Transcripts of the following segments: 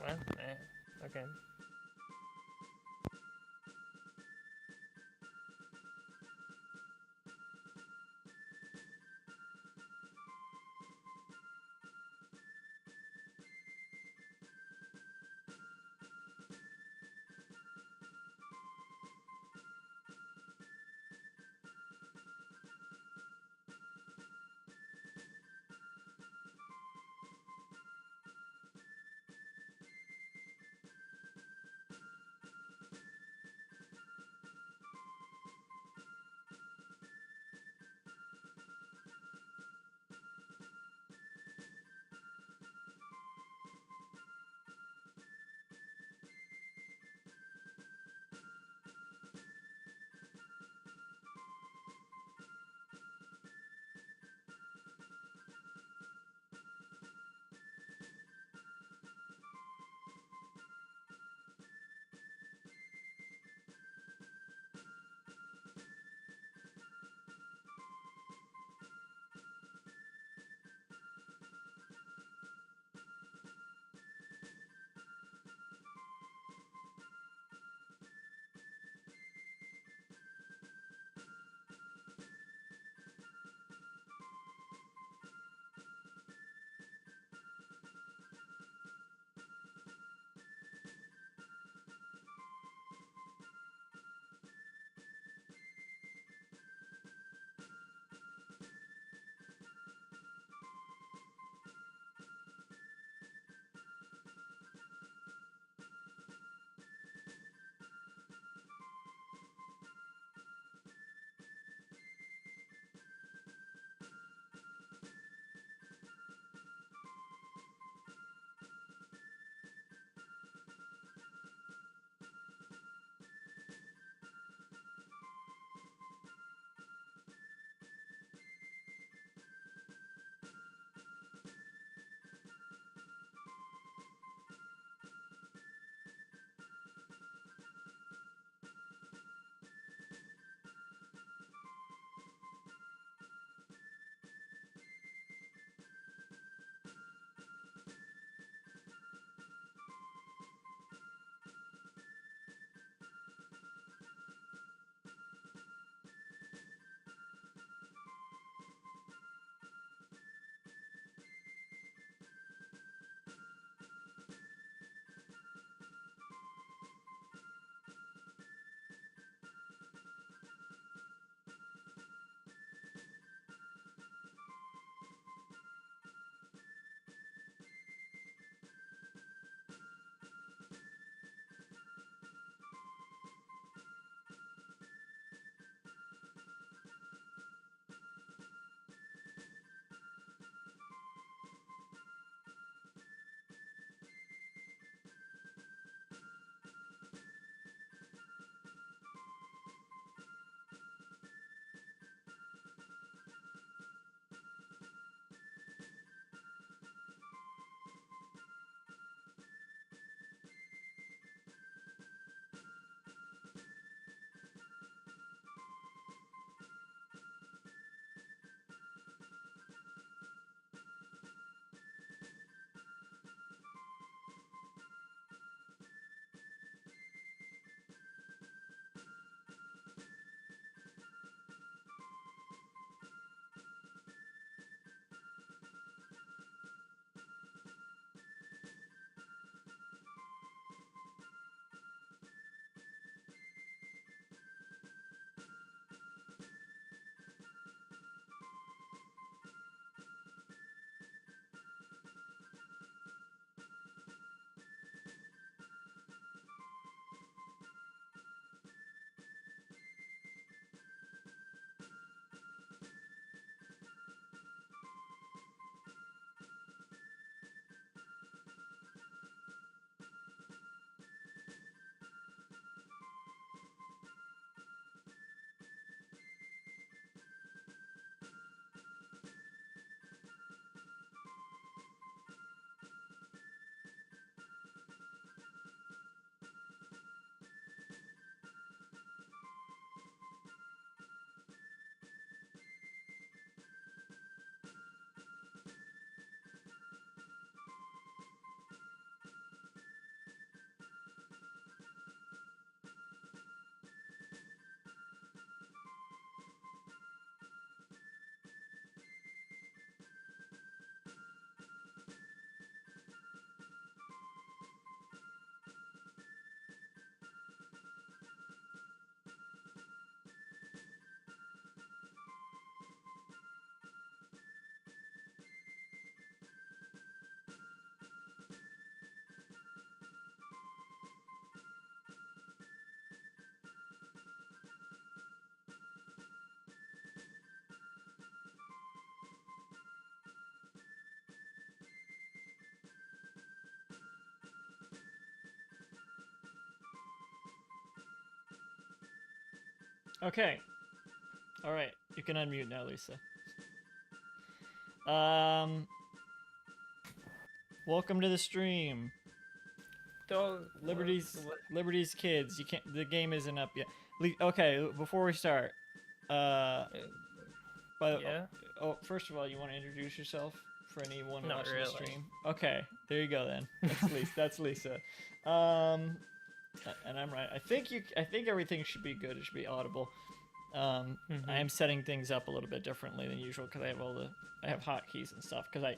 Well, okay. Okay. All right. You can unmute now, Lisa. Welcome to the stream. Liberty's kids. You can't. The game isn't up yet. Okay. Before we start, yeah. Oh, first of all, you want to introduce yourself for anyone Not watching really. the stream? Okay. There you go then. That's Lisa. And I'm right. I think everything should be good. It should be audible. I am setting things up a little bit differently than usual because I have hotkeys and stuff because I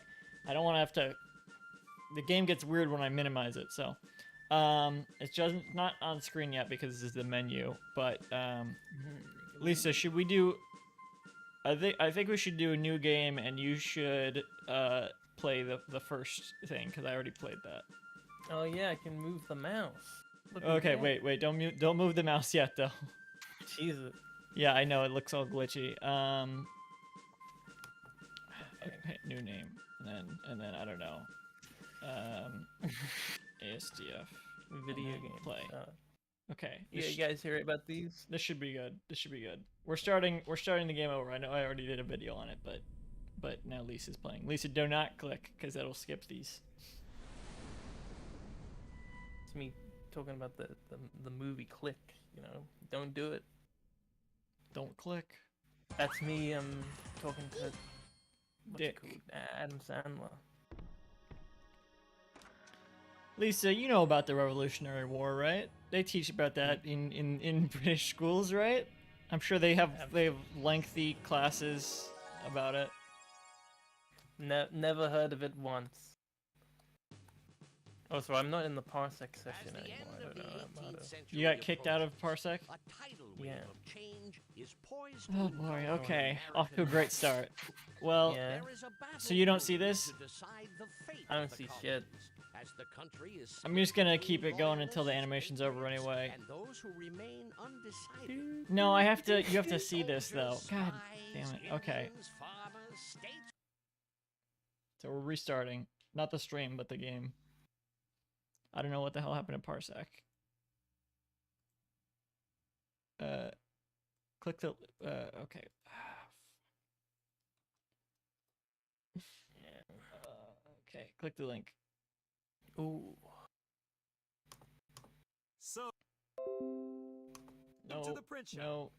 don't want to have to. The game gets weird when I minimize it, so it's just not on screen yet because this is the menu. But Lisa, should we do? I think we should do a new game, and you should play the first thing because I already played that. Oh yeah, I can move the mouse. Okay, wait, don't move the mouse yet though. Jesus. Yeah, I know it looks all glitchy. Okay, new name, and then I don't know. ASDF Video game play. Okay. Yeah, you guys hear about these? This should be good. This should be good. We're starting the game over. I know I already did a video on it, but now Lisa's playing. Lisa, do not click because that'll skip these. It's me talking about the movie Click. You know, don't do it. Don't click. That's me. Talking to Dick. Adam Sandler. Lisa, you know about the Revolutionary War, right? They teach about that in British schools, right? I'm sure they have lengthy classes about it. Never heard of it once. Oh, so I'm not in the Parsec session anymore. I don't know about it. You got kicked out of Parsec? Yeah. Oh boy, okay. Off to a great start. Well, Yeah. so you don't see this? I don't see shit. I'm just gonna keep it going until the animation's over anyway. No, you have to see this though. God damn it. Okay. So we're restarting. Not the stream, but the game. I don't know what the hell happened to Parsec. Click the, okay. Okay, click the link. Ooh. So, No, to the print shop. no.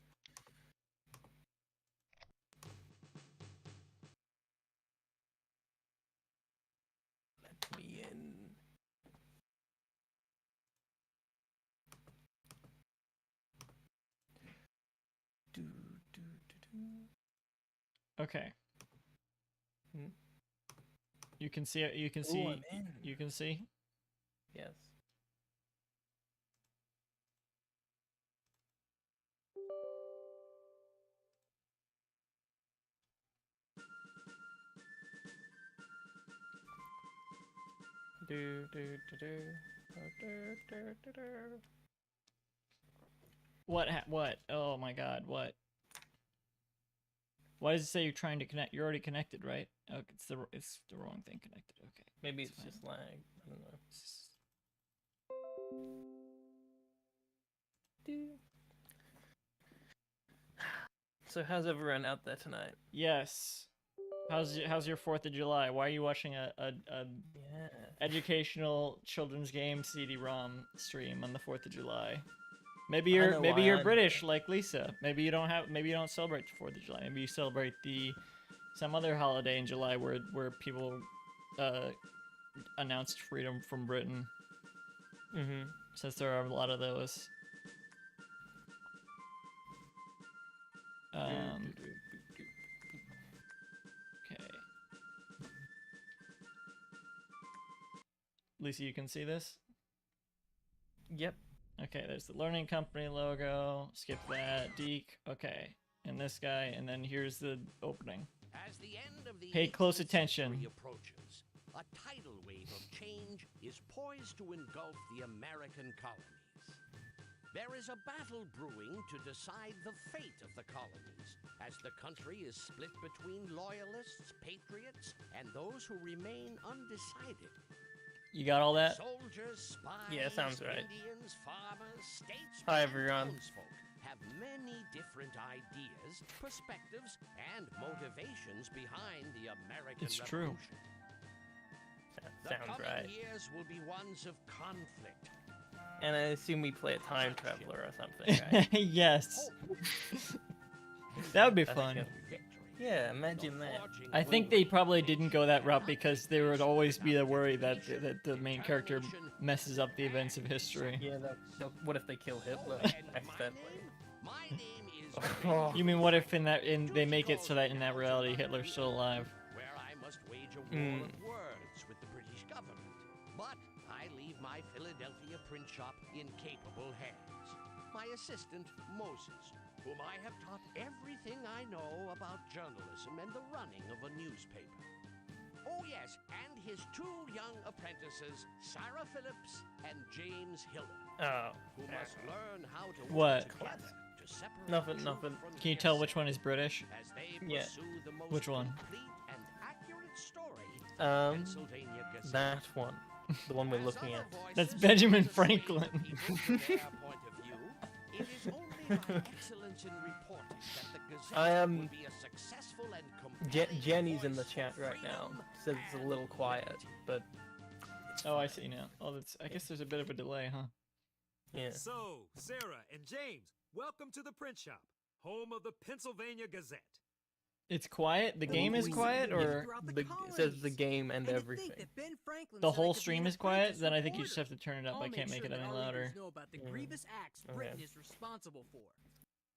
Let me in. Okay. Hmm? You can see it. You can see. Ooh, I'm in. You can see. Yes. What? Oh my God! What? Why does it say you're trying to connect? You're already connected, right? Oh, it's the wrong thing connected. Okay. Maybe it's fine. just lag. I don't know. So how's everyone out there tonight? Yes. How's your 4th of July? Why are you watching a Yeah. educational children's game CD-ROM stream on the 4th of July? Maybe you're British like Lisa. Maybe you don't celebrate the 4th of July. Maybe you celebrate some other holiday in July where people announced freedom from Britain. Since there are a lot of those. Okay. Lisa, you can see this? Yep. Okay, there's the learning company logo. Skip that. Deke. Okay. And this guy, and then here's the opening. As the end of the Pay close 18th attention. century approaches, a tidal wave of change is poised to engulf the American colonies. There is a battle brewing to decide the fate of the colonies, as the country is split between loyalists, patriots, and those who remain undecided. You got all that? Soldiers, spies, Yeah, sounds right. Indians, farmers, statesmen, Hi, and everyone. townsfolk have many different ideas, perspectives, and motivations behind the American It's true. Revolution. The Sounds coming right. years will be ones of conflict. And I assume we play a time traveler or something, right? Yes. Hope, That would be That's fun. gonna be good. Yeah, imagine that. I think they probably didn't go that route because there would always be the worry that the main character messes up the events of history. Yeah, what if they kill Hitler accidentally? My name is Oh. You mean what if they make it so that in that reality Hitler's still alive? where I must wage a war of words with the British government. But I leave my Philadelphia print shop in capable hands. My assistant, Moses, whom I have taught everything I know about journalism and the running of a newspaper. Oh yes, and his two young apprentices, Sarah Phillips and James Hiller, Oh. who must learn how to work What? together to separate Nothing, truth nothing. from Can you tell which hearsay one is British? as they Yeah. pursue the most Which one? complete and accurate story Pennsylvania Gazette. That one. The one we're As looking other at. voices That's Benjamin persuade the Franklin. people from their point of view, it is only by excellence in reporting that the Gazette I will be a successful and compelling Jenny's in the voice chat for right now. freedom Says it's a little and quiet, liberty. but Oh, I see now. Oh, that's. I guess there's a bit of a delay, huh? yeah. So, Sarah and James, welcome to the print shop, home of the Pennsylvania Gazette. It's quiet. The game is quiet, or It says the game and everything. the whole stream is quiet. Then I think you just have to turn it up. I can't make it any louder. Know about the Mm. grievous acts Okay. Britain is responsible for.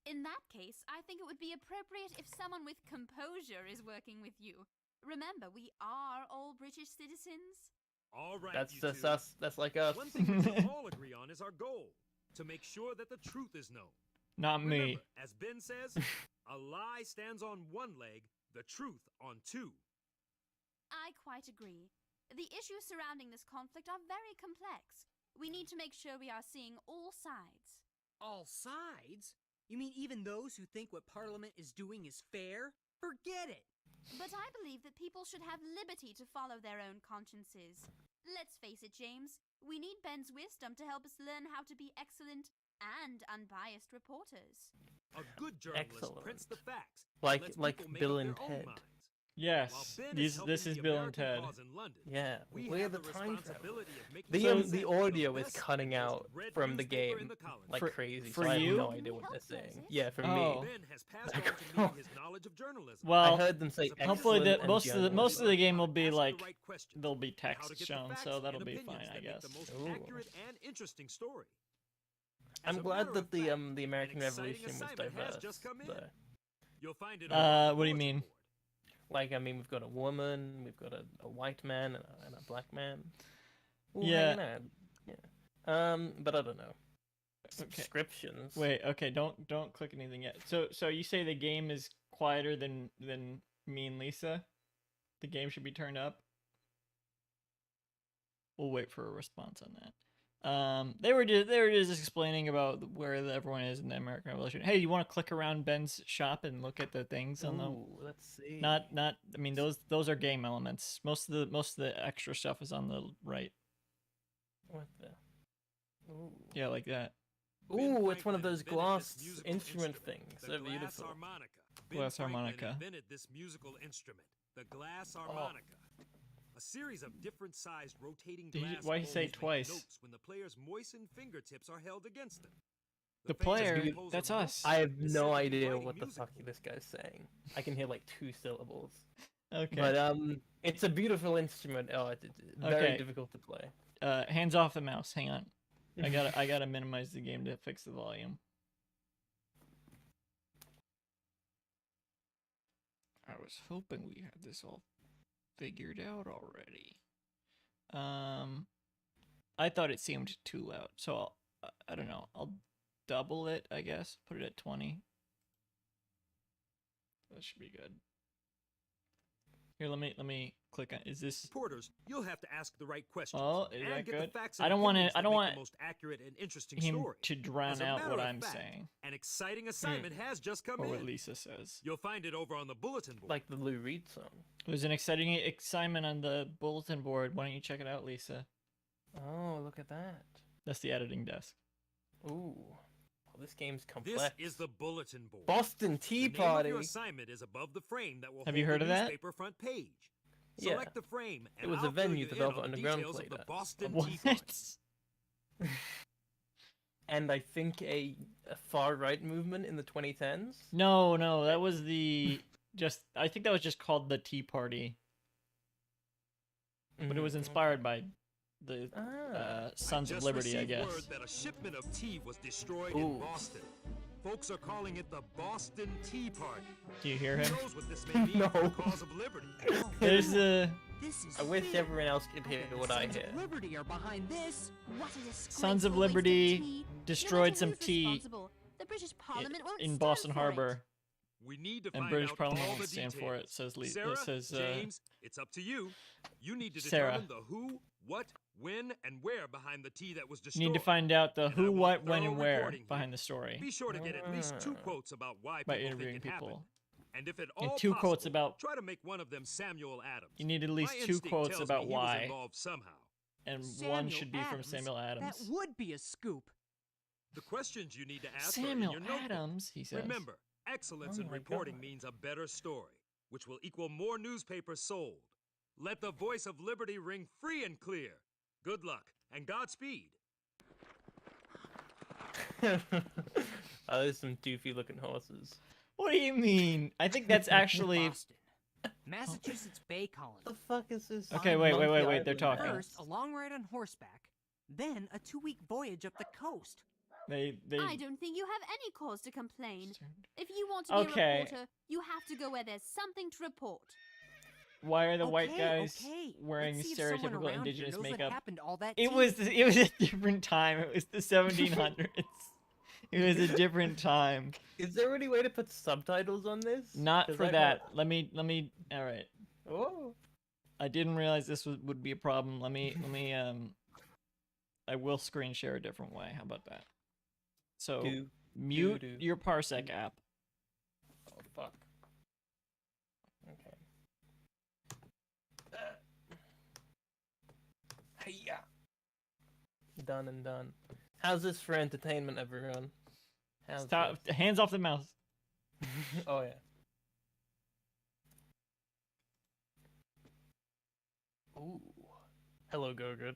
In that case, I think it would be appropriate if someone with composure is working with you. Remember, we are all British citizens. All right, That's you just two. us. That's like us. One thing we can all agree on is our goal, to make sure that the truth is known. Not me. Remember, as Ben says, a lie stands on one leg, the truth on two. I quite agree. The issues surrounding this conflict are very complex. We need to make sure we are seeing all sides. All sides? You mean even those who think what Parliament is doing is fair? Forget it! But I believe that people should have liberty to follow their own consciences. Let's face it, James. We need Ben's wisdom to help us learn how to be excellent and unbiased reporters. A good journalist Excellent. prints the facts, and Like- lets like people make Bill up and their own Ted. minds. While Yes. Ben This helping is the Bill and American Ted. cause in London, Yeah, we we're have the the time traveler. responsibility of making The sure the that audio is best cutting and most out read from the newspaper in game the colony. like For- crazy. for so I have you? no idea what they're saying. Yeah, for Oh. me. Ben has passed on to me his knowledge of journalism. I Well, heard them say hopefully excellent the most and of the most of the game will be Ask the like right questions, there'll be and how to text get the shown, facts so that'll and be opinions fine, I that make guess. the most Ooh. accurate and interesting story. I'm As a glad matter that of fact, the American an exciting Revolution was assignment has diverse. just come in. though. You'll find it over on the What do you bulletin mean? board. Like, I mean, we've got a woman, we've got a white man, and a black man. All Yeah. hanging out. Yeah. But I don't know. Subscriptions. Wait, okay, don't click anything yet. So you say the game is quieter than me and Lisa? The game should be turned up? We'll wait for a response on that. They were just explaining about where everyone is in the American Revolution. Hey, you want to click around Ben's shop and look at the things on the Ooh, let's see. not I mean those are game elements. Most of the extra stuff is on the right. What the? Ooh. Yeah, like that. Ben Ooh, it's one of Franklin those invented glass this musical instrument instrument, things. the So glass beautiful. harmonica. Glass Ben Franklin harmonica. invented this musical instrument, the glass harmonica. A series of different sized rotating Did you- glass why'd you say bowls make twice? notes when the player's moistened fingertips are held against them. The famous player, composer that's Doop us. I have is no said to be idea writing what the music fuck for this guy's saying. I can hear like 2 syllables. Okay. But it's a beautiful instrument. Oh, it's very Okay. difficult to play. Hands off the mouse. Hang on. I gotta minimize the game to fix the volume. I was hoping we had this all figured out already. I thought it seemed too loud, so I don't know. I'll double it, I guess. Put it at 20. That should be good. Here, let me click on. Is this? Reporters, you'll have to ask the right questions. Oh, is and that get good? The facts I and don't want opinions to. I that don't make want the most accurate and interesting him story. to drown As a out matter what of I'm fact, saying, An exciting assignment has just come or what in. Lisa says. You'll find it over on the bulletin board. Like the Lou Reed song. There's an exciting assignment on the bulletin board. Why don't you check it out, Lisa? Oh, look at that. That's the editing desk. Ooh. This game's complex. This is the bulletin board. Boston Tea The name Party. of your assignment is above the frame that will Have hold you heard the of that? newspaper front page. Yeah. Select the frame, and It was I'll a venue fill the you in Velvet on the Underground details of played the at. Boston What? Tea Party. And I think a far right movement in the 2010s. No, that was the I think that was just called the Tea Party, but it was inspired by the Sons of Just Liberty, I received guess. word that a shipment of tea was destroyed Ooh. in Boston. Folks are calling it the Boston Tea Party. Do you hear Who him? knows what this may mean for the cause of liberty? There's a This is I wish fair. everyone else could hear what I Sons hear. of Liberty are behind this. What a disgraceful Sons of waste Liberty tea. destroyed No matter some who's tea responsible, the British Parliament won't in stand Boston for it. Harbor, We need to and find British out Parliament all won't the stand details. for it. Says Sarah, says James, it's up to you. You need to Sarah. determine the who, what, when, and where behind the tea that was you destroyed. need to find out the And I who, want what, when, thorough and where reporting here. behind the story Be sure to get at least 2 quotes about why by people interviewing think it people. happened. And if at And all 2 quotes possible, about. try to make one of them Samuel Adams. You need at least My 2 instinct quotes tells about me he was why, involved somehow. and one Samuel should be from Adams? Samuel That Adams. would be a scoop. The questions you need to ask are in Samuel your notebook. Adams, he says. Remember, excellence Oh in my reporting God. means a better story, which will equal more newspapers sold. Let the voice of liberty ring free and clear. Good luck and Godspeed. Oh, there's some doofy looking horses. What do you mean? I think that's actually. Boston, Massachusetts Bay Colony. The fuck is this? Okay, wait, Monkey they're Island talking. map? First, a long ride on horseback, then a 2-week voyage up the coast. They. I don't think you have any cause to complain. If you want to be Okay. a reporter, you have to go where there's something to report. Why are the white Okay, guys okay. wearing Let's see if someone stereotypical around here indigenous knows what makeup? happened to all that It tea. was a different time. It was the 1700s. It was a different time. Is there any way to put subtitles on this? Not 'Cause for I that. got- Let me. All right. Oh. I didn't realize this would be a problem. Let me. I will screen share a different way. How about that? So Do. mute do. your Parsec app. Oh fuck. Okay. Hey-ya. Done and done. How's this for entertainment, everyone? How's Stop. this? Hands off the mouse. Oh yeah. Ooh. Hello, Gogurt.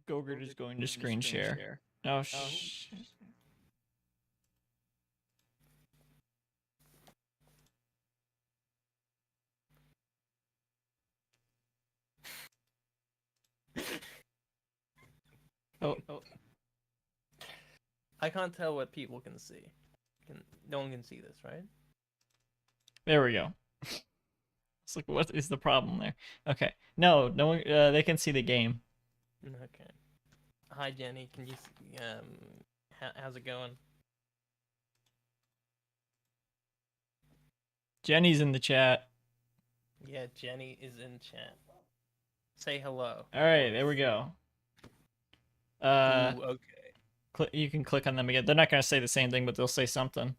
Gogurt is going to screen share. Oh, shh. Oh, I can't tell what people can see. No one can see this, right? there we go. It's like, what is the problem there? Okay. No one. They can see the game. Okay. Hi, Jenny. Can you? How's it going? Jenny's in the chat. Yeah, Jenny is in chat. Say hello. All right, there we go. Ooh, okay. You can click on them again. They're not gonna say the same thing, but they'll say something.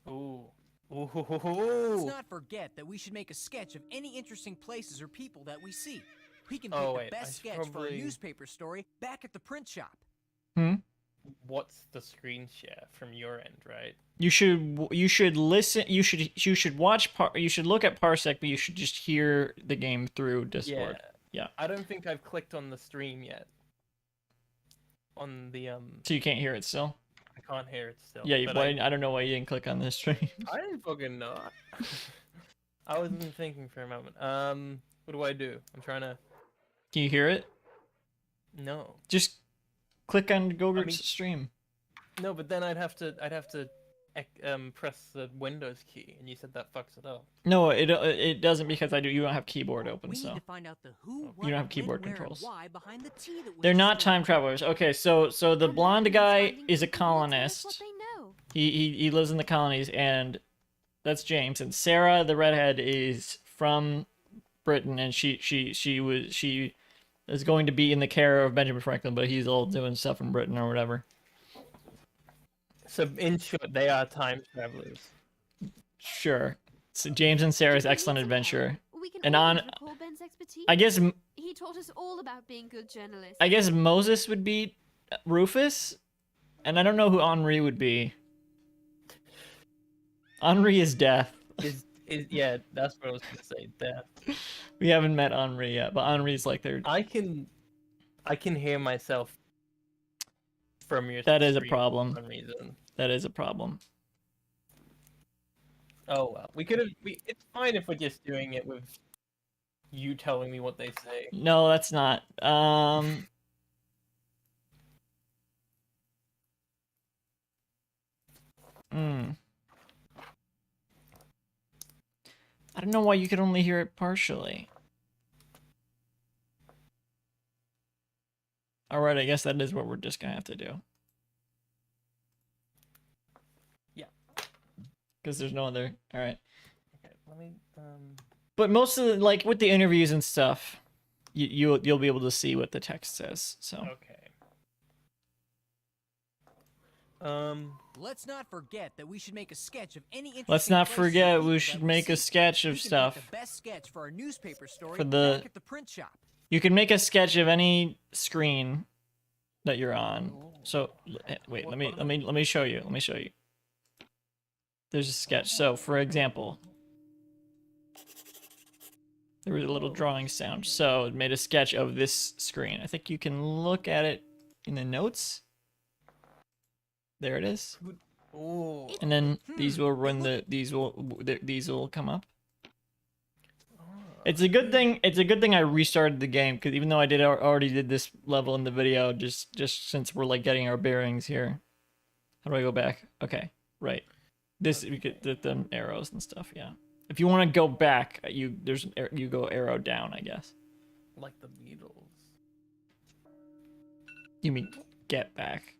Ooh. Let's Ooh. not forget that we should make a sketch of any interesting places or people that we see. We can pick Oh, the wait, I best should sketch for a probably- newspaper story back at the print shop. What's the screen share from your end, right? You should listen. You should watch. You should look at Parsec, but you should just hear the game through Discord. Yeah. I don't think I've clicked on the stream yet. On the So you can't hear it still. I can't hear it still. Yeah. but I don't know why you didn't click on this stream. I didn't fucking know. I wasn't thinking for a moment. What do I do? I'm trying to. Can you hear it? No. Just click on Gogurt's mean- stream. No, but then I'd have to press the Windows key, and you said that fucks it up. No, it doesn't because you don't have keyboard open. We So need to find out the who, You what, don't have when, keyboard where, and controls. why behind the tea that was they're not destroyed. time travelers. Okay, so the blonde guy is a What colonist. they know. He lives in the colonies, and that's James. And Sarah, the redhead, is from Britain, and she is going to be in the care of Benjamin Franklin, but he's all doing stuff in Britain or whatever. So in short, they are time travelers. Sure. So James and Sarah's If we need excellent some adventure. help, we can And always on- recall Ben's expertise. I guess He taught us all about being good journalists. Moses would be Rufus, And I don't know who Henri would be. Henri is death. Yeah, that's what I was gonna say. Death. We haven't met Henri yet, but Henri's like their. I can hear myself from your. That is a screen problem. For some reason. That is a problem. Oh well, we could have. It's fine if we're just doing it with you telling me what they say. No, that's not. I don't know why you could only hear it partially. Alright, I guess that is what we're just gonna have to do. Yeah. Because there's no other. Alright. Okay, let me. But most of the, like, with the interviews and stuff, you'll be able to see what the text says, so. Okay. Let's not forget that we should make a sketch of any interesting Let's not places and forget people we that should we make a see. sketch We of can make stuff. the best sketch for our newspaper story For the- back at the print shop. You can make a sketch of any screen that you're on. So wait, let me show you. Let me show you. There's a sketch. So for example, there was a little drawing sound. So it made a sketch of this screen. I think you can look at it in the notes. There it is. Oh. And then these will run these will come up. It's a good thing. It's a good thing I restarted the game because even though I already did this level in the video, just since we're like getting our bearings here. How do I go back? Okay, right. This we get the arrows and stuff. Yeah. If you want to go back, you go arrow down, I guess. Like the Beatles. You mean get back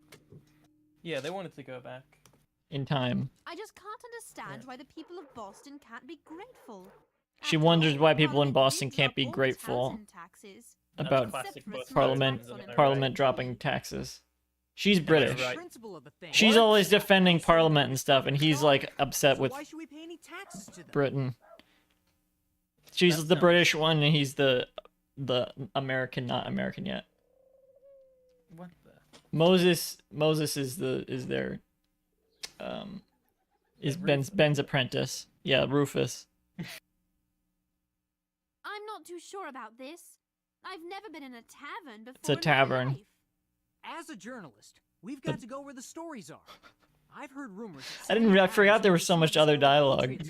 Yeah, they wanted to go back. in time. I just can't understand why the people of Boston can't be grateful. She After wonders all, why people in Parliament Boston did can't drop be all its grateful housing taxes. That's about classic Except for a Boston small Parliament tax on Right. Parliament dropping taxes. She's British. Right. Principle of the thing. She's always defending Parliament and stuff, and he's like upset So with why should we pay any taxes to them? Britain. She's That the sounds- British one, and he's the American, not American yet. What the? Moses is their is Ben's apprentice. Yeah, Rufus. I'm not too sure about this. I've never been in a tavern before. It's a in my tavern. life. As a journalist, we've got to go where the stories are. I've heard rumors. I forgot there was so much other dialogue.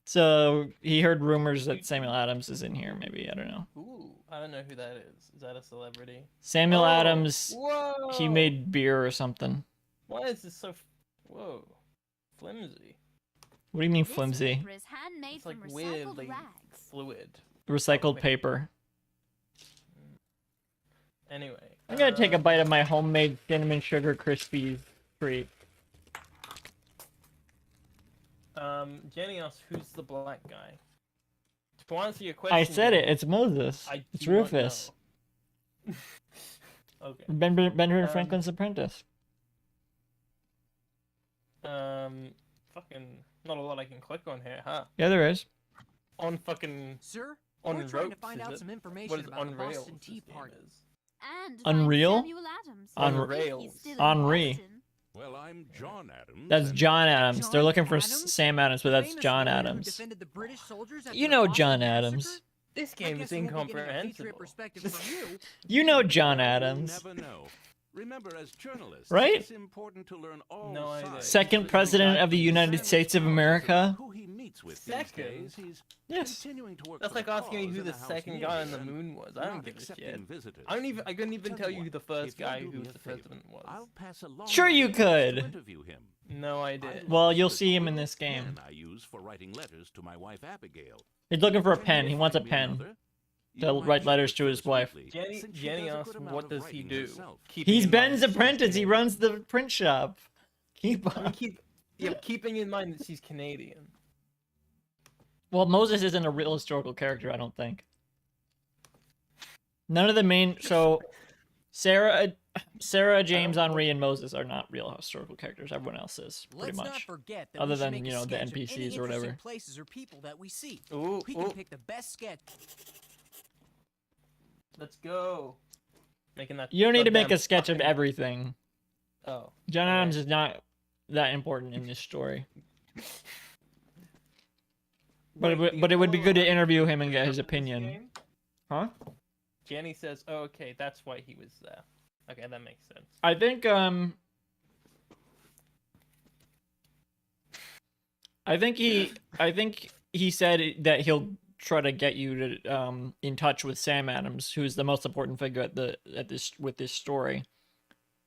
So he heard rumors that Samuel Adams is in here. Maybe I don't know. Ooh, I don't know who that is. Is that a celebrity? Samuel Oh, Adams. Whoa! He made beer or something. Why is this so? Whoa, flimsy. What do you mean This flimsy? paper is handmade It's like from recycled weirdly rags. fluid. Recycled paper. Anyway, I'm gonna take a bite of my homemade cinnamon sugar Krispies treat. Jenny asked, "Who's the black guy?" To answer your question, I said it. It's Moses. I It's do not Rufus. know. Okay. Benjamin Franklin's apprentice. Fucking not a lot I can click on here, huh? Yeah, there is. On fucking Sir, on we're trying to ropes, find is out it? some information What is about the Unreal? Boston Tea Party. And Unreal? find Samuel Adams. On If rails. he's still in Henri. Boston. Well, I'm John Adams. That's and- John Adams. They're John looking for Adams? Sam Adams, but that's Famous John lawyer who Adams. defended the British soldiers after You the know Boston John Massacre? Adams. This I game guess is we won't be getting a Patriot incomprehensible. perspective from you. You know John Well, Adams. We'll never know. Remember, as journalists, Right? it's important to learn all No idea. sides. Second president of the United States of America. Who he meets with these Second? days, he's Yes. continuing to work That's for like the asking me cause who in the a house second near guy on here the and moon was. I don't not give a accepting shit. visitors. I couldn't even tell you who the first If you'll guy do who me was a the favor, president was. I'll pass along Sure the you links could. to interview him. No I idea. Well, love you'll the see him in tool this game. pen I use for writing letters to my wife Abigail. He's looking for a Can pen. you He wants a find me pen. another? to You might write check letters with to his Phyllis wife. Wheatley, Jenny, since she Jenny does a asked, good amount what of does he writing do? herself. Keeping He's in mind Ben's she's apprentice. He Canadian. runs the print shop. Keep I mean, on. keeping in mind that she's Canadian. Well, Moses isn't a real historical character, I don't think. None of the main. So, Sarah, James, Henri, and Moses are not real historical characters. Everyone else is pretty Let's not much. forget that Other we should than, make you a know, the sketch of any NPCs or interesting whatever. places or people that we see. Ooh, We can ooh, pick the best sketch. let's go. Making that. You don't need to make goddamn a sketch of fucking- everything. Oh. John okay. Adams is not that important in this story. But Wait, it would be good to Apollo interview him and get was his up in this opinion. game? Huh? Jenny says, "Oh, okay, that's why he was there." Okay, that makes sense. I think I think he said that he'll try to get you to in touch with Sam Adams, who's the most important figure at this story.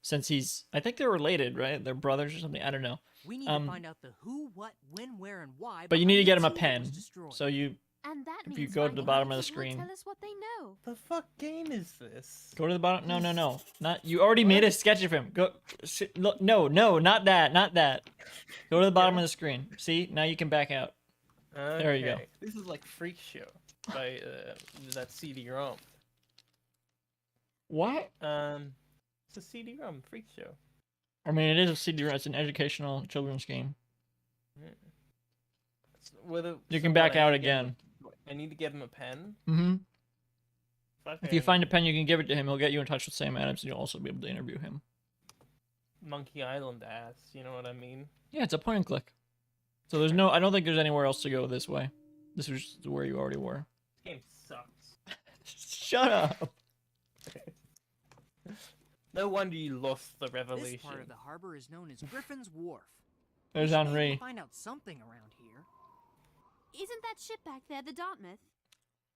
Since I think they're related, right? They're brothers or something. I don't know. We need to find out the who, what, when, where, and why. But you need to get him a behind the tea that pen. was destroyed. So you And that If means you go to the finding bottom of things the that will screen. Tell us what they know. The fuck game is this? go to the bottom. No. Not you. Already made a sketch of him. Go. Look. No. Not that. Not that. Go to the bottom of the screen. See. Now you can back out. There you go. Okay, This is like Freak Show by that CD-ROM. What? It's a CD-ROM Freak Show. I mean, it is a CD. It's an educational children's game. You can back out again. I need to get him a pen. Mm-hmm. Fuck, If you find a pen, you can give it to him. He'll get you in touch with Sam Adams, and you'll also be able to interview him. Monkey Island ass, you know what I mean? Yeah, it's a point and click. So there's no. I don't think there's anywhere else to go this way. This is where you already were. This game sucks. Shut up. No wonder you lost the This revelation. part of the harbor is known as Griffin's Wharf. There's We should be able Henri. to find out something around here. Isn't that ship back there the Dartmouth?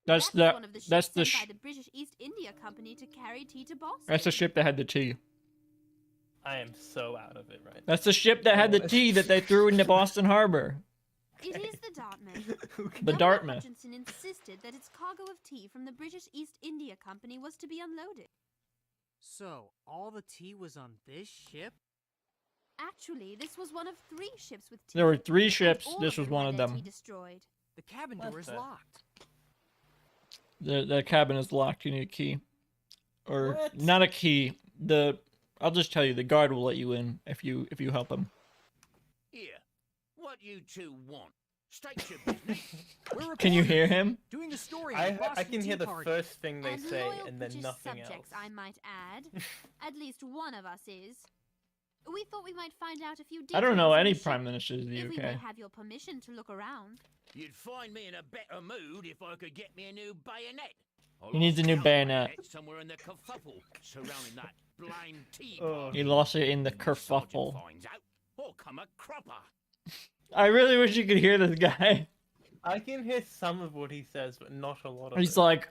That's one of the ships that's the sent by the British East India Company to carry tea to Boston. that's the ship that had the tea. I am so out of it right now. That's the ship that had the tea that they threw into Boston Harbor. It is the Dartmouth. The Governor Dartmouth. Hutchinson insisted that its cargo of tea from the British East India Company was to be unloaded. So, all the tea was on this ship? Actually, this was one of 3 ships with tea. There were 3 and ships. all This was them one had of their them. tea destroyed. The cabin What door is the- locked. The cabin is locked. You need a key, or What? not a key. I'll just tell you, the guard will let you in if you help him. Here, what you two want? State your business. We're Can you reporters, hear him? doing a story on the I Boston can hear Tea the Party. first thing they And say loyal and then British nothing subjects, else. I might add. At least one of us is. We thought we might find out a few details I don't know on any the ship, prime ministers in the if we may UK. have your permission to look around. You'd find me in a better mood if I could get me a new bayonet. I He needs a lost new the old bayonet. somewhere in the kerfuffle surrounding that blind tea Oh. party. He lost it in the When sergeant kerfuffle. finds out, I'll come a cropper. I really wish you could hear this guy. I can hear some of what he says, but not a lot of He's it. like,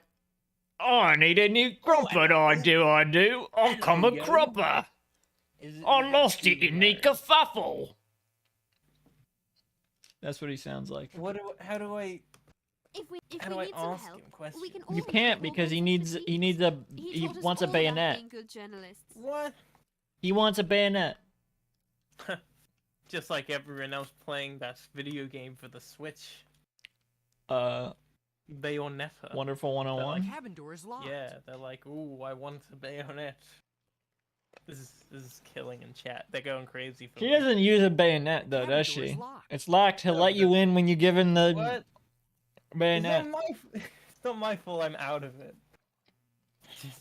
"Oh, I need a new cropper, I do. I'll come a Hello, yo. cropper. Is it I lost it actually in the right? kerfuffle." That's what he sounds like. How do I If we How do I need some ask help, him questions? we can You all can't look at because he Morgan's needs expertise. he taught us wants a all about bayonet. being good journalists. What? He wants a bayonet. Just like everyone else playing that video game for the Switch, Bayonetta. Wonderful The 101. cabin door is locked. Yeah, they're like, ooh, I want a bayonet. This is killing in chat. They're going crazy for She me. doesn't use a bayonet though, Cabin does door is she? locked. It's locked. He'll No, let you but- in when you give him the What? Is bayonet. that it's not my fault. I'm out of it. Just-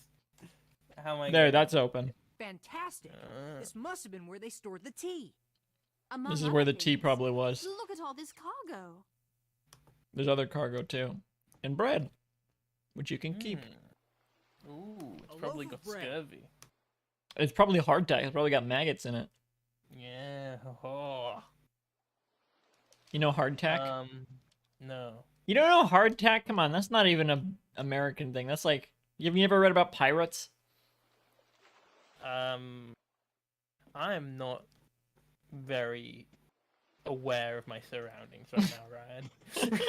How am I? There, gonna- that's open. Fantastic. This must have been where they stored the tea. Among This is other where the tea things. probably was. Look at all this cargo. There's other cargo too, and bread, which you can keep. Ooh, it's A probably loaf got of bread. scurvy. It's probably hardtack. It's probably got maggots in it. Yeah. Oh. You know hardtack? No. You don't know hardtack? Come on, that's not even a American thing. That's like, have you ever read about pirates? I am not very aware of my surroundings right now, Ryan.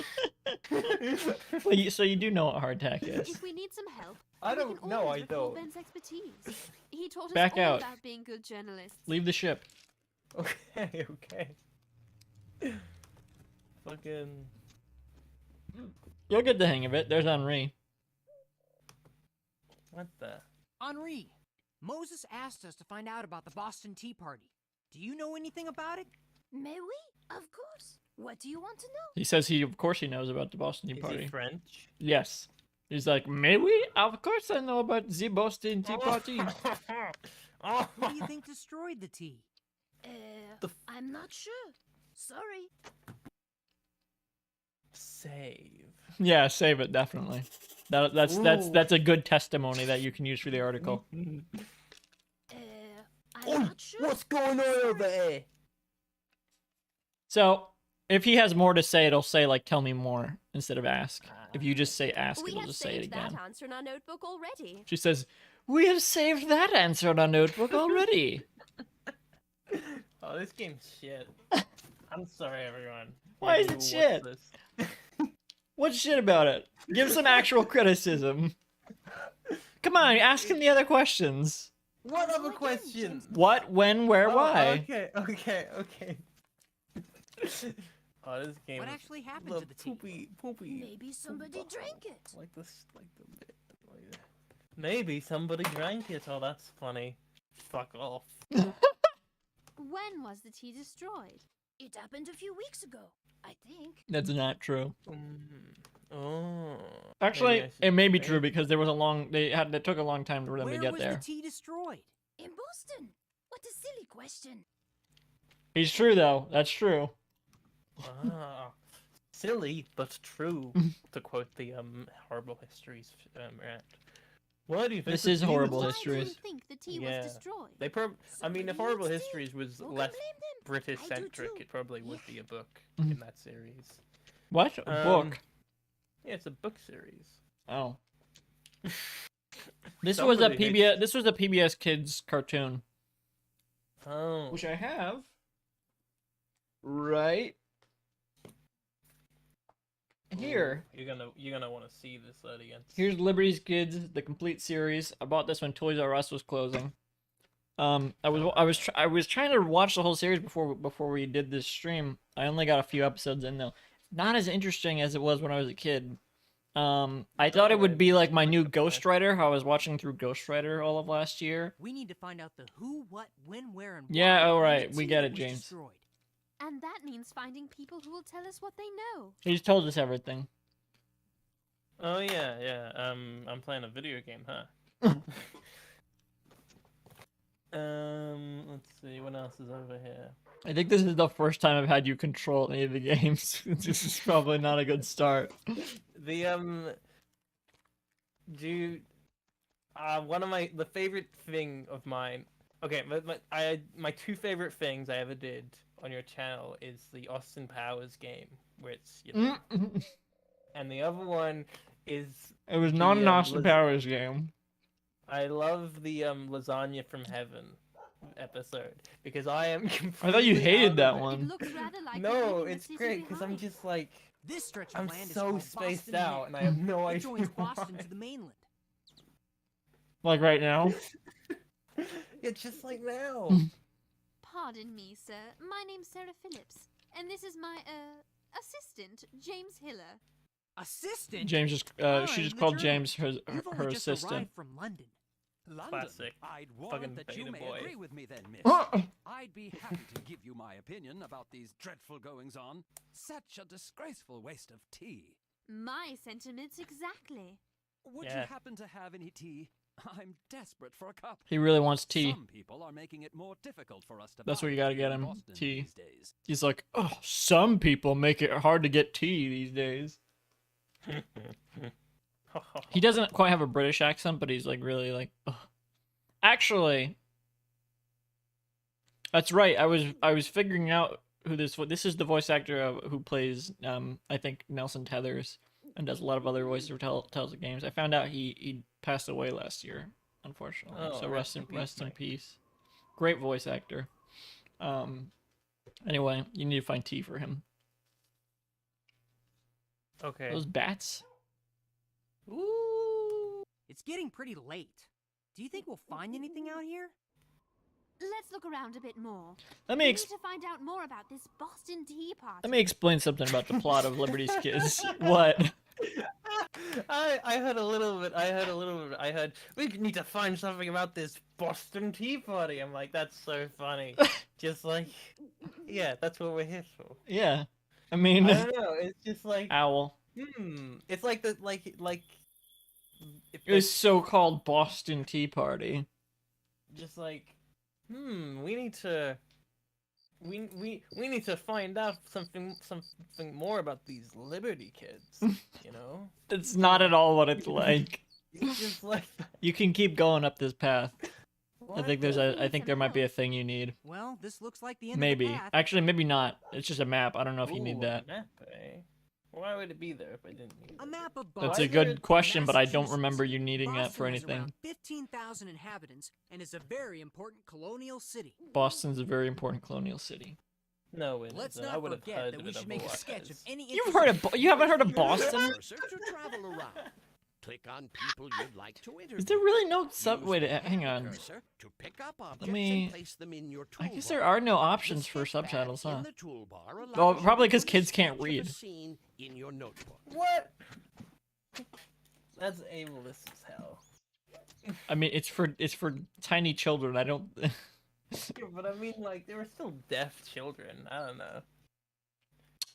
Well, so you do know what hardtack is. If we need some help, I we don't can know. always I recall don't. Ben's expertise. He taught us Back all out. about being good journalists. Leave the ship. Okay. Okay. Fucking. You'll get the hang of it. There's Henri. What the? Henri, Moses asked us to find out about the Boston Tea Party. Do you know anything about it? May we? Of course. What do you want to know? He says of course he knows about the Boston Tea Is Party. he French? Yes. He's like, maybe? Of course I know about the Boston Tea Party. Oh. Who do you think destroyed the tea? I'm not sure. Sorry. Save. Yeah, save it, definitely. That's a good testimony that you can use for the article. I'm Oh, not sure. what's going on over there? So, if he has more to say, it'll say, like, tell me more, instead of ask. If you just say ask, We it'll have just say it saved again. that answer in our notebook already. She says, we have saved that answer on our notebook already. Oh, this game's shit. I'm sorry, everyone. Why is Who it watched shit? this. What's shit about it? Give some actual criticism. Come on, ask him the other questions. What other questions? What, when, where, why? Okay. Oh, this game. What is actually happened the to the tea? poopy. Maybe somebody drank it. Like this, like the. Maybe somebody drank it. Oh, that's funny. Fuck off. When was the tea destroyed? It happened a few weeks ago, I think. That's not true. Oh. Actually, Maybe I should- it may be maybe- true because there was a long. They took a long time for them to Where get was there. the tea destroyed? In Boston. What a silly question. He's true though. That's true. Ah, silly but true. To quote the horrible histories rant. Why do you think This the is tea horrible was Why do you histories. think the tea Yeah. was destroyed? They I mean, if Somebody horrible needs tea. histories was Who can less blame them? British I do centric, too. it probably would Yeah. be a book Mhm. in that series. What? A book? Yeah, it's a book series. Oh. This was a Somebody PBS. hates- This was a PBS Kids cartoon, Oh. which I have. Right. Here. Ooh, you're gonna want to see this audience. Here's Liberty's Kids, the complete series. I bought this when Toys R Us was closing. I was trying to watch the whole series before we did this stream. I only got a few episodes in though. Not as interesting as it was when I was a kid. I thought it would be like my new Ghost Rider, how I was watching through Ghost Rider all of last year. We need to find out the who, what, when, where, and why. Yeah, behind alright, the we tea get that it, was James. destroyed. And that means finding people who will tell us what they know. He's told us everything. Oh yeah. I'm playing a video game, huh? Let's see what else is over here. I think this is the first time I've had you control any of the games. This is probably not a good start. The one of the favorite thing of mine. Okay, my two favorite things I ever did on your channel is the Austin Powers game, where it's and the other one is It was not an The, Austin Powers game. I love the Lasagna from Heaven episode because I am. I thought you completely hated out that of it. one. It looks rather like No, you're leaving it's the city great because I'm behind. just like This stretch of I'm land is so called spaced Boston out, Neck. and I have no It idea joins Boston why. to the mainland. Like right now. It's just like now. Pardon me, sir. My name's Sarah Phillips, and this is my assistant, James Hiller. Assistant? James just Oh, she in just the called journal. James her You've only just assistant. arrived from London. London. Classic. I'd Fucking warrant that you beta may boy. agree with me then, miss. I'd be happy to give you my opinion about these dreadful goings-on. Such a disgraceful waste of tea. My sentiments exactly. Would Yeah. you happen to have any tea? I'm desperate for a cup. He really wants tea. Some people are making it more difficult for us to That's buy what you gotta tea get in him, Boston tea. these days. He's like, oh, some people make it hard to get tea these days. He doesn't quite have a British accent, but he's like really like. Ugh. Actually, that's right. I was figuring out who this is the voice actor who plays I think Nelson Tethers and does a lot of other voices for Tales games. I found out he passed away last year, unfortunately. Oh, So rest in mate. peace. Great voice actor. Anyway, you need to find tea for him. Okay. Those bats. Ooh. It's getting pretty late. Do you think we'll find anything out here? Let's look around a bit more. Let We me need to find out more about this Boston Tea Party. let me explain something about the plot of Liberty's Kids. What? I heard a little bit. I heard we need to find something about this Boston Tea Party. I'm like, that's so funny. Just like, yeah, that's what we're here for. Yeah. I mean, I don't know. It's just like, owl. It's like the if It was so-called Boston Tea Party. just like, we need to find out something more about these Liberty kids, you know? That's not at all what it's like. It's just like You can keep going up this path. I think what? I think there might be a thing you need. Well, this looks like the end Maybe. of the path. Actually, maybe not. It's just a map. I don't know if you need Ooh, that. a map, eh? Why would it be there if I didn't need it? A map of That's Boston. a good question, but I don't Massachusetts. remember you needing that for Boston has anything. around 15,000 inhabitants and is a very important colonial city. Boston's a very important colonial city. No, it Let's isn't. I not would have forget heard that of we it should make a otherwise. sketch of any. You've heard of you haven't heard of Boston? Cursor to travel around. Click on people you'd like to interview. Is there really no sub? Use Wait, the hang on. cursor to pick up objects me- and place them in your I toolbar. guess there are no The options for sketch pad subtitles, huh? in the toolbar allows Well, you probably to 'cause put a kids can't sketch of a read. scene in your notebook. What? That's ableist as hell. I mean, it's for tiny children. I don't. Yeah, but I mean, like, they were still deaf children. I don't know.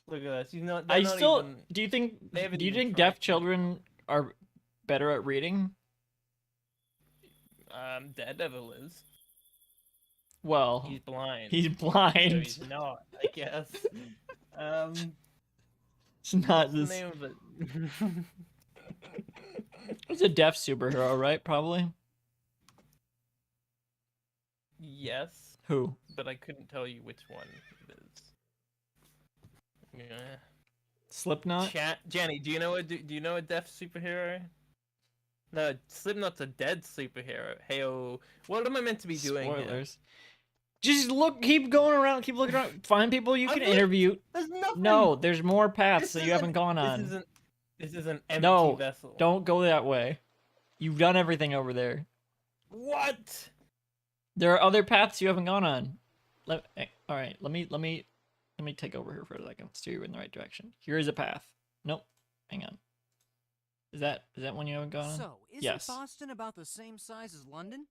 Look at us. You know, they're I not still. even- Do you think? they haven't Do you even think tried deaf to. children are better at reading? Daredevil is. Well, He's blind. he's So blind. he's not, I guess. It's not What's the this. name of it? It's a deaf superhero, right? Probably. Yes, Who? but I couldn't tell you which one it is. Yeah. Slipknot. Jenny, do you know a deaf superhero? No, Slipknot's a dead superhero. Heyo, what am I meant to be doing here? Spoilers. Just look. Keep going around. Keep looking around. Find people you I'm can look- interview. There's nothing. No, there's more paths This that you haven't isn't- gone on. This is an empty No, vessel. don't go that way. You've done everything over there. What? There are other paths you haven't gone on. All right, let me take over here for a second. Steer you in the right direction. Here is a path. Nope. Hang on. Is that one you haven't gone on? So, isn't Yes. Boston about the same size as London?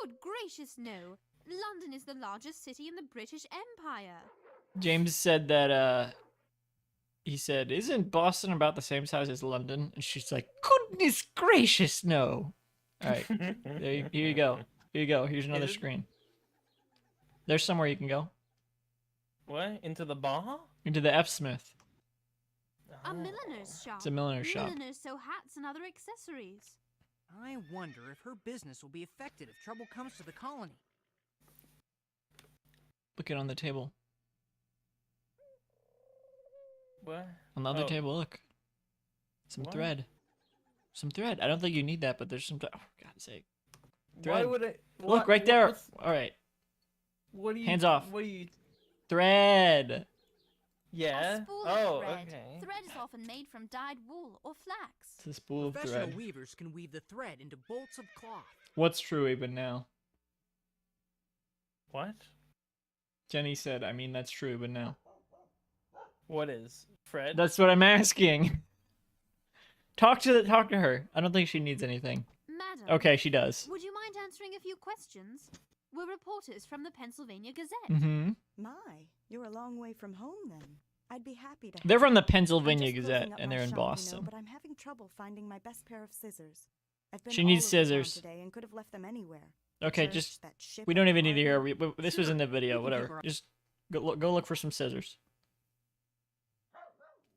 Good gracious, no. London is the largest city in the British Empire. James said that he said, "Isn't Boston about the same size as London?" And she's like, "Goodness gracious, no." All right. Here you go. Here you go. Here's another Is it- screen. There's somewhere you can go. What? Into the bar? Into the F Smith. A milliner's shop. It's a milliner's shop. Milliners sew hats and other accessories. I wonder if her business will be affected if trouble comes to the colony. Look it on the table. What? On the other Oh. table, look. Some What? thread. Some thread. I don't think you need that, but there's some. Oh, for God's sake. Why Thread. would I? Look right there. what's- All right. What do you? Hands off. What do you? Thread. A Yeah. spool Oh, of thread. okay. Thread is often made from dyed wool or flax. It's a spool of Professional thread. weavers can weave the thread into bolts of cloth. What's true even now? What? Jenny said, I mean, that's true even now. What is Fred? That's what I'm asking. Talk to her. I don't think she needs anything. Madam. Okay, she does. Would you mind answering a few questions? We're reporters from the Pennsylvania Gazette. Mm-hmm. My, you're a long way from home then. I'd be happy to. They're from the I'm Pennsylvania just Gazette, closing up and my they're in shop, Boston. but I'm having trouble finding my best pair of scissors. I've been She all needs over town scissors. today and could have left them anywhere. Okay, Church, just that ship we at don't the even need to hear. harbor. This was in the video. we can Whatever. figure out- Just go look for some scissors.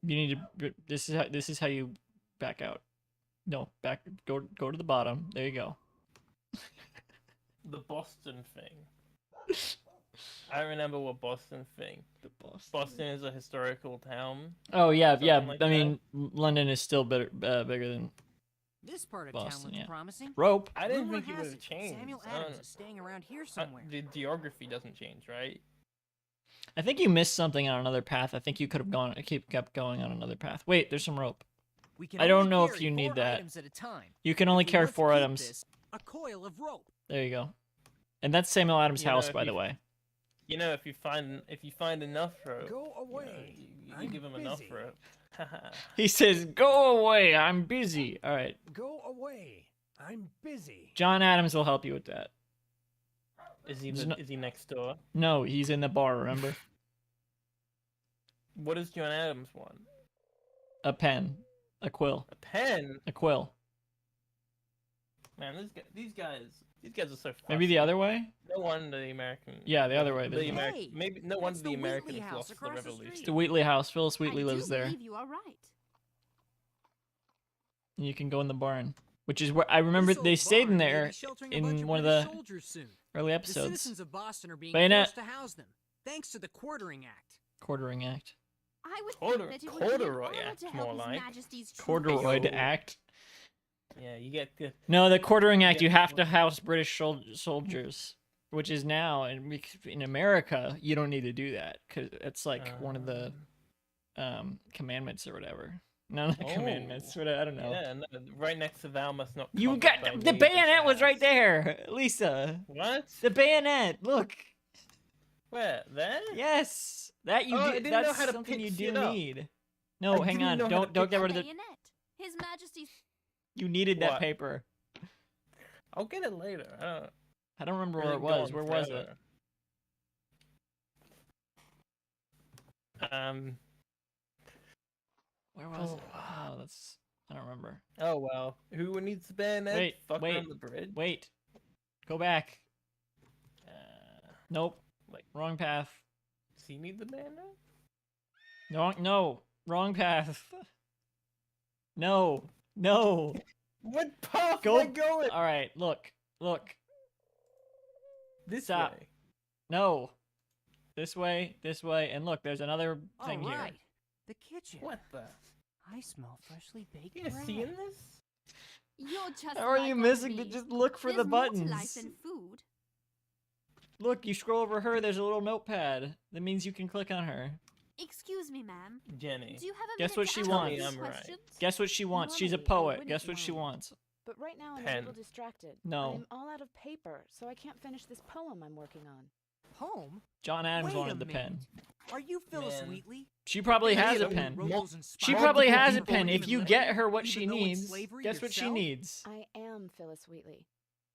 You need to. This is how you back out. No, back. Go to the bottom. There you go. The Boston thing. I remember what Boston thing. The Boston. Boston is a historical town. Oh yeah, yeah. Something like I mean, London is still bigger than This part of Boston, town looks yeah. promising. Rope. I didn't Rumor think it has would have changed. Samuel I don't Adams know. is staying around here somewhere. The geography doesn't change, right? I think you missed something on another path. I think you could have kept going on another path. Wait, there's some rope. We can I don't only know if carry you need 4 that. items at a time. You can only If we carry want to 4 keep items. this, a coil of rope. There you go. And that's Samuel Adams' You know, house, if by you- the way. You know, if you find enough rope, Go you, know, away. you I'm give him enough busy. rope. He says, "Go away. I'm busy." All right. Go away. I'm busy. John Adams will help you with that. Is he There's is he next door? No, he's in the bar. Remember? What does John Adams want? A pen, a quill, A pen? a quill. Man, these guys are so. Maybe the fussy. other way. No wonder the American. Yeah, the other way. The There's no- American. Hey, Maybe no that's wonder the the Americans Wheatley house lost the across the revolution. street. The Wheatley house. Phyllis Wheatley I lives do there. believe you are right. And you can go in the barn, which is where I remember This they old stayed in barn may there be sheltering a bunch in of one of British the soldiers soon. early The episodes. citizens of Boston are being Bayonet. forced to house them, thanks to the Quartering Act. Quartering Act. I would Cordu- think that it would be an corduroy honor act, to more help His like. Majesty's Corduroy Yo. Act. Yeah, you get the. No, the Quartering Act. Yeah. You have to house British soldiers, which is now in America you don't need to do that because it's like one of the commandments or whatever. None of the commandments. What I don't know. Yeah, no, right next to thou must not. You covet got thy the neighbor's bayonet was house. right there, Lisa. What? The bayonet. Look. Where? There? Yes, that you Oh, I do. didn't know That's how to something you pitch do it up. need. No, I hang didn't on. know how to Don't get pitch rid of the. bayonet. His Majesty's. You needed that What? paper. I'll get it later. I don't remember where Really it was. going Where was it? forever. Where was it? Oh, that's. I don't remember. Oh well. Who needs the bayonet? Wait, Fuck wait, on the bridge. Wait. Go back. Nope. Like- Wrong path. Does he need the bayonet? No. Wrong path. No. No. What path Go- am I going? All right. Look. This stop. way. No. This way. And look, there's another All thing right, here. the kitchen. What the? I smell freshly baked You bread. seeing this? You're just. How are like you all missing? me. Just look for the There's more to buttons. life than food. Look, you scroll over her. There's a little notepad. That means you can click on her. Excuse me, ma'am. Jenny. Do you have a Guess minute what to she answer wants. these I'm right. questions? Guess what she wants. She's a Normally, I poet. wouldn't Guess what she mind. wants. But right now I'm Pen. a little distracted. No. I'm all out of paper, so I can't finish this poem I'm working on. Home? John Adams Wait a wanted the pen. minute. Are you Phyllis Man. Wheatley? She probably Yeah, has a the pen. Rose and She Spike? probably has a People pen. even If you live get there, her what even she though in needs, slavery guess what she yourself? needs. I am Phyllis Wheatley,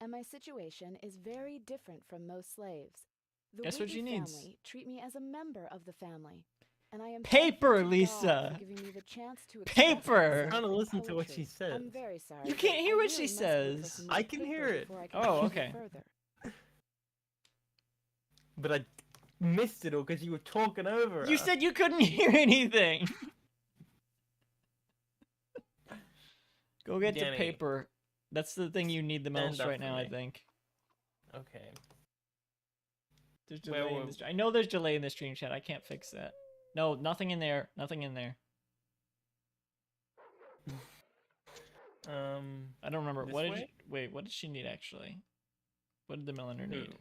and my situation is very different from most slaves. The Guess what she Wheatley needs? family treat me as a member of the family, and I am Paper, thankful to God Lisa. for giving me the chance to Paper. express I'm trying to myself listen in to what she poetry. says. I'm very sorry. You can't but hear I what she really must look for says. some I more can paper hear it. before I can Oh, continue okay. Further. But I missed it all because you were talking over her. You said you couldn't hear anything. Go get the Danny, paper. That's the thing you need the stand most up right for now, I me. think. Okay. There's Where delay in were- the I know there's delay in the stream chat. I can't fix that. No, nothing in there. Nothing in there. I don't remember. This What did way? wait, what did she need actually? What did the milliner need? Who?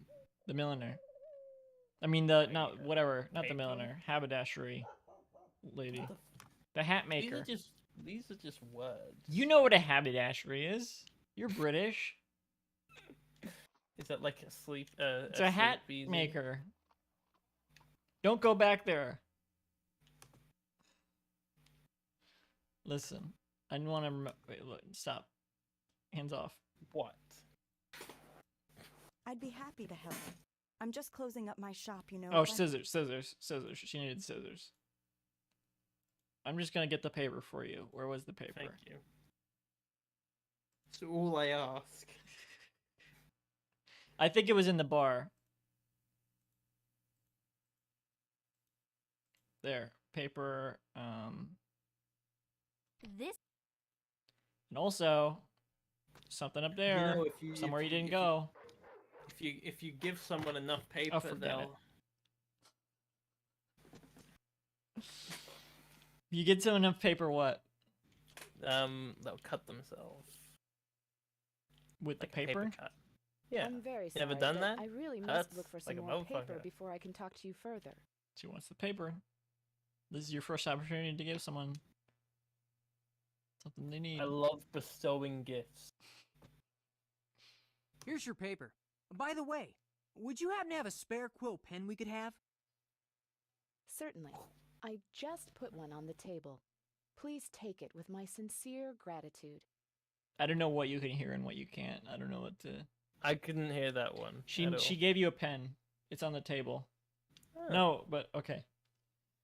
The milliner. I mean the not Paper. whatever, not the Paper? milliner. Haberdashery lady. What The hat These maker. are just words. You know what a haberdashery is. You're British. Is that like a sleep? It's a hat sleep easy? maker. Don't go back there. Listen, I want to. Wait, look, stop. Hands off. What? I'd be happy to help. I'm just closing up my shop, you know. Oh, but I- scissors. She needed scissors. I'm just gonna get the paper for you. Where was the paper? Thank you. That's all I ask. I think it was in the bar. There, paper. This. And also something up there, You know, if you- somewhere if you you- didn't if you- go. If you give someone enough paper, forget it. they'll You get to enough paper, what? they'll cut themselves. With the Like a paper? cut. Yeah. I'm very You sorry. never done but that? I really must That's look for like some a more paper motherfucker. before I can talk to you further. She wants the paper. This is your first opportunity to give someone something they need. I love bestowing gifts. Here's your paper. By the way, would you happen to have a spare quill pen we could have? Certainly. I just put one on the table. Please take it with my sincere gratitude. I don't know what you can hear and what you can't. I don't know what to. I couldn't hear that one. She at all. gave you a pen. It's on the table. Oh. No, but okay.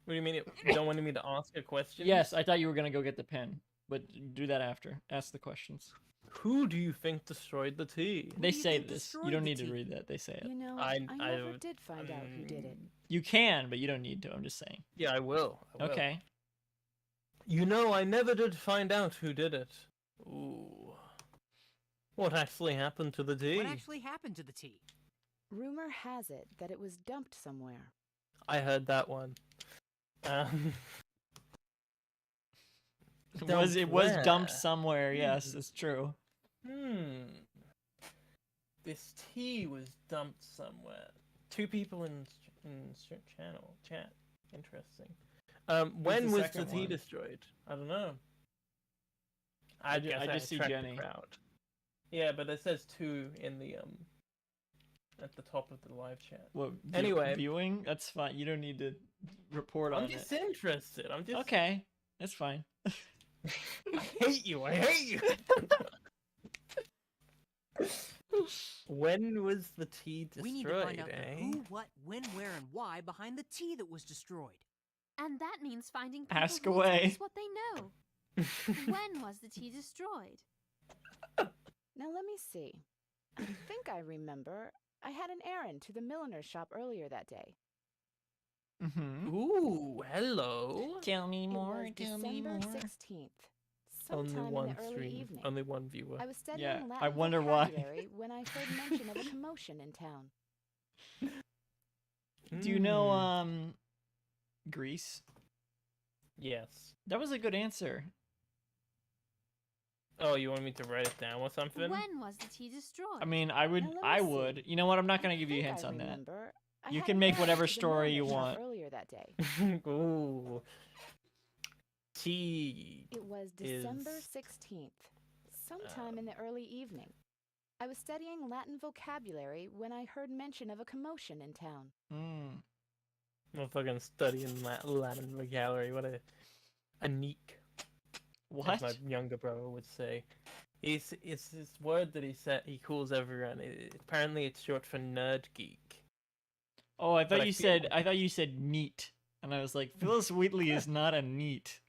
What do you mean? You don't want me to ask a question? Yes, I thought you were gonna go get the pen, but do that after. Ask the questions. Who do you think destroyed the tea? They do you say think this. destroyed You don't the need to tea? read that. They say it. You know, I- I never I- did find out who did it. You can, but you don't need to. I'm just saying. Yeah, I will. Okay. You know, I never did find out who did it. Ooh. What actually happened to the tea? What actually happened to the tea? Rumor has it that it was dumped somewhere. I heard that one. It was where? dumped somewhere. Yes, it's true. This tea was dumped somewhere. Two people in chat. Interesting. When the was the second tea one? destroyed? I don't know. I guess just see attract the Jenny. crowd. Yeah, but it says two in the at the top of the live chat. What? Anyway. Viewing? That's fine. You don't need to report on I'm just interested. I'm it. just Okay, that's fine. I hate you. I hate you. When was the tea destroyed? We need to find out the eh? who, what, when, where, and why behind the tea that was destroyed. And that means finding people Ask who will tell away. us what they know. When was the tea destroyed? Now let me see. I think I remember. I had an errand to the milliner's shop earlier that day. Mm-hmm. Ooh, hello. Tell me It more. was Tell me December more. 16th, Only sometime one in the early stream, evening. only one viewer. I was studying Yeah, Latin I wonder why. vocabulary when I heard mention of a commotion in town. Do you know Greece? Yes. That was a good answer. Oh, you want me to write it down or something? When was the tea destroyed? I mean, I would. Now, let me I see. would. You know what? I'm not gonna give you I hints think on I that. remember. I You had can an make errand whatever to the story you milliner's shop want. Earlier that day. Ooh. Tea. It was is- December 16th, sometime in the early evening. I was studying Latin vocabulary when I heard mention of a commotion in town. Mm. I'm fucking studying Latin vocabulary. What a neek. What? As my younger brother would say. It's this word that he calls everyone. Apparently, it's short for nerd geek. Oh, I but thought I you feel said. like- I thought you said neat, and I was like, Phyllis Wheatley is not a neat.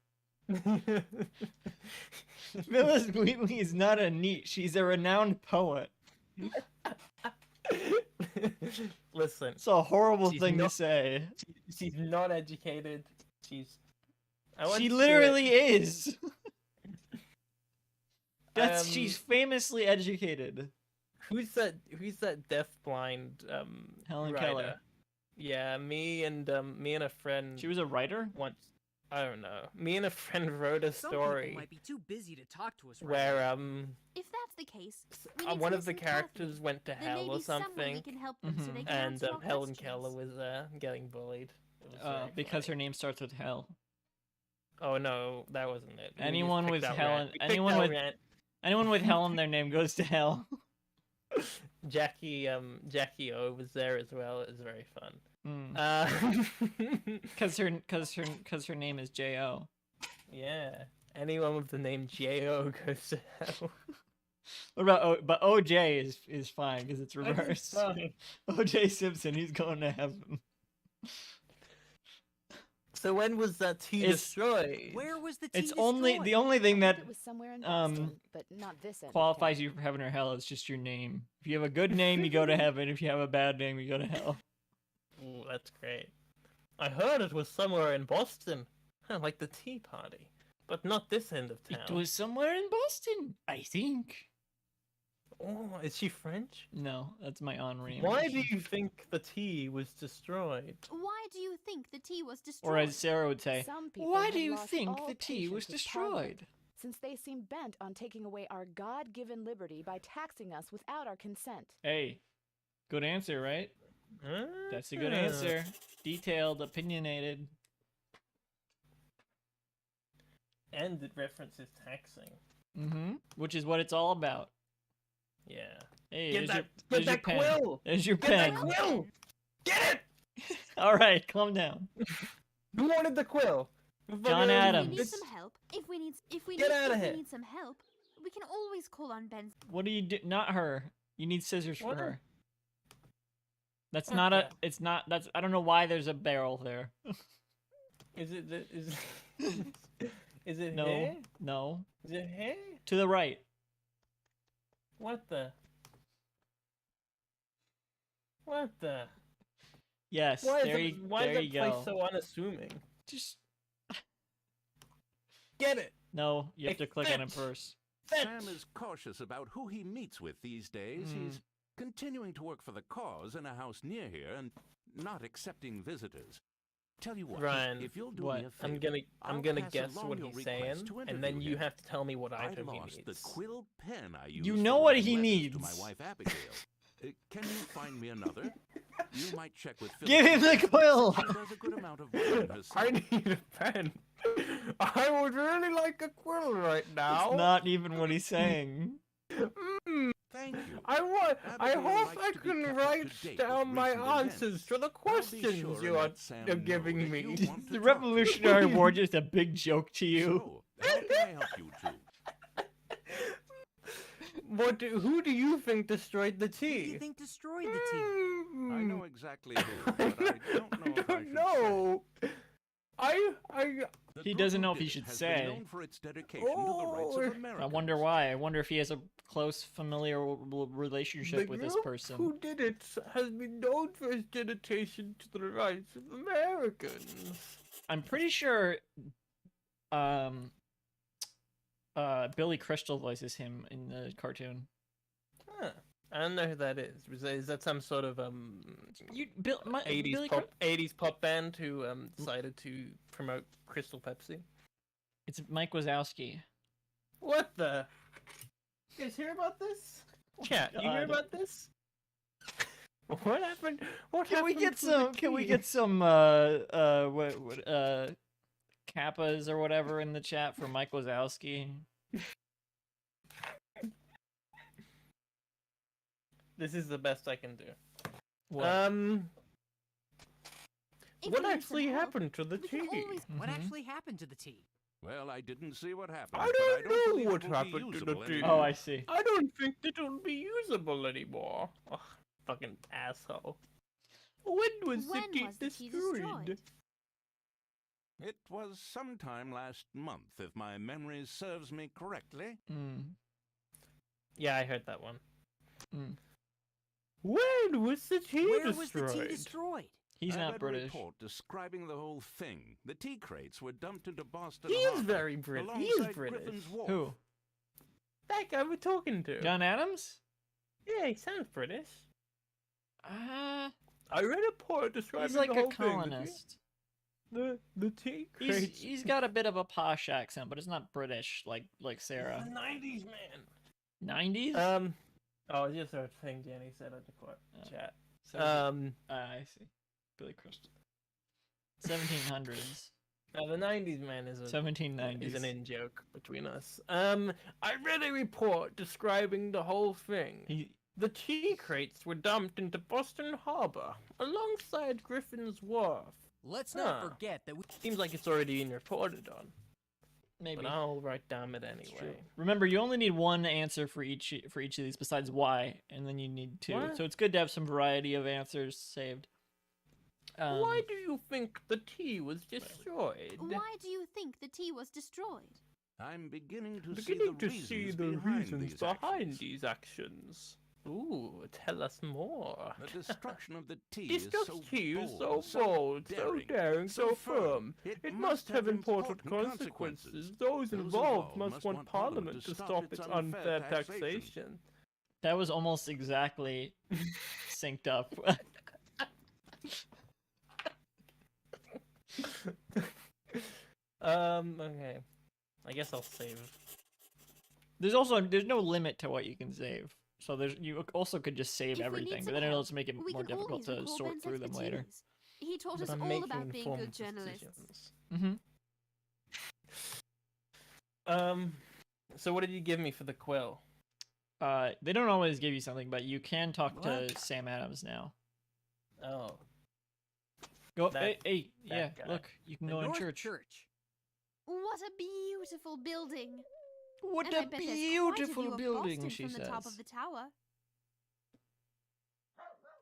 Phyllis Wheatley is not a neat. She's a renowned poet. Listen, It's a horrible She's thing to not- say. she's not educated. I once She threw literally it- is. That's she's famously educated. Who's that deafblind Helen writer? Keller. Yeah, me and a friend She was a writer. once. I don't know. Me and a friend wrote a Some story people might be too busy to talk to us right where now. If that's the case, we need to one of the listen carefully. characters went to Then hell maybe or some way we something, can help them so Mhm. they can and answer our Helen questions. Keller was getting bullied. It was very Because her funny. name starts with Hell. Oh no, that wasn't it. We just Anyone picked with that Helen- rant. We picked anyone that with- rant. Anyone with Hell in their name goes to hell. Jackie O was there as well. It was very fun. Mm. Cause her name is J.O. Yeah. Anyone with the name J.O. goes to hell. What about but OJ is fine because it's It's reversed. fine. OJ Simpson, he's going to heaven. So when was that tea It's- destroyed? Where was the tea It's destroyed? the only thing that It was somewhere in um, Boston, but not this end of qualifies town. you for heaven or hell is just your name. If you have a good name, you go to heaven. If you have a bad name, you go to hell. Ooh, that's great. I heard it was somewhere in Boston. Like the Tea Party. But not this end of town. It was somewhere in Boston, I think. Oh, is she French? No, that's my Henri. Why do you think the tea was destroyed? Why do you think the tea was destroyed? Or as Sarah would say, Some people why have do you lost think all the tea was patience with Parliament, destroyed? since they seem bent on taking away our God-given liberty by taxing us without our consent. Hey, good answer, right? That's a good answer. Detailed, opinionated. And it references taxing. Mm-hmm. Which is what it's all about. Yeah. Hey, Get there's your, that there's your pen. quill! There's your Get pen. that quill! Get it! All right, calm down. Who wanted the quill? John If we Adams. need some help, if we need Get outta here. need some help, we can always call on Ben's. What do you do? Not her. You need scissors for What? her. That's Fuck not a. that. It's not. That's. I don't know why there's a barrel there. Is it is it No. hair? No. Is it hair? To the right. What the? What the? Yes, Why there is you, why there is you that place go. so unassuming? Just Get it. no, you have to click on it Fetch. first. Sam is cautious about who he meets with these days. Mm. He's continuing to work for the cause in a house near here and not accepting visitors. Tell you what, Ryan, if you'll do what? me a favor, I'm I'll gonna pass guess along what your he's request saying, to and interview then you him. have to tell me what I item he lost needs. the quill pen I used You to know what write he letters needs. to my wife Abigail. Can you find me another? You might check with Phyllis. Give him the quill! She does a good amount of writing herself. I need a pen. I would really like a quill right now. It's not even what he's saying. Thank you. I Abigail hope likes I to be can kept up write to date down with my recent answers events. to the I'll be questions sure you and are let Sam know giving that me. you want to The talk. Revolutionary War just a big joke to you. So, how can I help you two? Who do you think destroyed the Who do you tea? think destroyed the tea? I know exactly who, but I don't know if I should know. I say. The He group doesn't who know if he did it should has say. been known for its dedication to the rights Oh, of Americans. I wonder why. I wonder if he has a close familiar relationship the with this group person. who did it has been known for its dedication to the rights of Americans. I'm pretty sure Billy Crystal voices him in the cartoon. Huh. I don't know who that is. Is that some sort of Billy 80s pop band who decided to promote Crystal Pepsi? It's Mike Wazowski. What the? You guys hear about this? Chat, you hear God. about this? What happened? What Can we happened get to the some? Can we tea? get some kappas or whatever in the chat for Mike Wazowski? This is the best I can do. What? If What you need actually some help, happened to the we tea? can always... What Mhm. actually happened to the tea? Well, I didn't see what happened. I but don't know believe what it will be happened to the usable tea. anymore. Oh, I see. I don't think it'll be usable anymore. Ugh, fucking asshole. When was the When tea was the tea destroyed? destroyed? It was sometime last month, if my memory serves me correctly. Mm. Yeah, I heard that one. Mm. When was the tea Where destroyed? was the tea destroyed? He's I not read a British. report describing the whole thing. The tea crates were dumped into Boston He is Harbor, very British. He is alongside British. Griffin's Wharf. Who? That guy we're talking to. John Adams? Yeah, he sounds British. Ah, I read a report describing he's like the a whole thing. colonist. The tea crates. He's got a bit of a posh accent, but it's not British like Sarah. The 90s, man. 90s? Oh, it's just a thing Danny said at the court Oh. chat. So- I see. Billy Crystal. 1700s. The 90s, man, is 1790s. an in joke between us. I read a report describing the whole thing. He, The tea crates were dumped into Boston Harbor alongside Griffin's Wharf. Let's not Huh. forget that we... Seems like it's already been reported on, maybe. but I'll write down it It's true. anyway. Remember, you only need one answer for each of these besides why, and then you need two. What? So it's good to have some variety of answers saved. Why do you think the tea was destroyed? Why do you think the tea was destroyed? I'm beginning to Beginning to see see the the reasons reasons behind behind these these actions. Ooh, tell us more. The destruction of the tea Destruction is tea is so so bold, so daring, so firm. It must have important consequences. Those involved must want Parliament to stop its unfair taxation. That was almost exactly synced up. Okay. I guess I'll save. There's no limit to what you can save. So you also could just save If we need everything, but some then it'll help, just make it we more can difficult always to recall sort Ben's through them later. expertise. He taught But us I'm all making about being informed good journalists. decisions. Mm-hmm. So what did you give me for the quill? They don't always give you something, but you can talk to What? Sam Adams now. Oh. Go, That- hey, yeah, guy. look, you can The go in North church. What a beautiful building! What And I a bet there's quite a beautiful view of building, Boston she from says. the top of the tower.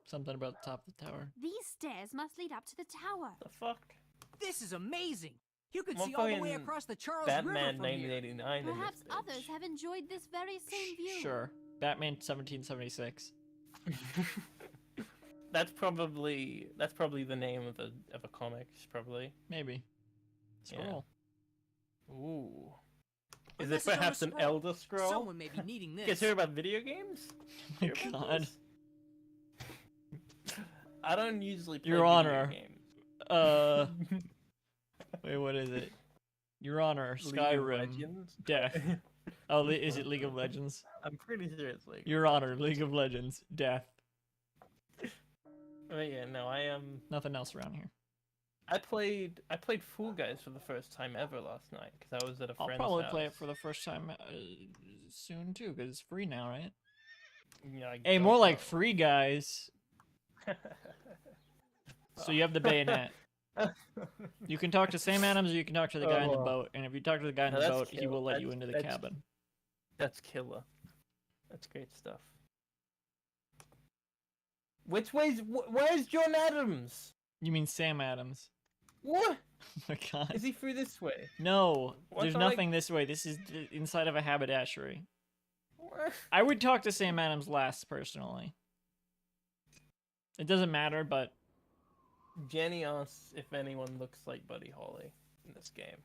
Something about the top of the tower. These stairs must lead up to the tower. The fuck? This is amazing. You could Well, see all the way fucking across the Charles Batman River from here. 1989 in this Perhaps bitch. others have enjoyed this very same view. Sure. Batman 1776. That's probably the name of a comic. Probably. Maybe. Scroll. Ooh. A Is it message on a perhaps an scroll. Elder Scroll? Someone may be needing You this. guys hear about video games? Oh my Hear about god. this? I don't usually play Your video Honor. games. Wait, what is it? Your Honor, League of Skyrim, Legends? death. Oh, is it League of Legends? I'm pretty sure it's like. Your Honor, League of Legends, death. Oh yeah, no, I Nothing else around here. I played Fall Guys for the first time ever last night because I was at a I'll friend's probably house. play it for the first time soon too, because it's free now, right? Yeah, I Hey, don't more like know. free guys. So you have the bayonet. You can talk to Sam Adams, or you can talk to the guy in the Oh. boat. And if you talk to the guy in No, the that's boat, he kill- will let you that's- into the that's- cabin. That's killer. That's great stuff. Where's John Adams? You mean Sam Adams? What? Oh my god. Is he through this way? No, What's there's not like- nothing this way. This is inside of a haberdashery. What? I would talk to Sam Adams last, personally. It doesn't matter, but Jenny asks if anyone looks like Buddy Holly in this game.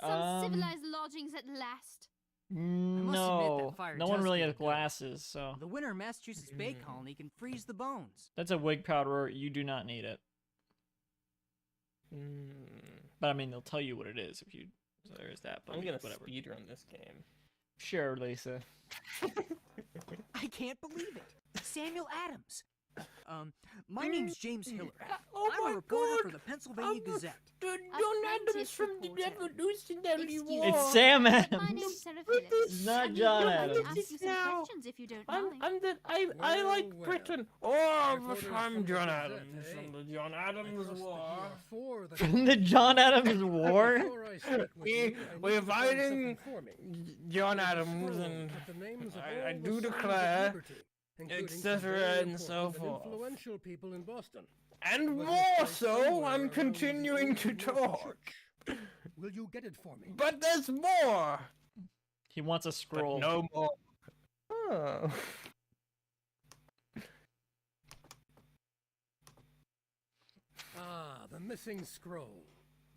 Some civilized lodgings at last. no. fire No one does really feel has good. glasses, so The winter Massachusetts Bay Colony can freeze the bones. that's a wig powder. You do not need it. But I mean, they'll tell you what it is if you. So there's that. But I'm gonna whatever. speedrun this game. Sure, Lisa. I can't believe it. Samuel Adams. My name's James Hiller. Oh I'm my a reporter God! for the Pennsylvania Gazette. John Adams from the Revolutionary Excuse War. me. It's Sam My Adams. name's Sarah Phillips. It's not and John I'd like to Adams. ask you some Now, questions if you don't I mind. like Well, Britain. well. Oh, Reporters I'm from the John Gazette, Adams eh? from the John Adams I trust that you War. are for the From the John Adams War. Before I speak with We- you, I need we're you to find fighting something for me. John There's a Adams scroll and with the names of I all the do sons of declare, liberty, including some etc. very and so important forth. influential people in Boston. And Well, more it's so, somewhere I'm around continuing the to old Norfolk talk. Church. Will you get it for me? But there's more. He wants a But scroll. no more. Oh. Ah, the missing scroll.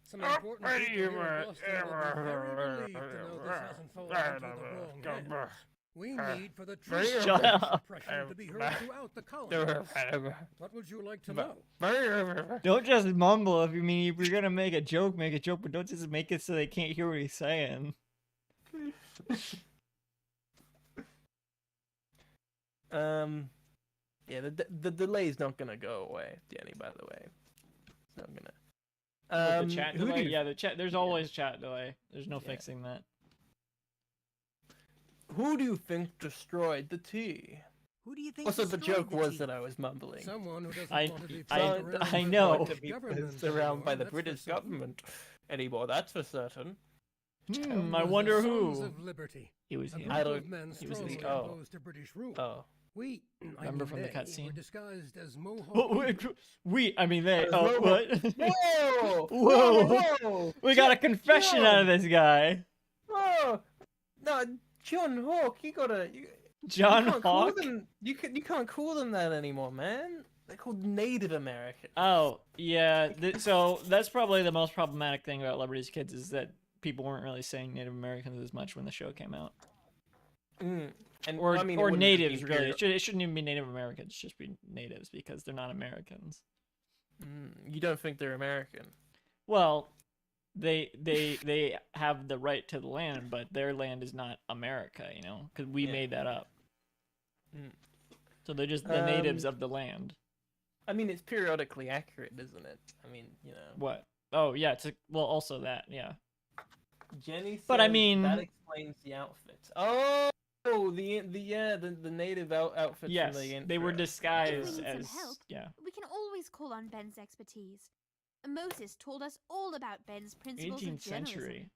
Some Oh, important people here in Boston will be very relieved to know this hasn't fallen into the wrong hands. We need for the truth Shut of up. suppression to be heard throughout the colony. What would you like to know? Don't just mumble. If you're gonna make a joke, but don't just make it so they can't hear what he's saying. Yeah, the delay's not gonna go away, Danny. By the way, it's not gonna. With the chat who do delay? you- Yeah, the chat. There's always chat delay. There's no fixing that. Who do you think destroyed the tea? Who do you think? Also, the destroyed joke the was tea? that I was mumbling. Someone who doesn't I- want to be I- pushed around I by the know. British To be government pushed around by anymore, the that's for British certain. government anymore. That's for certain. I Elders wonder and sons who. of liberty. It was A him. group I of don't- men he was strongly his- oh. opposed to British rule. Oh. We, Remember from the they, cutscene? were disguised as Mohawk. Oh, wait, I mean they. There's Oh, no- what? Whoa! Whoa! Whoa! We got a confession out of this guy. Whoa! No, John Hawk, you John can't call Hawk. them. You can't call them that anymore, man. They're called Native American. Oh, yeah. So that's probably the most problematic thing about Liberty's Kids is that people weren't really saying Native Americans as much when the show came out. And Or I mean, it or wouldn't natives, be really. period- It shouldn't even be Native Americans. Just be natives because they're not Americans. You don't think they're American? Well, they have the right to the land, but their land is not America, you know, because we Yeah. made that up. Mm. So they're just the natives of the land. I mean, it's periodically accurate, isn't it? I mean, you know. What? Oh, yeah. Well, also that, yeah. Jenny says But I mean- that explains the outfits. Oh, the native outfits. Yes, from the they were intro. disguised If we need as some help, yeah. We can always call on Ben's expertise. Moses told us all about Ben's principles 18th of journalism. century.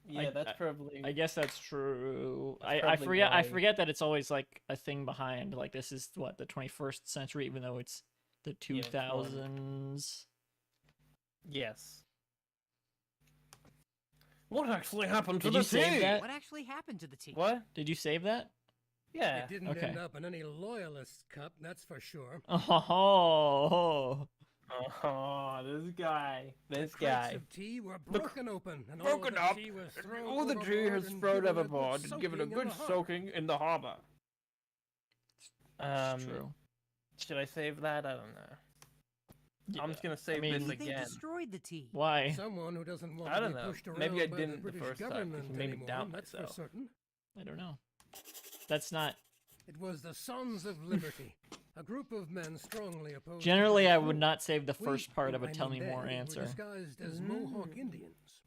Yeah, that's probably. I guess that's true. That's I probably forget. I why- forget that it's always like a thing behind. Like this is what, the 21st century, even though it's the Yeah, it's more- 2000s. Yes. What actually happened to Did the you save tea? that? What actually happened to the tea? What? Did you save that? Yeah. It didn't Okay. end up in any loyalist cup, that's for sure. Oh. Oh, this guy. This Crates guy. of tea were The broken open, and broken all up. the tea was thrown All the tea overboard has and thrown given a good overboard and given a soaking in good the harbor. soaking in the harbor. It's true. Should I save that? I don't know. I'm just gonna save mean- this Who they again. destroyed the tea? Why? Someone who doesn't want I to don't be know. pushed around Maybe I by didn't the the British first time, 'cause government you made me anymore, doubt that's for myself. certain. I don't know. That's not. It was the Sons of Liberty, a group of men strongly opposed. to Generally, British I would rule. not save the We, first part of a I tell mean me more they, answer. were disguised as Mohawk Indians.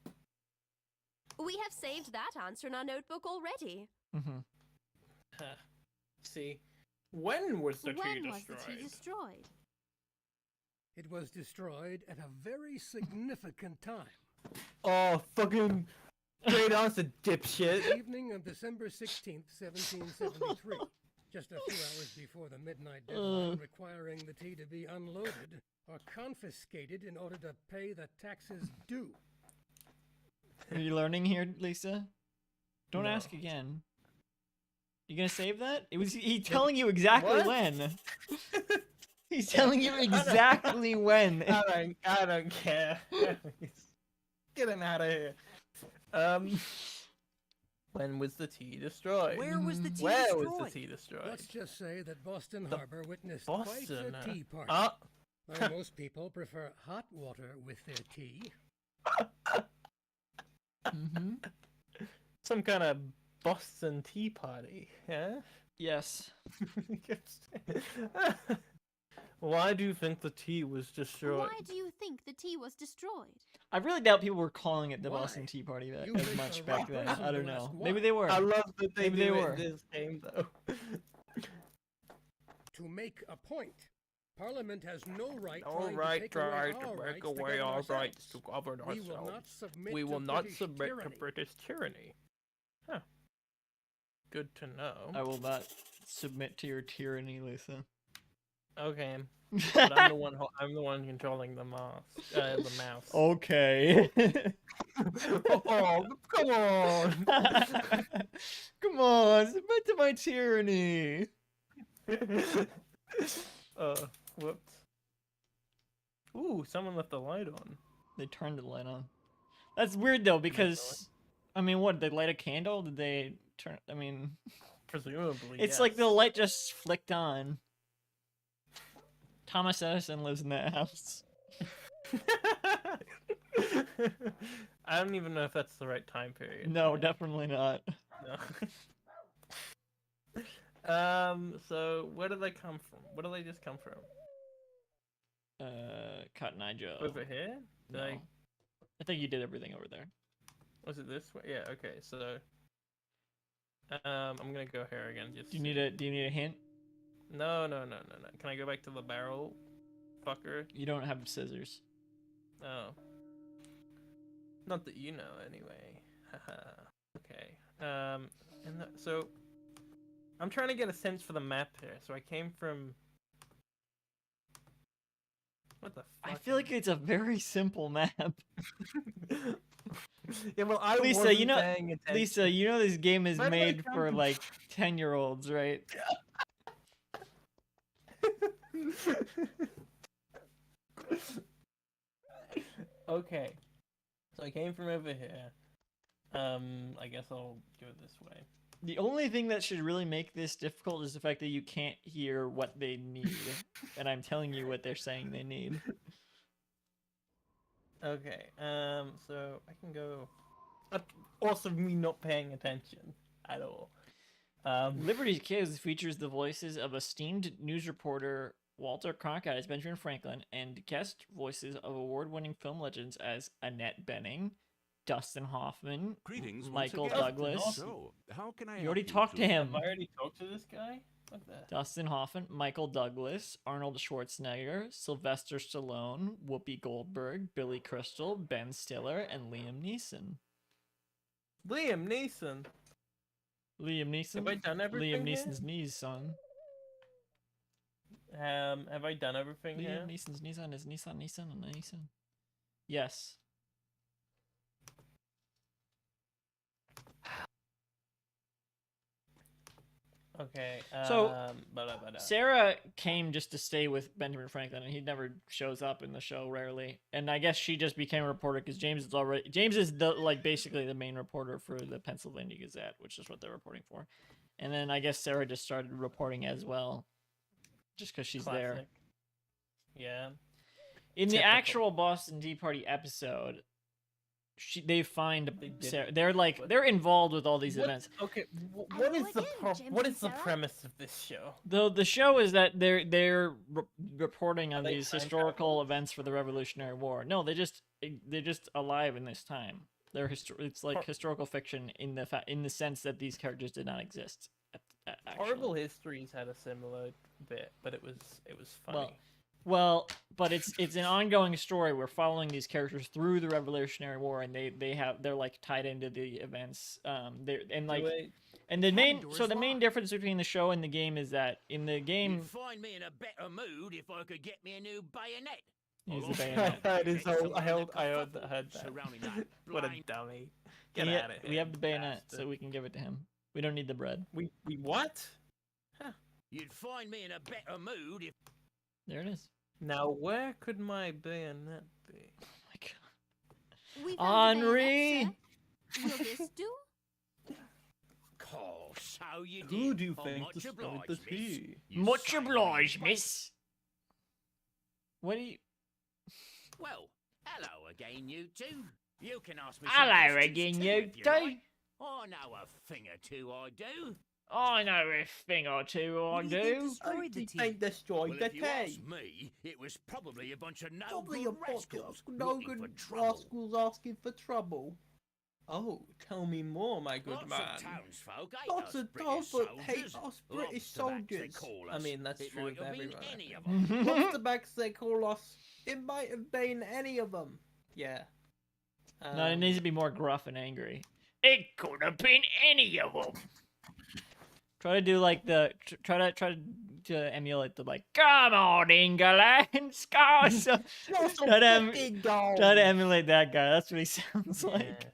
We have saved that answer in our notebook already. Mm-hmm. See, when was the tea When was destroyed? the tea destroyed? It was destroyed at a very significant time. Oh, fucking great answer, dipshit. Evening of December 16th, 1773. Just a few hours before the midnight deadline requiring the tea to be unloaded or confiscated in order to pay the taxes due. Are you learning here, Lisa? Don't No. ask again. You gonna save that? It was he telling you exactly What? when. He's telling you exactly when. I don't care. Get him out of here. When was the tea destroyed? Where was the tea Where destroyed? was the tea destroyed? Let's just say that Boston The Harbor witnessed Boston, quite the tea party. Ah, While most people prefer hot water with their tea. Mm-hmm. some kind of Boston Tea Party, yeah? Yes. Why do you think the tea was destroyed? Why do you think the tea was destroyed? I really doubt people were calling it the Why? Boston Tea Party You as make much the back right then. person I don't to know. ask Maybe why. they were. I love that they Maybe do they it were. in this game, though. To make a point, Parliament has no right All trying right, to take try away to our make rights to away govern our rights to ourselves. govern We will ourselves. not submit We to will not British submit tyranny. to British tyranny. Huh. Good to know. I will not submit to your tyranny, Lisa. Okay. But I'm the one. I'm the one controlling the mouse. The mouse. Okay. Oh, come on! Come on, submit to my tyranny. Whoops. Ooh, someone left the light on. They turned the light on. That's weird though, because I mean, what? Did they light a candle? Did they turn? I mean, Presumably. it's like the light just flicked on. Thomas Edison lives in that house. I don't even know if that's the right time period. No, definitely not. No. So where did they come from? Where did they just come from? Cotton Eye Joe. Over here? Did No. I think you did everything over there. Was it this way? Yeah. Okay. So. I'm gonna go here again. Just. Do you need a hint? No. Can I go back to the barrel, fucker? You don't have scissors. Oh. Not that you know, anyway. Haha. Okay. So I'm trying to get a sense for the map here. So I came from. What the fuck? I feel like it's a very simple map. Yeah, well, I Lisa, wasn't you know, paying attention. Lisa, you know this game is Where did I made come for from? like 10-year-olds, right? Okay. So I came from over here. I guess I'll go this way. The only thing that should really make this difficult is the fact that you can't hear what they need, and I'm telling you what they're saying they need. Okay. So I can go. Also, me not paying attention at all. Liberty's Kids features the voices of esteemed news reporter Walter Cronkite as Benjamin Franklin and guest voices of award-winning film legends as Annette Bening, Dustin Hoffman, Greetings, once Michael again. Douglas. So, how can I You already help talked to today? him. Have I already talked to this guy? What the? Dustin Hoffman, Michael Douglas, Arnold Schwarzenegger, Sylvester Stallone, Whoopi Goldberg, Billy Crystal, Ben Stiller, and Liam Neeson. Liam Neeson. Liam Neeson? Have I done everything Liam here? Neeson's knees, son. Have I done everything here? Liam Neeson's knees on his Neeson. Yes. Okay. So, but. Sarah came just to stay with Benjamin Franklin, and he never shows up in the show rarely. And I guess she just became a reporter because James is basically the main reporter for the Pennsylvania Gazette, which is what they're reporting for. And then I guess Sarah just started reporting as well, just because she's there. Classic. Yeah. In the Typical. actual Boston Tea Party episode, they find Sarah. They're involved with all these events. Okay, what is the premise of this show? The show is that they're reporting on these historical events for the Revolutionary War. No, they're just alive in this time. It's like historical fiction in the sense that these characters did not exist. Horrible Histories had a similar bit, but it was funny. Well, but it's an ongoing story. We're following these characters through the Revolutionary War, and they're like tied into the events. The main difference between the show and the game is that in the game, You'd find me in a better mood if I could get me a new bayonet. use the bayonet. I heard that. What a dummy! Get out of here! We have the bayonet, bastard. so we can give it to him. We don't need the bread. We what? You'd find me in a better mood if. There it is. Now, where could my bayonet be? Oh my god. We found the Henri! bayonet, sir. Will this do? Oh, so you did. Who do you Oh, think much destroyed obliged, the miss. tea? You Much say obliged, right. miss. What do you... Well, hello again, you two. You can ask me. some Hello questions again, too, you if you two. like. I know a thing or two, I do. I know a thing or two, I do. Destroyed the tea. They destroyed Well, the if you ask tea. me, it was probably a bunch of no Probably good a bunch rascals of no looking good for trouble. rascals asking for trouble. Oh, tell me more, my good Lots man. of townsfolk hate Lots us of British townsfolk hate soldiers. us British Lobsterbacks, they soldiers. call I us. mean, that's It true might of have been everyone. any of them. Lobsterbacks, they call us. It might have been any of them. Yeah. No, it needs to be more gruff and angry. It could have been any of them. Try to do like the try to emulate the like. Come on, England, scars. Try to emulate that guy. That's what he sounds like.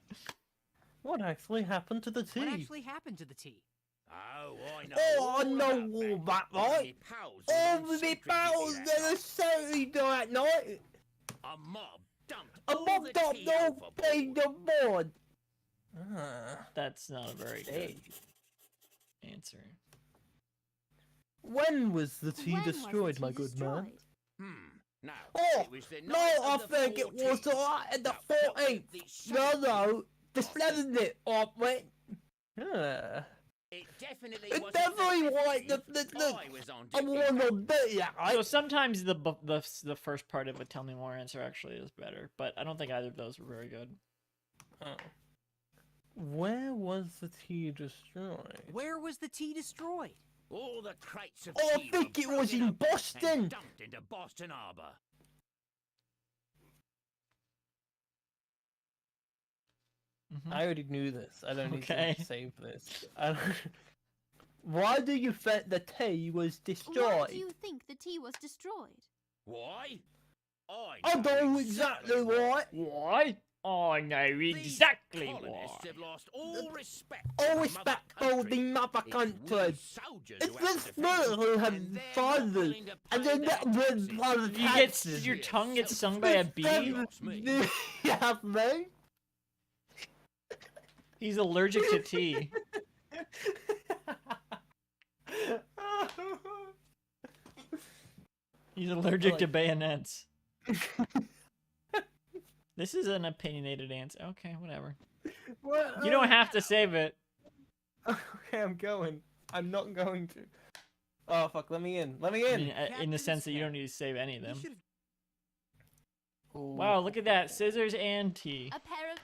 What actually happened to the tea? What actually happened to the tea? Oh, I know. Oh, I all know about all that. that, right? All All my of the pals battles that are certainly that night. A mob dumped A all mob the dumped tea all overboard. paid the board. That's not a very good answer. When was the tea When was the destroyed, tea my good man? destroyed? No, Oh, it was the no, night I of the think it was 14th. at the That felt 14th. the No, same. no, the 7th, I went. It definitely It wasn't definitely the was 15th. the I was on I duty. want to bet you, So sometimes the first part of a tell me more answer actually is better, but I don't think either of those were very good. Where was the tea destroyed? Where was the tea destroyed? All the crates of Oh, I tea think were it was broken in up Boston. and dumped into Boston Harbor. I already knew this. I don't need Okay. to save this. I don't... Why do you think the tea was Why destroyed? do you think the tea was destroyed? Why? I know exactly why. Why? I know These exactly colonists why. have lost all respect. All for the respect mother for the country. mother It's country. we soldiers It's who have the to defend spirit it, who have and they're not fathers, willing to and pay they're their not willing taxes. to pay the You taxes. your tongue gets stung by a bee. You have me? He's allergic to tea. He's allergic to bayonets. This is an opinionated answer. Okay, whatever. What? You don't have to save it. Okay, I'm going. I'm not going to. Oh fuck! Let me in. Let me I in. mean, in the sense that you don't need to save any of them. should've- Wow, look at that. Scissors and tea. A pair of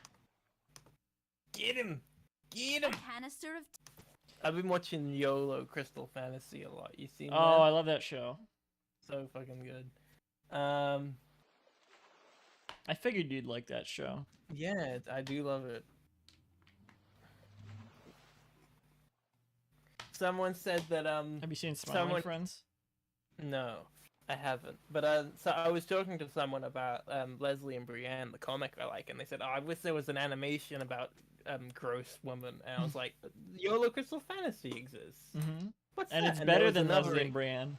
Get him! Get a him! canister of I've been watching YOLO Crystal Fantasy a lot. You seen Oh, I that? love that show. So fucking good. I figured you'd like that show. Yeah, I do love it. Someone said that Have you seen Smiling Friends? No, I haven't. But so I was talking to someone about Leslie and Brienne, the comic I like, and they said, "Oh, I wish there was an animation about gross woman, and I was like, YOLO Crystal Fantasy exists. Mm-hmm. What's And that? it's there better was than another Leslie and Brienne.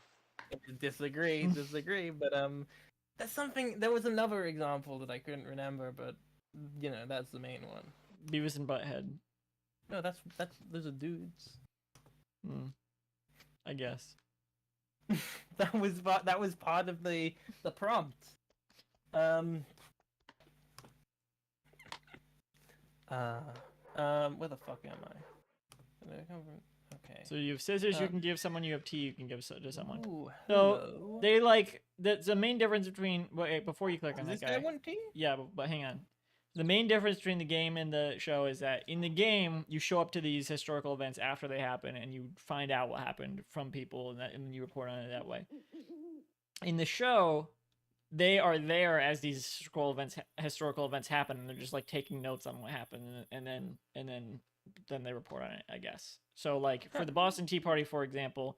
Disagree, but that's something. There was another example that I couldn't remember, but you know, that's the main one. Beavis and Butthead. No, that's those are dudes. I guess. that was part of the prompt. Where the fuck am I? Where did I come from? Okay. So you have scissors you can give someone, you have tea you can give to someone. Ooh, So hello. they like that's the main difference between wait, before you click on Does that this guy. guy want tea? Yeah, but hang on. The main difference between the game and the show is that in the game you show up to these historical events after they happen and you find out what happened from people and then you report on it that way. In the show, they are there as these historical events happen, and they're just like taking notes on what happened, and then they report on it, I guess. So like for the Boston Tea Party, for example,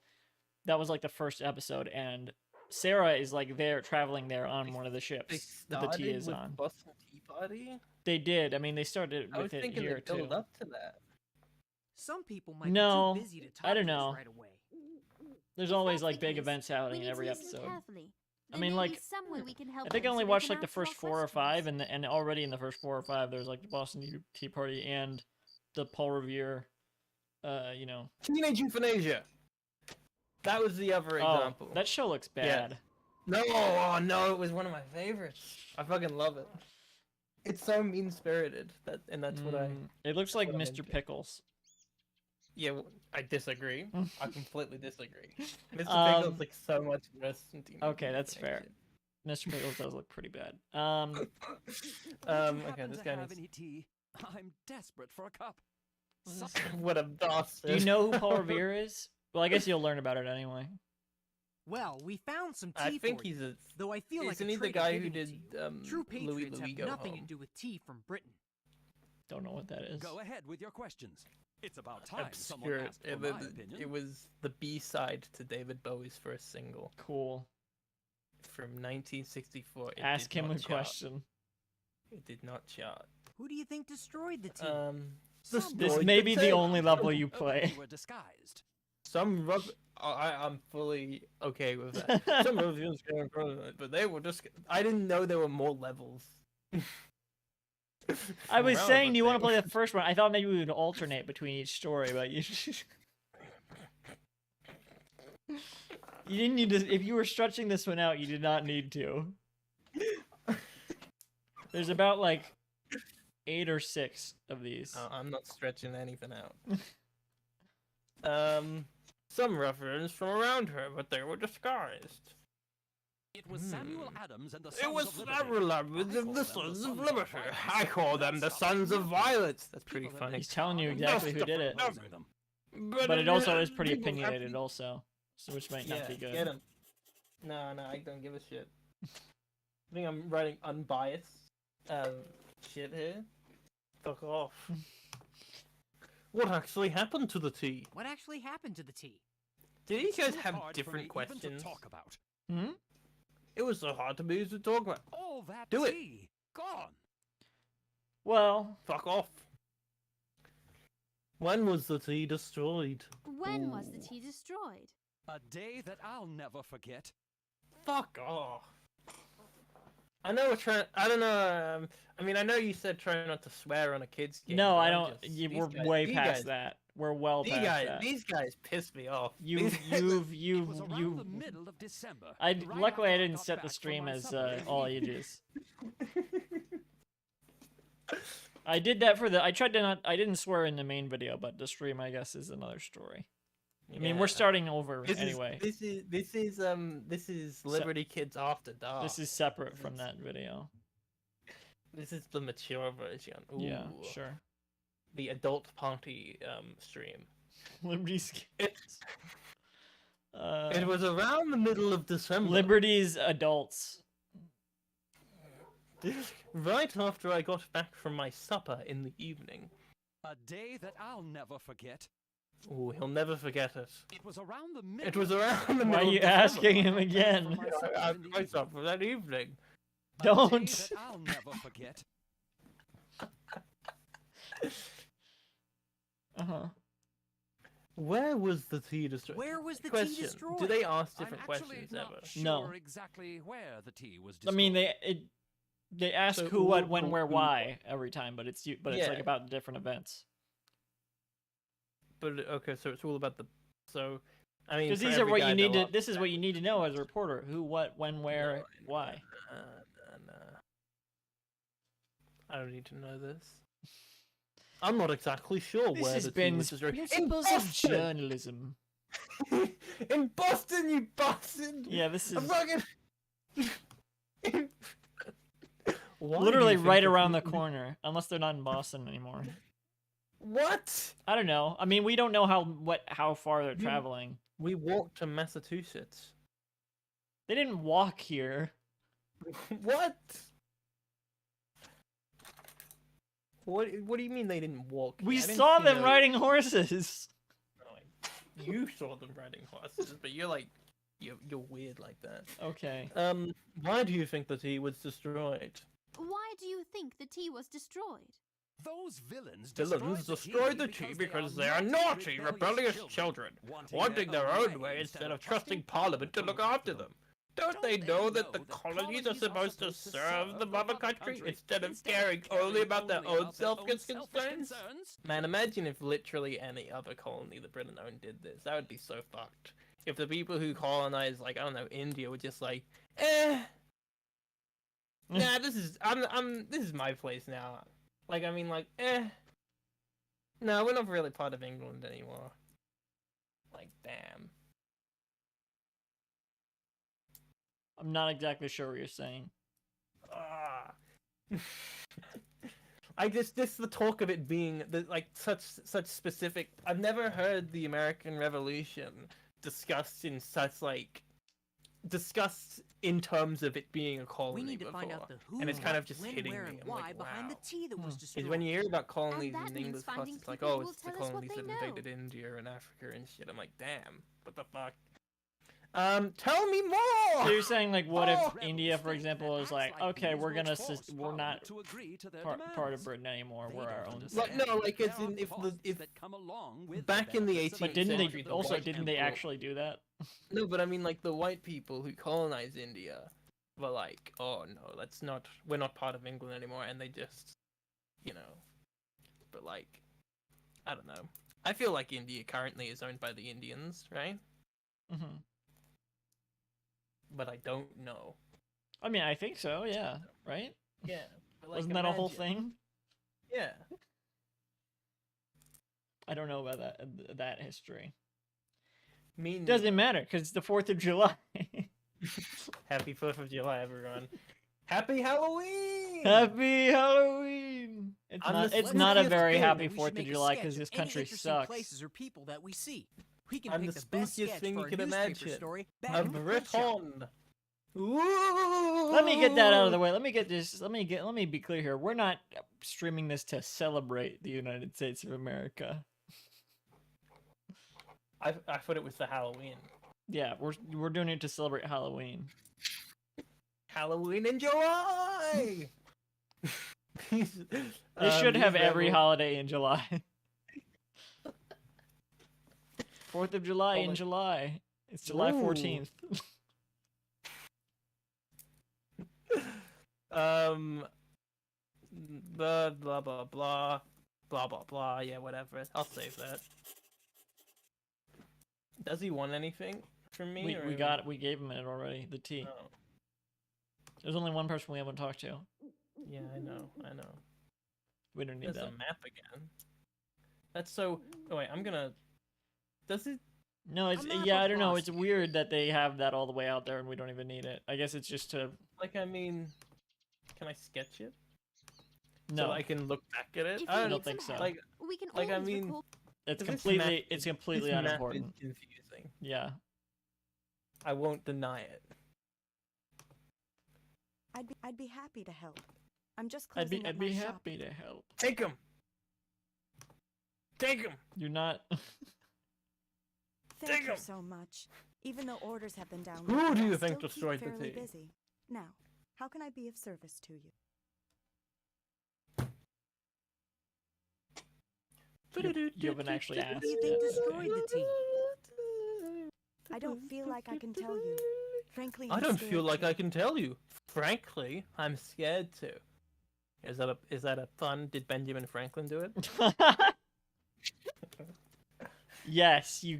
that was like the first episode, and Sarah is like there traveling there on one of the ships that the tea is on. Boston Tea Party? They did. I mean, they started I was with it thinking here they build too. up to that. Some people might No, be too busy to talk I don't to us know. right away. There's always like big events happening in every episode. I mean, like, I think I only watched like the first 4 or 5, and already in the first 4 or 5, there's like the Boston Tea Party and the Paul Revere, you know. Teenage Euthanasia. That was the other example. That show looks bad. No, oh no, it was one of my favorites. I fucking love it. It's so mean-spirited, and that's what I... It looks like what I'm Mr. into. Pickles. Yeah, I disagree. I completely disagree. Mr. Pickles looks so much worse than Teenage Okay, that's fair. Euthanasia. Mr. Pickles does look pretty bad. Okay, this guy have needs... any tea? I'm desperate for a cup. What a bastard. Do you know who Paul Revere is? Well, I guess you'll learn about it anyway. Well, we found some tea I think for you, he's a... though I feel like Isn't a he the traitor guy who giving did it to you. True Louis patriots Louis have Go nothing Home? to do with tea from Britain. Don't know what that is. Go ahead with your questions. It's about time someone Obscure. asked for my opinion. It was the B-side to David Bowie's first single. Cool. From 1964. It Ask did him not a chart. question. It did not chart. Who do you think destroyed the tea? This may be the only level you play. You were disguised. Some rub. I'm fully okay with that. Some reviews came from it, but they were just. I didn't know there were more levels. I was Around saying, the do you want to thing. play the first one? I thought maybe we would alternate between each story, but you you didn't need to. If you were stretching this one out, you did not need to. There's about like 8 or 6 of these. I'm not stretching anything out. Some reference from around her, but they were disguised. It was Samuel Adams and the Sons It was of Liberty. Samuel Adams and the Sons of Liberty. I call them the Sons of Violence. That's pretty funny. He's telling you exactly who did it. But But it also is pretty people have opinionated, to- also, so which might not be good. Get him. No, I don't give a shit. I think I'm writing unbiased shit here. Fuck off. What actually happened to the tea? What actually happened to the tea? Did you guys Too have hard for different me even questions? to talk about. Hmm? It was so hard to me to talk about. All that Do it. tea gone. Well, Fuck off. When was the tea destroyed? When was the tea destroyed? A day that I'll never forget. Fuck off. I know we're trying. I don't know. I mean, I know you said try not to swear on a kid's game. no, but I I'm don't. just- You, these we're guys- way these past guys- that. We're well These past guys, that. these guys piss me off. You, These- you. The middle of December. I right luckily I after didn't got set the back from stream my as supper. all ages. I did that for the. I tried to not. I didn't swear in the main video, but the stream, I guess, is another story. I mean, we're Yeah. starting over This anyway. Is, this is Liberty Kids After Dark. This is separate from that video. This is the mature version. Ooh. Yeah, sure. The adult party stream. Liberty's It was around the middle of December. Liberty's adults. Right after I got back from my supper in the evening. A day that I'll never forget. Oh, he'll never forget it. It was around the middle. It was around the middle Why are you of December. asking him again? I had my supper that evening. A day Don't. that I'll never forget. Where was the tea destroyed? Where was the tea Question: destroyed? Do they ask different I'm actually questions not ever? sure No. exactly where the tea was I destroyed. mean, they ask So who, what, all when, the- where, why every time, but it's like Yeah. about different events. But okay, so it's all about the. So, I mean, Because for these are every what guy, you need they'll to. This is what you need to know as a reporter: who, what, when, where, why. I don't need to know this. I'm not exactly sure This where has the tea been was destroyed. In principles of Boston! journalism. In Boston, you bastard! Yeah, this is I'm fucking. Why do literally you think right that around the people- corner, unless they're not in Boston anymore. What? I don't know. I mean, we don't know how far they're traveling. We walked to Massachusetts. They didn't walk here. What? What do you mean they didn't walk? We I didn't saw see them no- riding horses. You saw them riding horses, but you're like, you're weird like that. Okay. Why do you think the tea was destroyed? Why do you think the tea was destroyed? Those villains Villains destroyed the tea because they are naughty, rebellious children, wanting their own way instead of trusting Parliament to look after them. Don't they know that the colonies are supposed to serve the mother country instead of caring only about their own selfish concerns? Man, imagine if literally any other colony that Britain owned did this. That would be so fucked. If the people who colonized, like, I don't know, India were just like, nah, this is my place now. Like, I mean, like, no, we're not really part of England anymore. Like, damn. I'm not exactly sure what you're saying. I just the talk of it being like such specific. I've never heard the American Revolution discussed in such discussed in terms of it being a colony. We need to before. find out the who, and it's kind of what, just when, hitting where, me. and I'm why like, behind the wow. tea that was destroyed. Is when you hear about colonies that in means English class, finding it's like, people oh, who will it's the tell us what colonies they that know. invaded India and Africa and shit. I'm like, damn, what the fuck? Tell me more. So you're saying, like, what if Oh! India, for example, is like, okay, we're not to agree to their part of Britain anymore. We're our own. Like, no, like it's in if come along with back in the 18th But didn't century, they the also white didn't they people- actually do that? No, but I mean, like the white people who colonized India were like, oh no, we're not part of England anymore, and they just, But like, I don't know. I feel like India currently is owned by the Indians, right? Mm-hmm. But I don't know. I mean, I think so. Yeah. Right. Yeah. But, like, Wasn't that a whole imagine- thing? Yeah. I don't know about that history. Mean Doesn't matter because it's the 4th of July. Happy 4th of July, everyone. Happy Halloween! Happy Halloween! It's not a very happy We should 4th of make a July sketch because of this any country interesting sucks. places or people that we see. We can I'm pick the the best spookiest sketch thing for you our can newspaper imagine. story. A back in the print shop. Briton. Ooh. Let me get that out of the way. Let me get this. Let me be clear here. We're not streaming this to celebrate the United States of America. I thought it was the Halloween. Yeah, we're doing it to celebrate Halloween. Halloween in July. They should have every holiday in July. 4th of July in July. It's July 14th. Blah blah blah blah blah blah blah. Yeah, whatever. I'll save that. Does he want anything from me? We gave him it already. The tea. Oh. There's only one person we haven't talked to. Yeah, I know. We don't need There's that. a map again. That's so. Oh wait, I'm gonna. Does it? No, it's yeah. I don't know. It's weird that they have that all the way out there and we don't even need it. I guess it's just to. Like, I mean, can I sketch it? No, So I can look back at it. If I you don't need think some so. help, Like, we can like, I always mean, recall. it's this completely. map It's is- completely this map is unimportant. confusing. Yeah. I won't deny it. I'd be happy to help. I'm just I'd closing be up my shop. happy to help. Take him. Take him. You're not. Thank Dig you 'em. so much. Even though orders have been down, Who do you I think still destroyed keep the fairly tea? busy. Now, how can I be of service to you? You haven't actually asked They yet. destroyed the tea. I don't feel like I can tell you. Frankly, I I'm don't scared feel like to. I can tell you. Frankly, I'm scared to. Is that a pun? Did Benjamin Franklin do it? Yes, you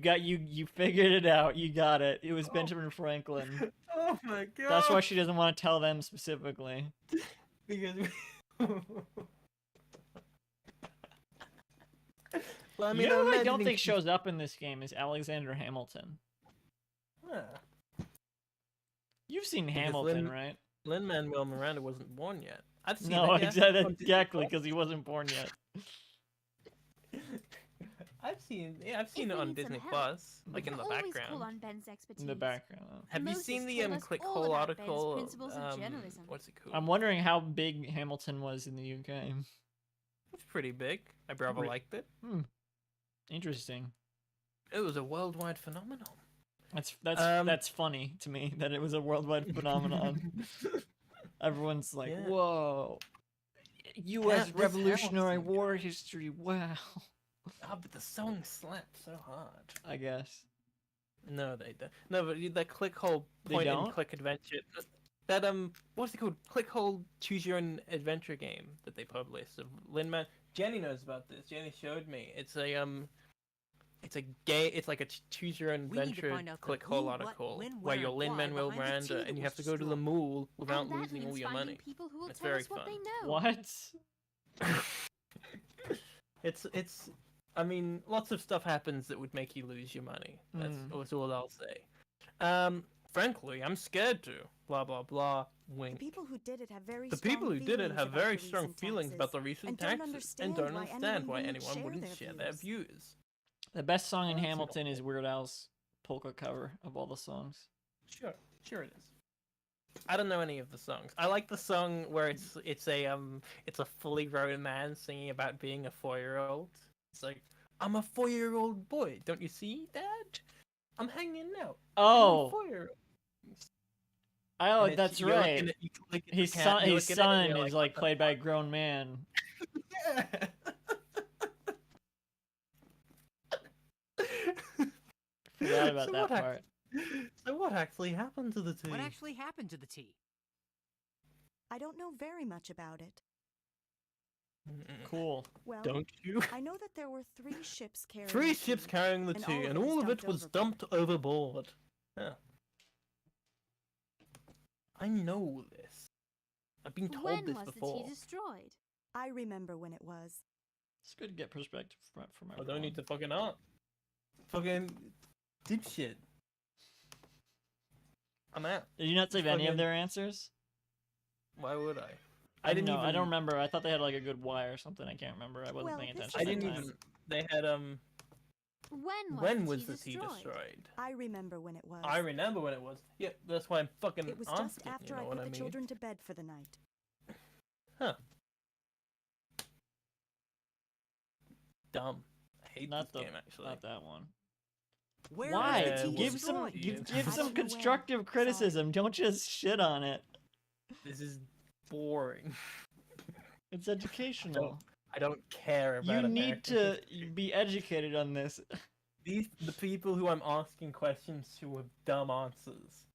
figured it out. You got it. It was Benjamin Franklin. Oh my god. That's why she doesn't want to tell them specifically. Because well, I You mean, know I'm who I don't imagining think shows up in this game is Alexander Hamilton. Yeah. You've seen Because Hamilton, right? Lin-Manuel Miranda wasn't born yet. I've seen No, it, yeah. exactly, because he wasn't born yet. I've seen it If on we need some Disney help, Plus, we like in can the always background. call on Ben's expertise. In the background. Have you Moses seen the told us all ClickHole about Ben's article? principles of journalism. What's it called? I'm wondering how big Hamilton was in the UK. It's pretty big. My brother Re- liked it. Interesting. It was a worldwide phenomenon. That's funny to me that it was a worldwide phenomenon. Everyone's like, Yeah. "Whoa, U.S. This Revolutionary Hamilton War history! Wow." Oh, but the song slapped so hard. I guess. No, they don't. No, but that ClickHole They point and don't? click adventure. That what's it called? ClickHole choose your own adventure game that they published. Of Lin-Man. Jenny knows about this. Jenny showed me. It's a It's like a choose your own We need to adventure find out the ClickHole who, what, article when, where where, you're and why Lin-Manuel behind the tea Miranda that and you was have to go to the destroyed. mall without And that losing all means your finding money. people who will It's tell very us what fun. they know. What? It's I mean, lots of stuff happens that would make you lose your money. That's all I'll say. Frankly, I'm scared to. Blah blah blah. The Wink. people who did it have very The strong people who did it feelings have about very the strong recent feelings about the taxes, recent and don't taxes and don't understand why anyone wouldn't share their views. The best song in That's Hamilton is Weird Al's polka cover of all the songs. Sure it is. I don't know any of the songs. I like the song where it's a fully grown man singing about being a 4-year-old. It's like, I'm a 4-year-old boy. Don't you see, Dad? I'm hanging out. Oh. I'm a 4-year-old. Oh, And it's- that's you're looking right. at- you look at the His cat, son, you his look at it, and son you're is like, like played by a grown man. Forgot about that part. So what actually happened to the tea? What actually happened to the tea? I don't know very much about it. Cool. Well, Don't you? I know that there were 3 ships carrying 3 the ships tea, carrying the and tea, and was all of it dumped was overboard. dumped overboard. Yeah. I know this. I've been told When this was before. the tea destroyed? I remember when it was. It's good to get perspective from I everyone. don't need to fucking art. Fucking dipshit. I'm out. Did you not save any of Fucking- their answers? Why would I? I didn't know. I don't remember. I thought they had like a good why or something. I can't remember. I wasn't Well, paying this attention. I at didn't the time. even. They had When was the the tea destroyed? I remember when it was. I remember when it was. Yeah, that's why I'm fucking It was asking. just after you know I what put I the mean? children to bed for the night. Huh. Dumb. I hate Not this the, game actually. not that one. Where Why? was the tea Give some, destroyed? give I some don't know where. constructive criticism. Don't just shit on it. This is boring. It's educational. I don't care about You American need to history. be educated on this. The people who I'm asking questions to have dumb answers.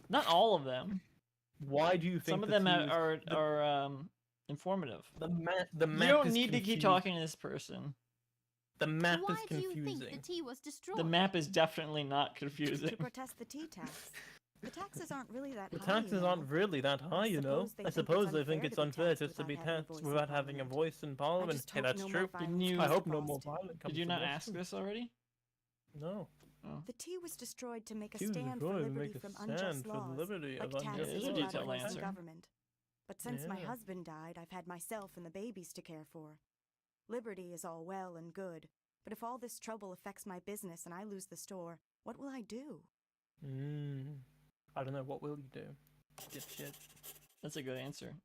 Not all of them. Why do you think Some of the them tea was- are informative. the map You don't is need to keep confusing. talking to this person. The map Why is do you confusing. think the tea was destroyed? The map is definitely not confusing. To protest the tea tax. The taxes aren't really that The high. taxes you know. aren't really that high, you know. suppose they I think suppose it's they think unfair it's to be unfair taxed just to be without having a taxed voice in without having a Parliament. voice in Parliament. just Hey, hope that's no true. more violence Didn't you- comes I to hope no more Boston. violence comes Did you to not Boston. ask this already? No. The tea was destroyed to make a Tea was stand for destroyed to liberty make a from stand unjust for the laws, liberty like of unjust taxes There's a and laws. detailed violence answer. in government. But since my Yeah. husband died, I've had myself and the babies to care for. Liberty is all well and good, but if all this trouble affects my business and I lose the store, what will I do? I don't know. What will you do? Dipshit. That's a good answer.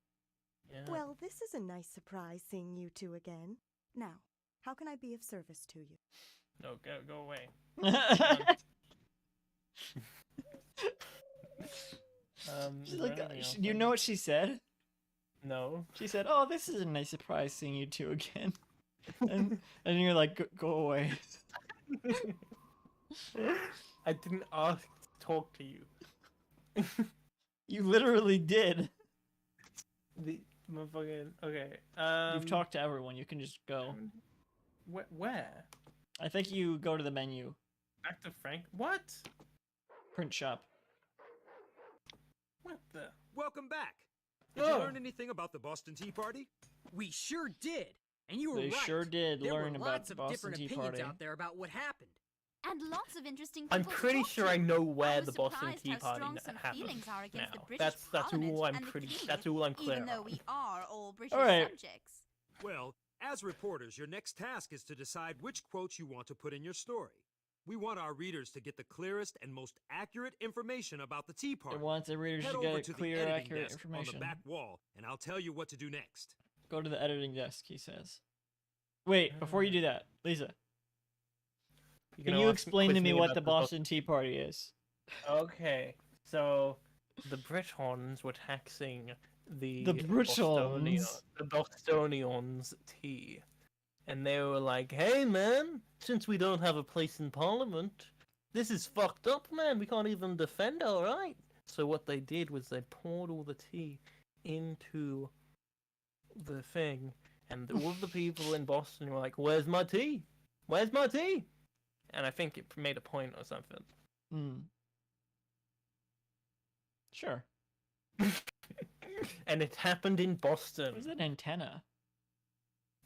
Yeah. Well, this is a nice surprise seeing you two again. Now, how can I be of service to you? No, go away. She's is like, there anything else you I know need? what she said? No. She said, "Oh, this is a nice surprise seeing you two again." and you're like, go away. I didn't ask to talk to you. You literally did. The motherfucking okay. You've talked to everyone. You can just go. Where? I think you go to the menu. Back to Frank. What? Print shop. What the? Welcome back. Did you learn anything about the Boston Tea Party? We sure did. And you were They right. sure did there learn were about lots the of Boston different Tea opinions Party. out there about what happened. And lots of interesting I'm people to pretty talk sure to. I know where was the Boston surprised Tea how Party strong some happened. feelings are against the Now, British that's all Parliament I'm and the pretty. king, That's all I'm clear even though on. we are all British Alright. subjects. Well, as reporters, your next task is to decide which quotes you want to put in your story. We want our readers to get the clearest and most accurate information about the Tea Party. It wants the readers Head to over get to the clear, editing accurate desk information. on the back wall, and I'll tell you what to do next. Go to the editing desk, he says. Wait, before you do that, Lisa, can you explain to me what the Boston Tea Party is? Okay, so the Britons were taxing the Britons. The Bostonians tea, and they were like, "Hey, man, since we don't have a place in Parliament, this is fucked up, man. We can't even defend our right." So what they did was they poured all the tea into the thing, and all of the people in Boston were like, "Where's my tea? Where's my tea?" And I think it made a point or something. Hmm. Sure. And it happened in Boston. What is an antenna?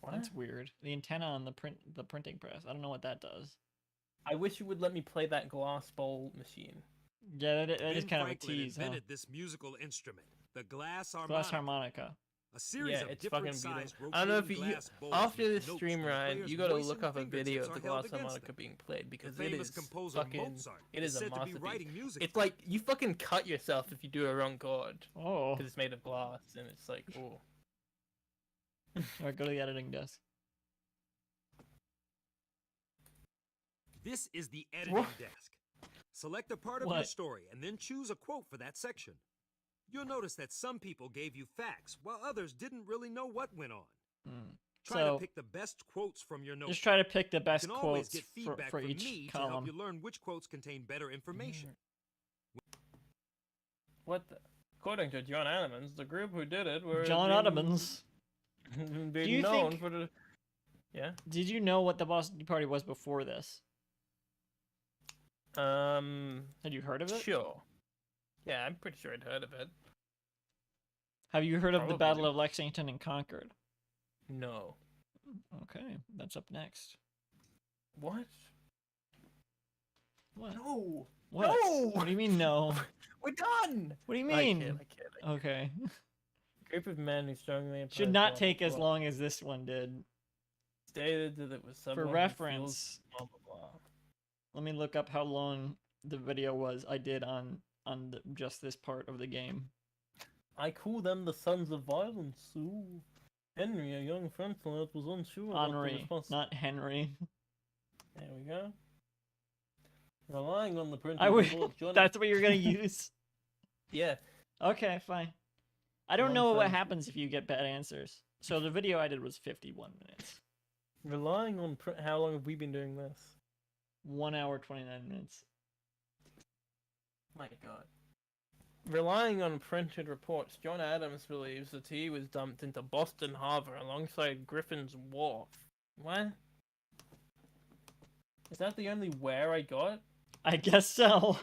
What? That's weird. The antenna on the printing press. I don't know what that does. I wish you would let me play that glass bowl machine. Yeah, that is Ben kind of a Franklin tease, huh? invented this musical instrument, the glass harmonica. Glass harmonica. A series Yeah, of it's different fucking sized beautiful. I don't know if rotating you glass bowls after with this notes stream, that the Ryan, player's you gotta voice look and up a fingertips video of are the held glass against harmonica them. being played because The it famous is composer fucking. Mozart It is is a said to be masterpiece. writing music It's for like you fucking cut yourself if you do a wrong chord Oh. because it's made of glass and it's like, oh. Alright, go to the editing desk. This is the editing What? desk. Select a part of your What? story and then choose a quote for that section. You'll notice that some people gave you facts while others didn't really know what went on. Hmm. Try So, to pick the best quotes from your notebook. just try to pick the best You can always quotes get feedback for from each me to help column. you learn which quotes contain better information. What? According to John Adams, the group who did it were John Ottomans. been Do you known think- for the. Yeah. Did you know what the Boston Tea Party was before this? Had you heard of it? Sure. Yeah, I'm pretty sure I'd heard of it. Have you heard of the Probably. Battle of Lexington and Concord? No. Okay, that's up next. What? What? No. What? No! What do you mean no? We're done. What do you I mean? kid. Okay. A group of men who strongly Should opposed not blah, take blah, as blah, long as this one did. stated that it was someone For who reference, feels blah blah blah. let me look up how long the video was I did on just this part of the game. I call them the sons of violence. Ooh. Henry, a young French lad, was unsure about the Henri, response. not Henry. There we go. Relying on the printed I would. report, John- That's what you're gonna use. Yeah. Okay, fine. I don't One know what sentence. happens if you get bad answers. So the video I did was 51 minutes. Relying on how long have we been doing this? 1 hour 29 minutes. My God. Relying on printed reports, John Adams believes the tea was dumped into Boston Harbor alongside Griffin's Wharf. What? Is that the only where I got? I guess so.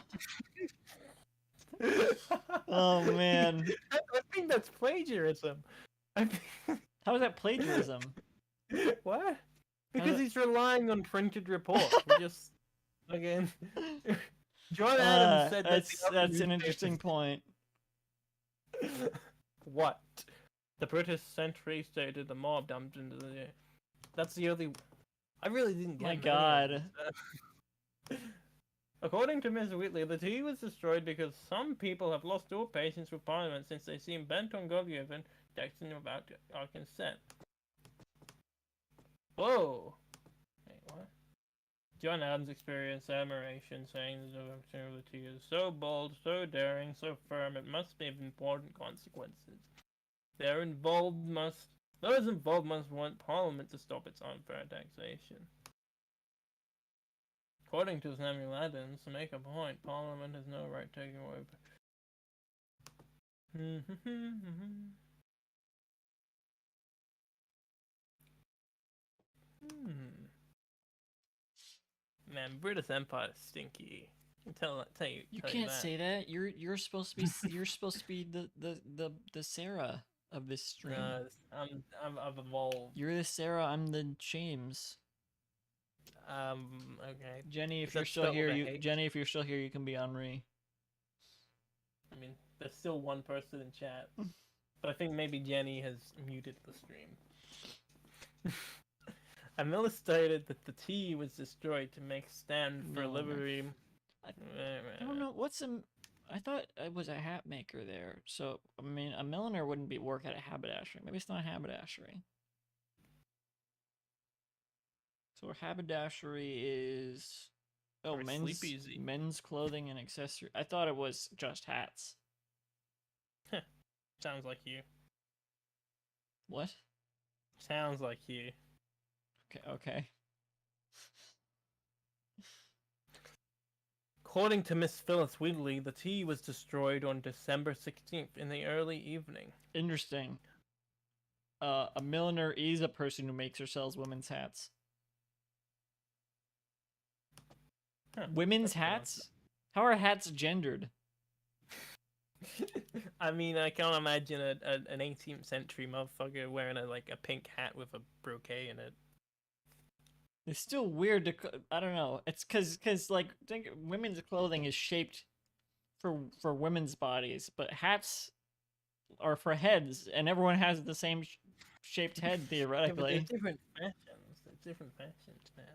Oh man. I think that's plagiarism. How is that plagiarism? What? Because that- he's relying on printed reports. We're just again. John Adams said that the other that's an newspapers- interesting point. What? The British Century stated the mob dumped into the. That's the only. I really didn't get. My any of God. this stuff. According to Ms. Whitley, the tea was destroyed because some people have lost all patience with Parliament since they seem bent on government texting about our consent. Whoa! Wait, what? John Adams experienced admiration, saying the direction of the tea is so bold, so daring, so firm, it must be of important consequences. Their involved must Those involved must want Parliament to stop its unfair taxation. According to Samuel Adams, to make a point, Parliament has no right taking away. Man, British Empire is stinky. Tell you. You tell can't that. say that. You're supposed to be you're supposed to be the Sarah of this stream. I've evolved. You're the Sarah. I'm the James. Okay. Jenny, if Is you're that still spelled here, with a you H? Jenny, if you're still here, you can be Henri. I mean, there's still one person in chat, but I think maybe Jenny has muted the stream. I'm illustrated that the tea was destroyed to make stand for No, no. liberty. I don't know what's a. I thought it was a hat maker there. So I mean, a milliner wouldn't be work at a haberdashery. Maybe it's not a haberdashery. So a haberdashery is Or Sleepeasy. men's clothing and accessory. I thought it was just hats. Sounds like you. What? Sounds like you. Okay. According to Miss Phyllis Wheatley, the tea was destroyed on December 16th in the early evening. Interesting. A milliner is a person who makes or sells women's hats. Women's hats? How are hats gendered? I mean, I can't imagine an 18th century motherfucker wearing a pink hat with a brocade in it. It's still weird to. I don't know. It's because like think women's clothing is shaped for women's bodies, but hats are for heads, and everyone has the same shaped head Yeah, but theoretically. they're different fashions. They're different fashions, man.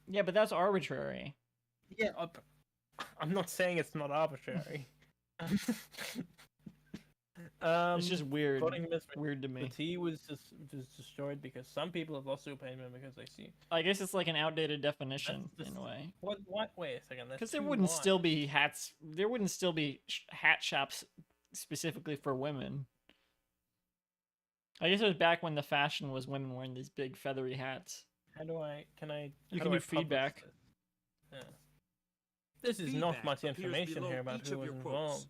Yeah, but that's arbitrary. Yeah, I'm not saying it's not arbitrary. It's just weird. According to Miss Weird to The me. tea was destroyed because some people have lost their payment because they see. I guess it's like an outdated definition That's in a way. What? Wait a second. Because there wouldn't still be hats. There wouldn't still be hat shops specifically for women. I guess it was back when the fashion was women wearing these big feathery hats. How do I? Can I? You how can do do I publish feedback. this? Yeah. This is not Feedback much appears information below here about each who of was your quotes. involved.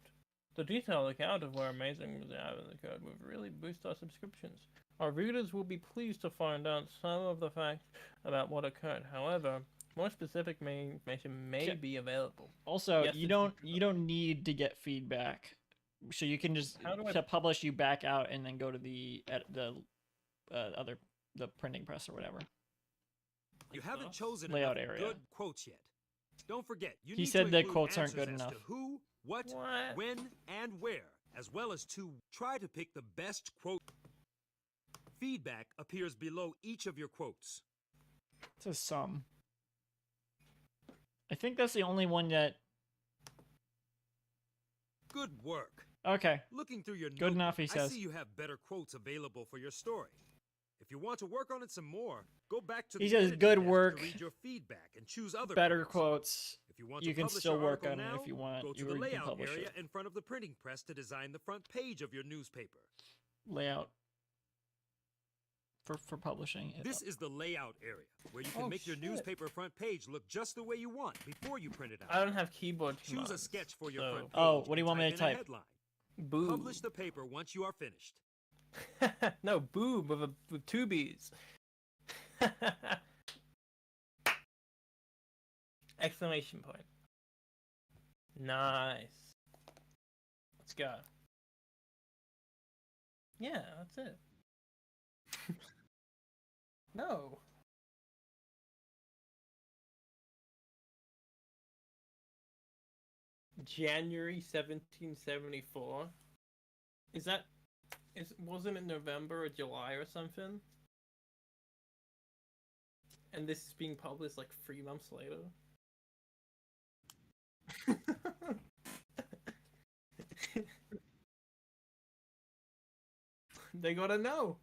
The detailed account of where amazing was out of the code would really boost our subscriptions. Our readers will be pleased to find out some of the facts about what occurred. However, more specific information may be available. Also, Yes, you don't need to get feedback, so you can just How do I- to publish you back out and then go to the printing press or whatever. You haven't chosen Layout enough area. good quotes yet. Don't forget, you He need said to that include quotes aren't answers good as enough. to who, what, when, and where, as well as to try to pick the best quote. Feedback appears below each of your quotes. It says some. I think that's the only one that. Good work. Okay. Looking through your Good notebook, enough, he I says. see you have better quotes available for your story. If you want to work on it some more, go back to He the says editing good desk work, to read your feedback and choose other better quotes. quotes. If you want You to can publish still your work article on it now, if you want. go to You the can layout publish area it. in front of the printing press to design the front page of your newspaper. Layout. For publishing it. This is the layout area, where you can Oh, make your shit. newspaper front page look just the way you want before you print it out. I don't have keyboard Choose a commands, sketch for your so- front page. Oh, what do you and want me to in a type? headline. Boo. Publish the paper once you are finished. No, boob with two B's. Exclamation point. Nice. Let's go. Yeah, that's it. No. January 1774. Wasn't it November or July or something? And this is being published like 3 months later. They gotta know.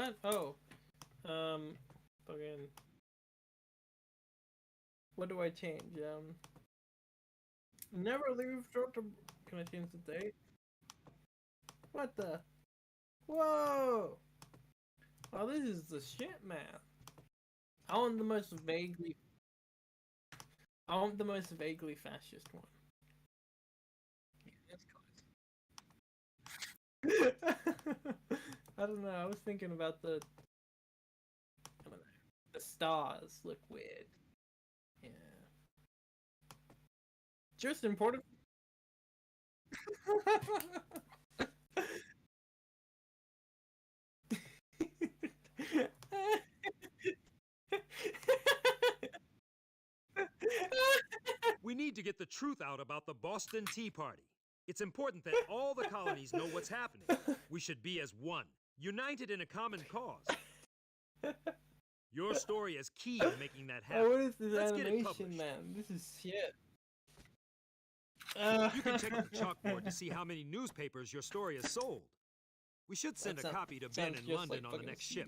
that? Oh. Fucking. What do I change? Never leave short term. Can I change the date? What the? Whoa! Oh, this is the shit, man. I want the most vaguely fascist one. I don't know. I was thinking about I don't know. The stars look weird. Yeah. Just important. We need to get the truth out about the Boston Tea Party. It's important that all the colonies know what's happening. We should be as one, united in a common cause. Your story is key in making that happen. Oh, what is this Let's get it animation, published. man? This is shit. You can check the chalkboard to see how many newspapers your story has sold. We should send a copy to Ben in London on the next ship.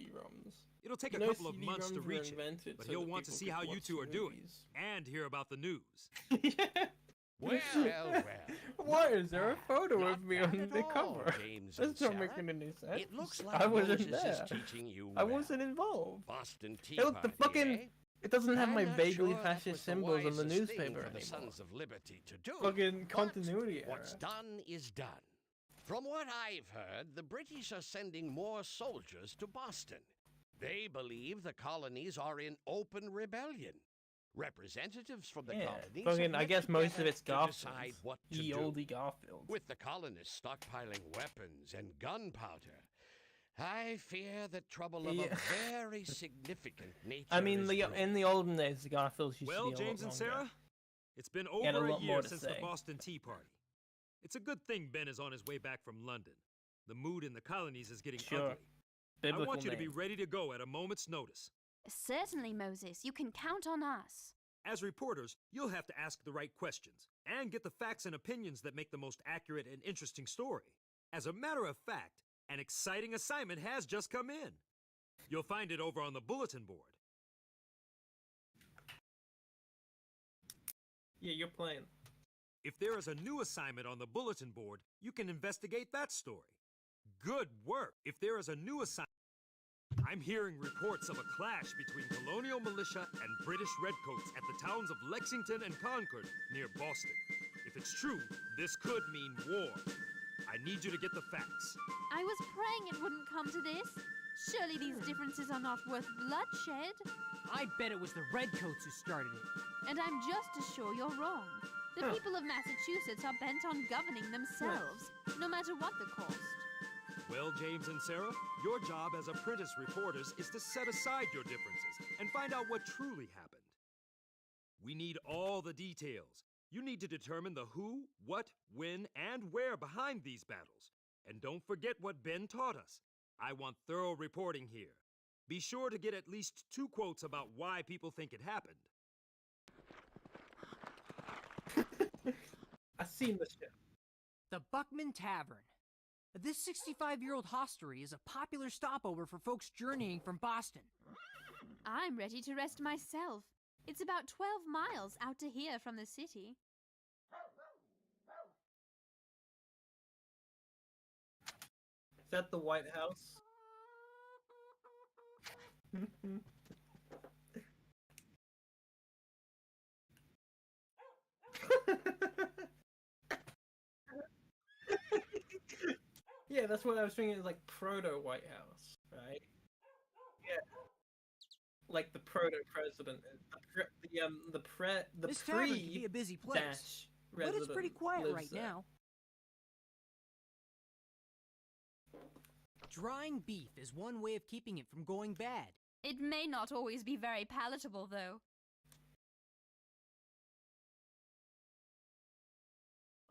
It'll take a couple of months to reach it, but he'll want to see how you two are doing and hear about the news. Well, well. Why is there a photo Not of me bad on at the all, cover? James That's and not making Sarah. any sense. It looks like I wasn't Moses there. is teaching you I well. wasn't involved. Boston Tea Hey, look, the Party, fucking. eh? It doesn't have I'm my not vaguely sure that fascist was the symbols on the wisest thing newspaper for the anymore. Sons of Liberty to do. Fucking But continuity error. what's done is done. From what I've heard, the British are sending more soldiers to Boston. They believe the colonies are in open rebellion. Representatives from the colonies Fucking, have I met guess most of together it's to Garfield. decide what to Ye do. olde Garfield. With the colonists stockpiling weapons and gunpowder, I fear that trouble of a very significant nature. I mean, is in the olden days, the Garfields used Well, to be a James lot and longer. Sarah, it's been He had a over a lot year more to since the say. Boston Tea Party. It's a good thing Ben is on his way back from London. The mood in the colonies is getting Sure. ugly. I Biblical want you to be name. ready to go at a moment's notice. Certainly, Moses. You can count on us. As reporters, you'll have to ask the right questions and get the facts and opinions that make the most accurate and interesting story. As a matter of fact, an exciting assignment has just come in. You'll find it over on the bulletin board. Yeah, you're playing. If there is a new assignment on the bulletin board, you can investigate that story. Good work! If there is a new assignment... I'm hearing reports of a clash between colonial militia and British redcoats at the towns of Lexington and Concord near Boston. If it's true, this could mean war. I need you to get the facts. I was praying it wouldn't come to this. Surely these differences are not worth bloodshed. I bet it was the Redcoats who started it. And I'm just as sure you're wrong. The people of Massachusetts are bent on governing themselves, no matter what the cost. Well, James and Sarah, your job as apprentice reporters is to set aside your differences and find out what truly happened. We need all the details. You need to determine the who, what, when, and where behind these battles. And don't forget what Ben taught us. I want thorough reporting here. Be sure to get at least 2 quotes about why people think it happened. I've seen this shit. The Buckman Tavern. This 65-year-old hostelry is a popular stopover for folks journeying from Boston. I'm ready to rest myself. It's about 12 miles out to here from the city. Is that the White House? Yeah, that's what I was thinking. Is like proto White House, right? Yeah, like the proto president, the This tavern can be pre a busy place, dash but it's pretty resident quiet lives right there. now. Drying beef is one way of keeping it from going bad. It may not always be very palatable, though.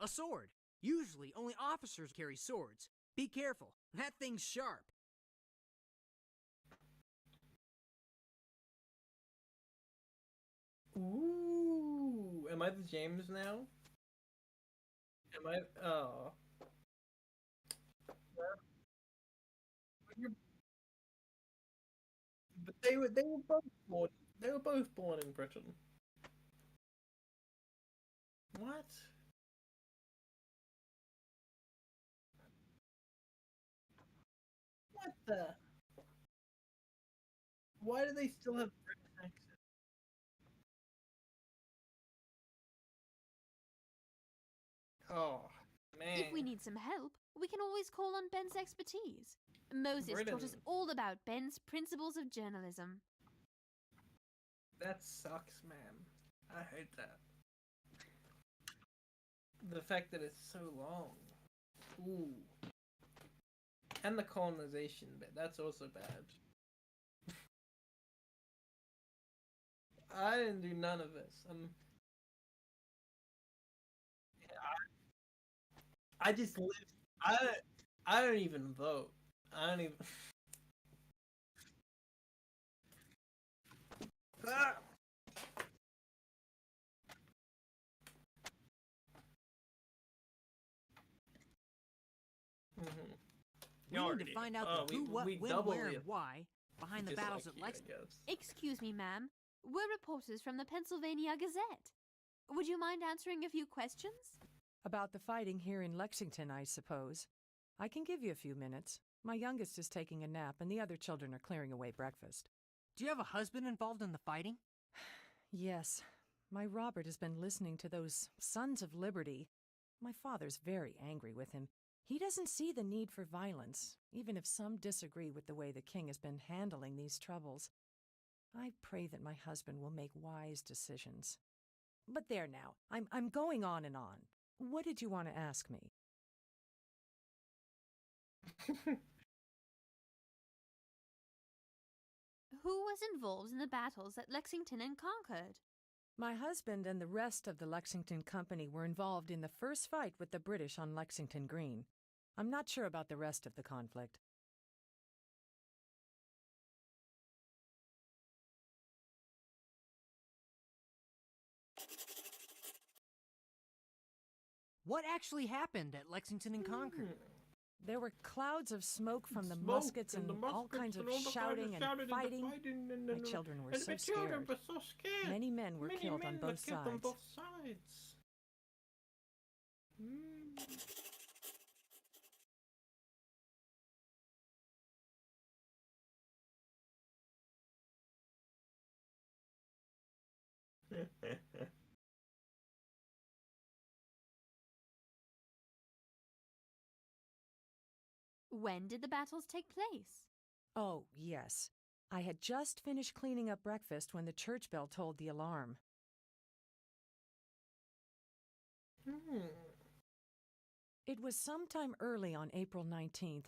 A sword. Usually, only officers carry swords. Be careful. That thing's sharp. Ooh, am I the James now? Am I? Oh. They were both born. They were both born in Britain. What? What the? Why do they still have British accents? Oh, man. If we need some help, we can always call on Ben's expertise. Moses taught us Britain. all about Ben's principles of journalism. That sucks, man. I hate that. The fact that it's so long. Ooh. And the colonization bit, that's also bad. I didn't do none of this. I just live. I don't even vote. I don't even. Ah! We need to find out the who, what, when, where, and why behind the battles at Lexington. Excuse me, ma'am. We're reporters from the Pennsylvania Gazette. Would you mind answering a few questions? About the fighting here in Lexington, I suppose. I can give you a few minutes. My youngest is taking a nap, and the other children are clearing away breakfast. Do you have a husband involved in the fighting? Yes. My Robert has been listening to those Sons of Liberty. My father's very angry with him. He doesn't see the need for violence, even if some disagree with the way the king has been handling these troubles. I pray that my husband will make wise decisions. But there now, I'm going on and on. What did you want to ask me? Who was involved in the battles at Lexington and Concord? My husband and the rest of the Lexington Company were involved in the first fight with the British on Lexington Green. I'm not sure about the rest of the conflict. What actually happened at Lexington and Concord? There were clouds of smoke from the muskets and all kinds of shouting and fighting. My children were so scared. Many men were killed on both sides. When did the battles take place? Oh, yes. I had just finished cleaning up breakfast when the church bell tolled the alarm. It was sometime early on April 19th.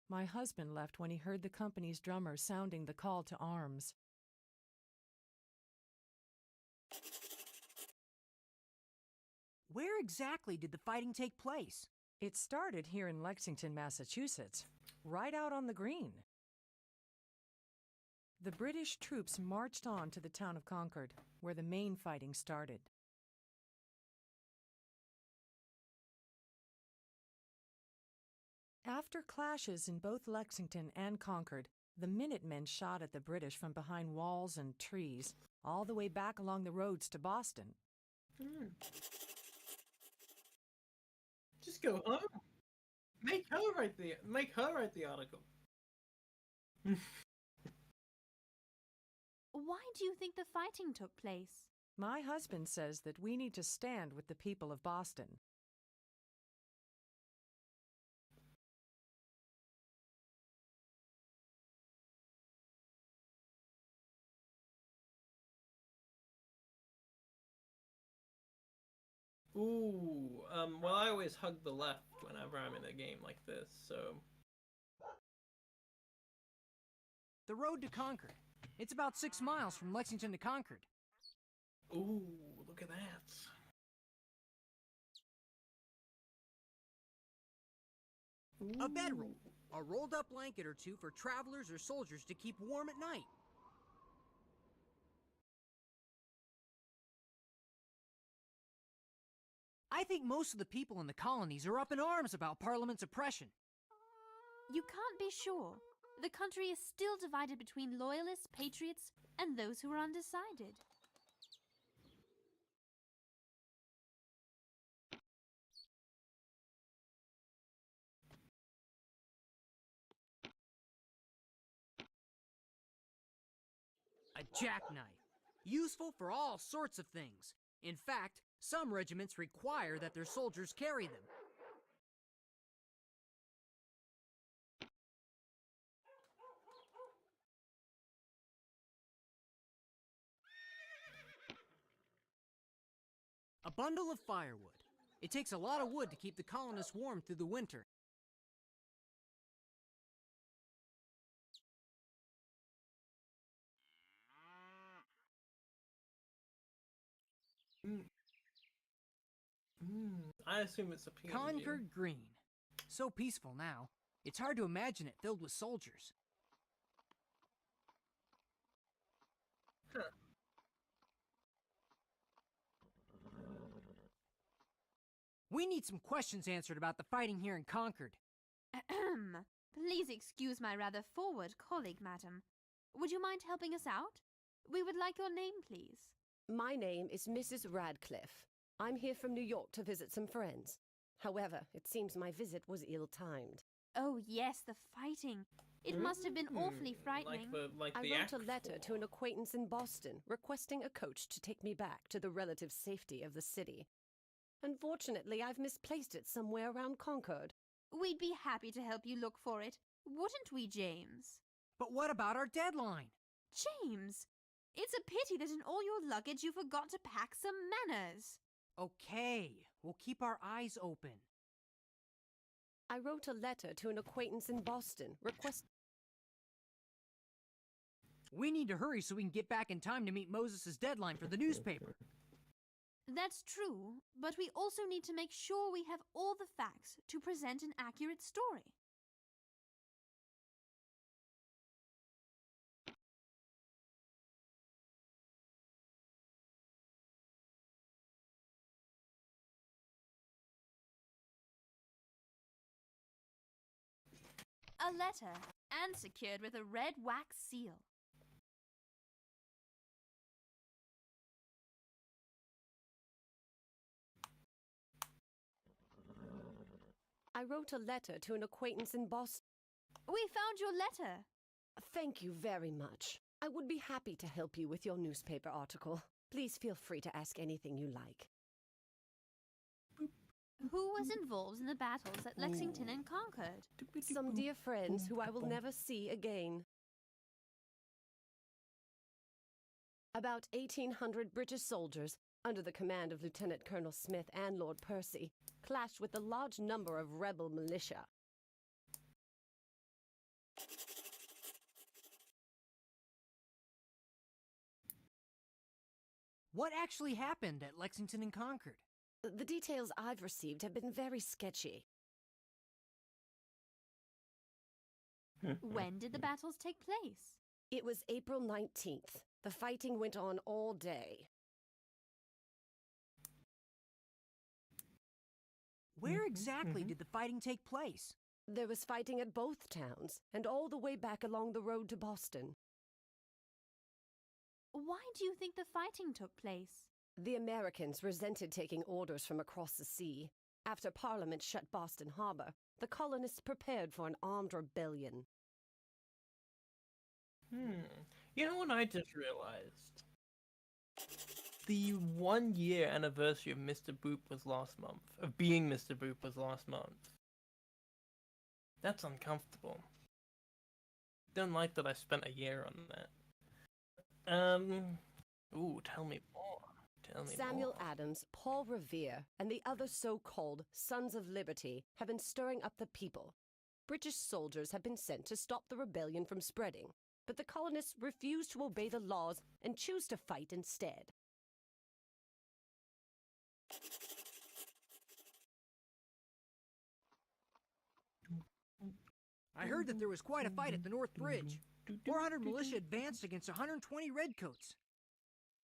My husband left when he heard the company's drummer sounding the call to arms. Where exactly did the fighting take place? It started here in Lexington, Massachusetts, right out on the green. The British troops marched on to the town of Concord, where the main fighting started. After clashes in both Lexington and Concord, the Minutemen shot at the British from behind walls and trees, all the way back along the roads to Boston. Just go home. Make her write the article. Why do you think the fighting took place? My husband says that we need to stand with the people of Boston. Ooh, well, I always hug the left whenever I'm in a game like this, so... The road to Concord. It's about 6 miles from Lexington to Concord. Ooh, look at that. Ooh. A bedroll. A rolled-up blanket or two for travelers or soldiers to keep warm at night. I think most of the people in the colonies are up in arms about Parliament's oppression. You can't be sure. The country is still divided between loyalists, patriots, and those who are undecided. A jackknife. Useful for all sorts of things. In fact, some regiments require that their soldiers carry them. A bundle of firewood. It takes a lot of wood to keep the colonists warm through the winter. I assume it's a PNG. Concord Green. So peaceful now. It's hard to imagine it filled with soldiers. Huh. We need some questions answered about the fighting here in Concord. Ahem. Please excuse my rather forward colleague, madam. Would you mind helping us out? We would like your name, please. My name is Mrs. Radcliffe. I'm here from New York to visit some friends. However, it seems my visit was ill-timed. Oh yes, the fighting. It must have been awfully frightening. I wrote a letter to an acquaintance in Boston requesting a coach to take me back to the relative safety of the city. Unfortunately, I've misplaced it somewhere around Concord. We'd be happy to help you look for it, wouldn't we, James? But what about our deadline? James, it's a pity that in all your luggage you forgot to pack some manners. Okay, we'll keep our eyes open. I wrote a letter to an acquaintance in Boston We need to hurry so we can get back in time to meet Moses' deadline for the newspaper. That's true, but we also need to make sure we have all the facts to present an accurate story. A letter, and secured with a red wax seal. I wrote a letter to an acquaintance in Boston. We found your letter. Thank you very much. I would be happy to help you with your newspaper article. Please feel free to ask anything you like. Who was involved in the battles at Lexington and Concord? Some dear friends who I will never see again. About 1,800 British soldiers, under the command of Lieutenant Colonel Smith and Lord Percy, clashed with a large number of rebel militia. What actually happened at Lexington and Concord? The details I've received have been very sketchy. When did the battles take place? It was April 19th. The fighting went on all day. Where exactly did the fighting take place? There was fighting at both towns, and all the way back along the road to Boston. Why do you think the fighting took place? The Americans resented taking orders from across the sea. After Parliament shut Boston Harbor, the colonists prepared for an armed rebellion. You know what I just realized? The 1 year anniversary of Mr. Boop was last month. Of being Mr. Boop was last month. That's uncomfortable. Don't like that I spent a year on that. Ooh, tell me more. Samuel Adams, Paul Revere, and the other so-called Sons of Liberty have been stirring up the people. British soldiers have been sent to stop the rebellion from spreading, but the colonists refuse to obey the laws and choose to fight instead. I heard that there was quite a fight at the North Bridge. 400 militia advanced against 120 redcoats.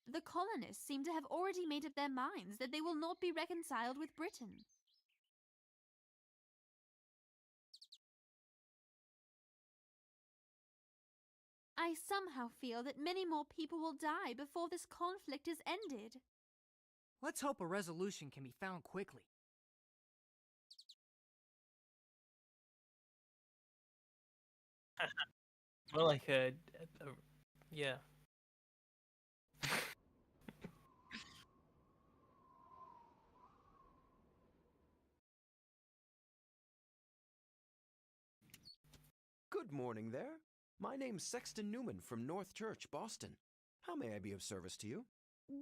The colonists seem to have already made up their minds that they will not be reconciled with Britain. I somehow feel that many more people will die before this conflict is ended. Let's hope a resolution can be found quickly. More like yeah. Good morning there. My name's Sexton Newman from North Church, Boston. How may I be of service to you?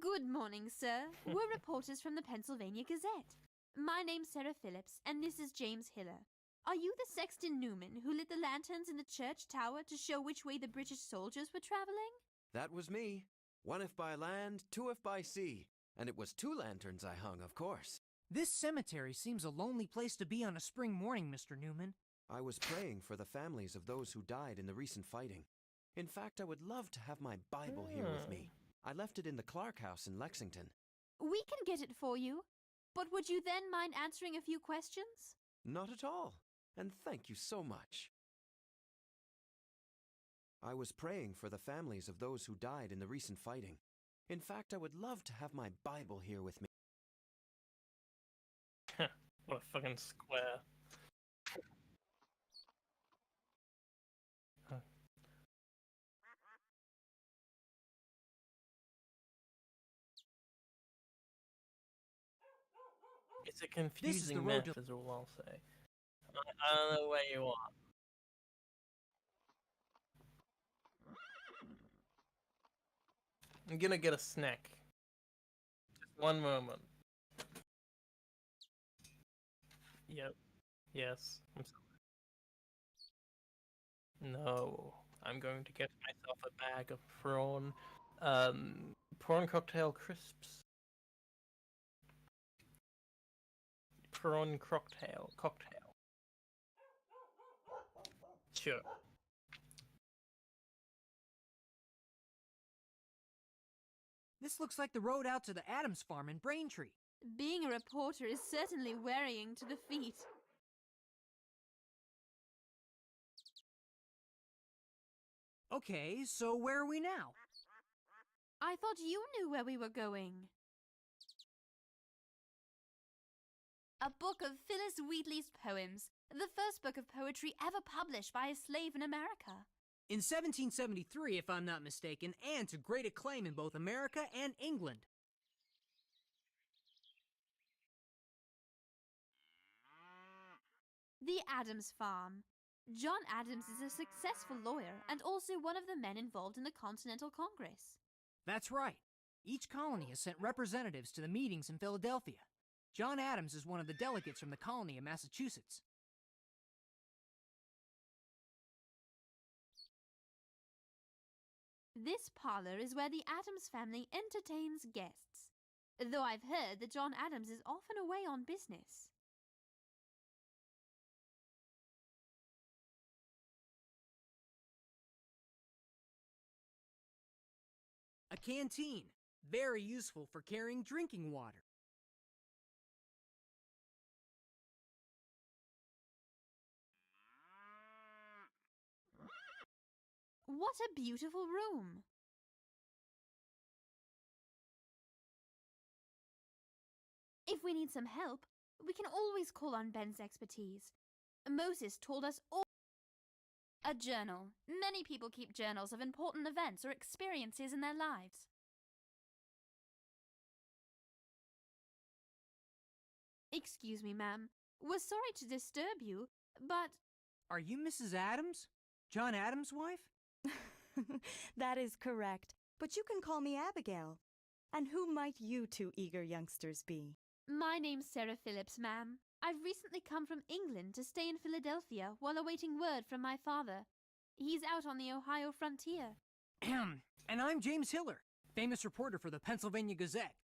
Good morning, sir. We're reporters from the Pennsylvania Gazette. My name's Sarah Phillips, and this is James Hiller. Are you the Sexton Newman who lit the lanterns in the church tower to show which way the British soldiers were traveling? That was me. One if by land, two if by sea. And it was 2 lanterns I hung, of course. This cemetery seems a lonely place to be on a spring morning, Mr. Newman. I was praying for the families of those who died in the recent fighting. In fact, I would love to have my Bible here with me. I left it in the Clark House in Lexington. We can get it for you. But would you then mind answering a few questions? Not at all. And thank you so much. I was praying for the families of those who died in the recent fighting. In fact, I would love to have my Bible here with me. What a fucking square. It's a confusing mess, is all I'll say. I don't know where you are. I'm gonna get a snack. Just one moment. Yep. Yes. I'm sorry. No. I'm going to get myself a bag of prawn cocktail crisps. Prawn cocktail. Sure. This looks like the road out to the Adams farm in Braintree. Being a reporter is certainly wearying to the feet. Okay, so where are we now? I thought you knew where we were going. A book of Phyllis Wheatley's poems, the first book of poetry ever published by a slave in America. In 1773, if I'm not mistaken, and to great acclaim in both America and England. The Adams Farm. John Adams is a successful lawyer and also one of the men involved in the Continental Congress. That's right. Each colony has sent representatives to the meetings in Philadelphia. John Adams is one of the delegates from the colony of Massachusetts. This parlor is where the Adams family entertains guests, though I've heard that John Adams is often away on business. A canteen, very useful for carrying drinking water. What a beautiful room! If we need some help, we can always call on Ben's expertise. Moses told us all. A journal. Many people keep journals of important events or experiences in their lives. Excuse me, ma'am. We're sorry to disturb you, but... Are you Mrs. Adams? John Adams' wife? That is correct, but you can call me Abigail. And who might you 2 eager youngsters be? My name's Sarah Phillips, ma'am. I've recently come from England to stay in Philadelphia while awaiting word from my father. He's out on the Ohio frontier. And I'm James Hiller, famous reporter for the Pennsylvania Gazette.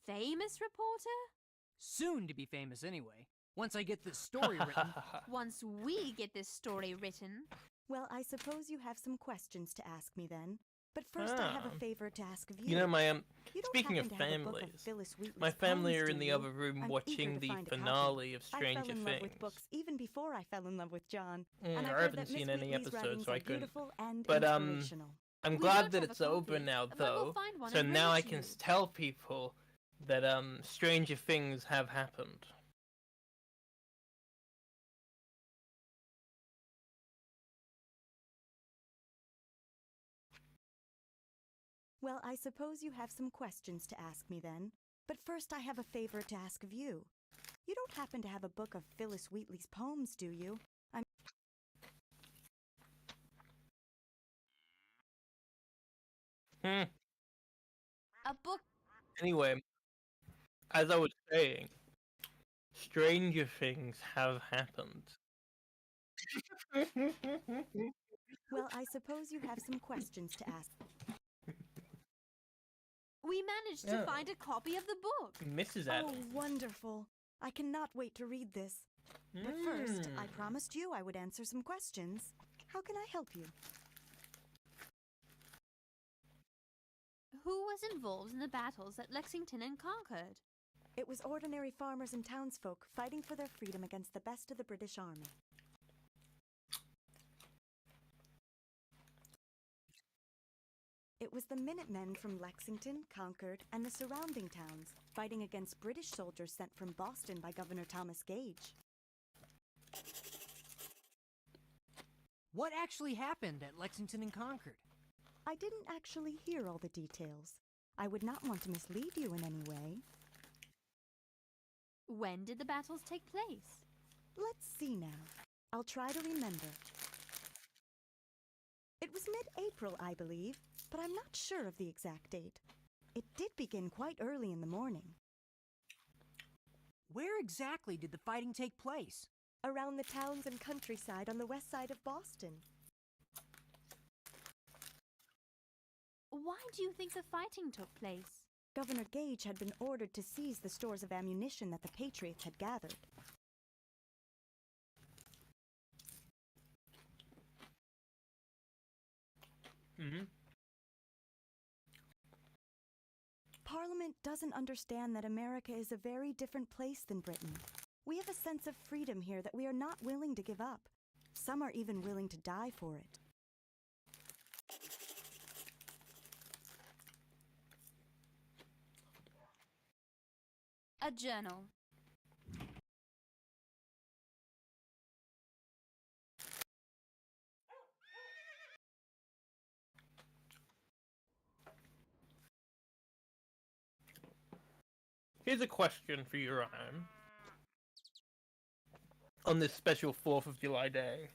Famous reporter? Soon to be famous anyway, once I get this story written. Once we get this story written. Well, I suppose you have some questions to ask me then. But first, I have a favor to ask of you. You know, my You don't speaking of happen to have a book of families, Phyllis Wheatley's my family poems, are do in the you? other room I'm watching eager to the find a copy. finale of I Stranger fell in love with Things. books even before I fell in love with John. I And I've heard haven't that seen Miss any Wheatley's episodes, writings so I are couldn't. beautiful and But inspirational. I'm We glad don't that have a it's over copy, now, but we'll though. find one So and now bring I it to can you. tell people that stranger things have happened. Well, I suppose you have some questions to ask me then. But first, I have a favor to ask of you. You don't happen to have a book of Phyllis Wheatley's poems, do you? A book. Anyway, as I was saying, stranger things have happened. Well, I suppose you have some questions to ask. We managed to find a copy of the book. Mrs. Oh, Adams. wonderful. I cannot wait to read this. But first, I promised you I would answer some questions. How can I help you? Who was involved in the battles at Lexington and Concord? It was ordinary farmers and townsfolk fighting for their freedom against the best of the British Army. It was the Minutemen from Lexington, Concord, and the surrounding towns fighting against British soldiers sent from Boston by Governor Thomas Gage. What actually happened at Lexington and Concord? I didn't actually hear all the details. I would not want to mislead you in any way. When did the battles take place? Let's see now. I'll try to remember. It was mid-April, I believe, but I'm not sure of the exact date. It did begin quite early in the morning. Where exactly did the fighting take place? Around the towns and countryside on the west side of Boston. Why do you think the fighting took place? Governor Gage had been ordered to seize the stores of ammunition that the Patriots had gathered. Parliament doesn't understand that America is a very different place than Britain. We have a sense of freedom here that we are not willing to give up. Some are even willing to die for it. A journal. Here's a question for you, Ryan. On this special 4th of July day.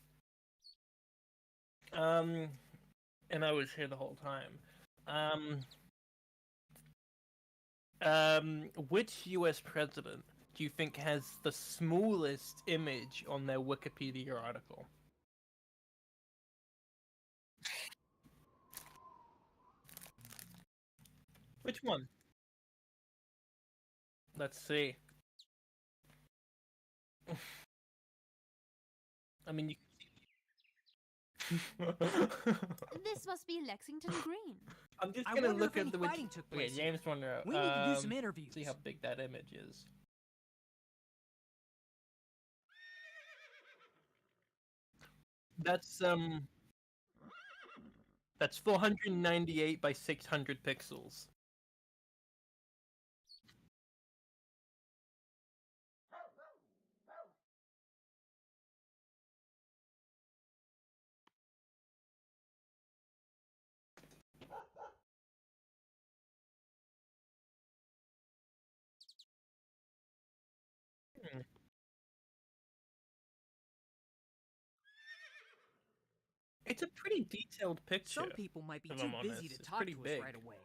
And I was here the whole time. Which US president do you think has the smallest image on their Wikipedia article? Which one? Let's see. I mean, you This must be Lexington Green. I'm just I gonna wonder look if at any the fighting took Okay, place James Wonder. We need to do some interviews. See how big that image is. That's 498 by 600 pixels. It's a pretty detailed picture. Some people might be if too I'm busy honest. to It's talk pretty to us big. right away.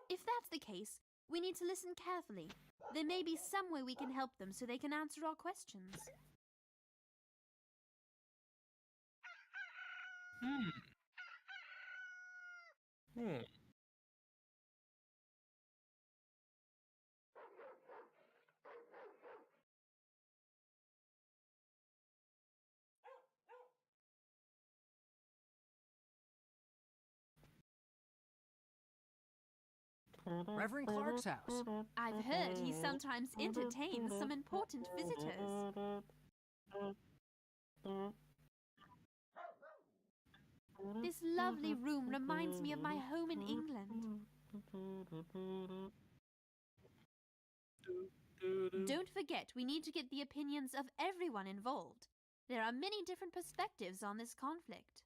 If that's the case, we need to listen carefully. There may be some way we can help them so they can answer our questions. Hmm. Reverend Clark's house. I've heard he sometimes entertains some important visitors. This lovely room reminds me of my home in England. Don't forget, we need to get the opinions of everyone involved. There are many different perspectives on this conflict.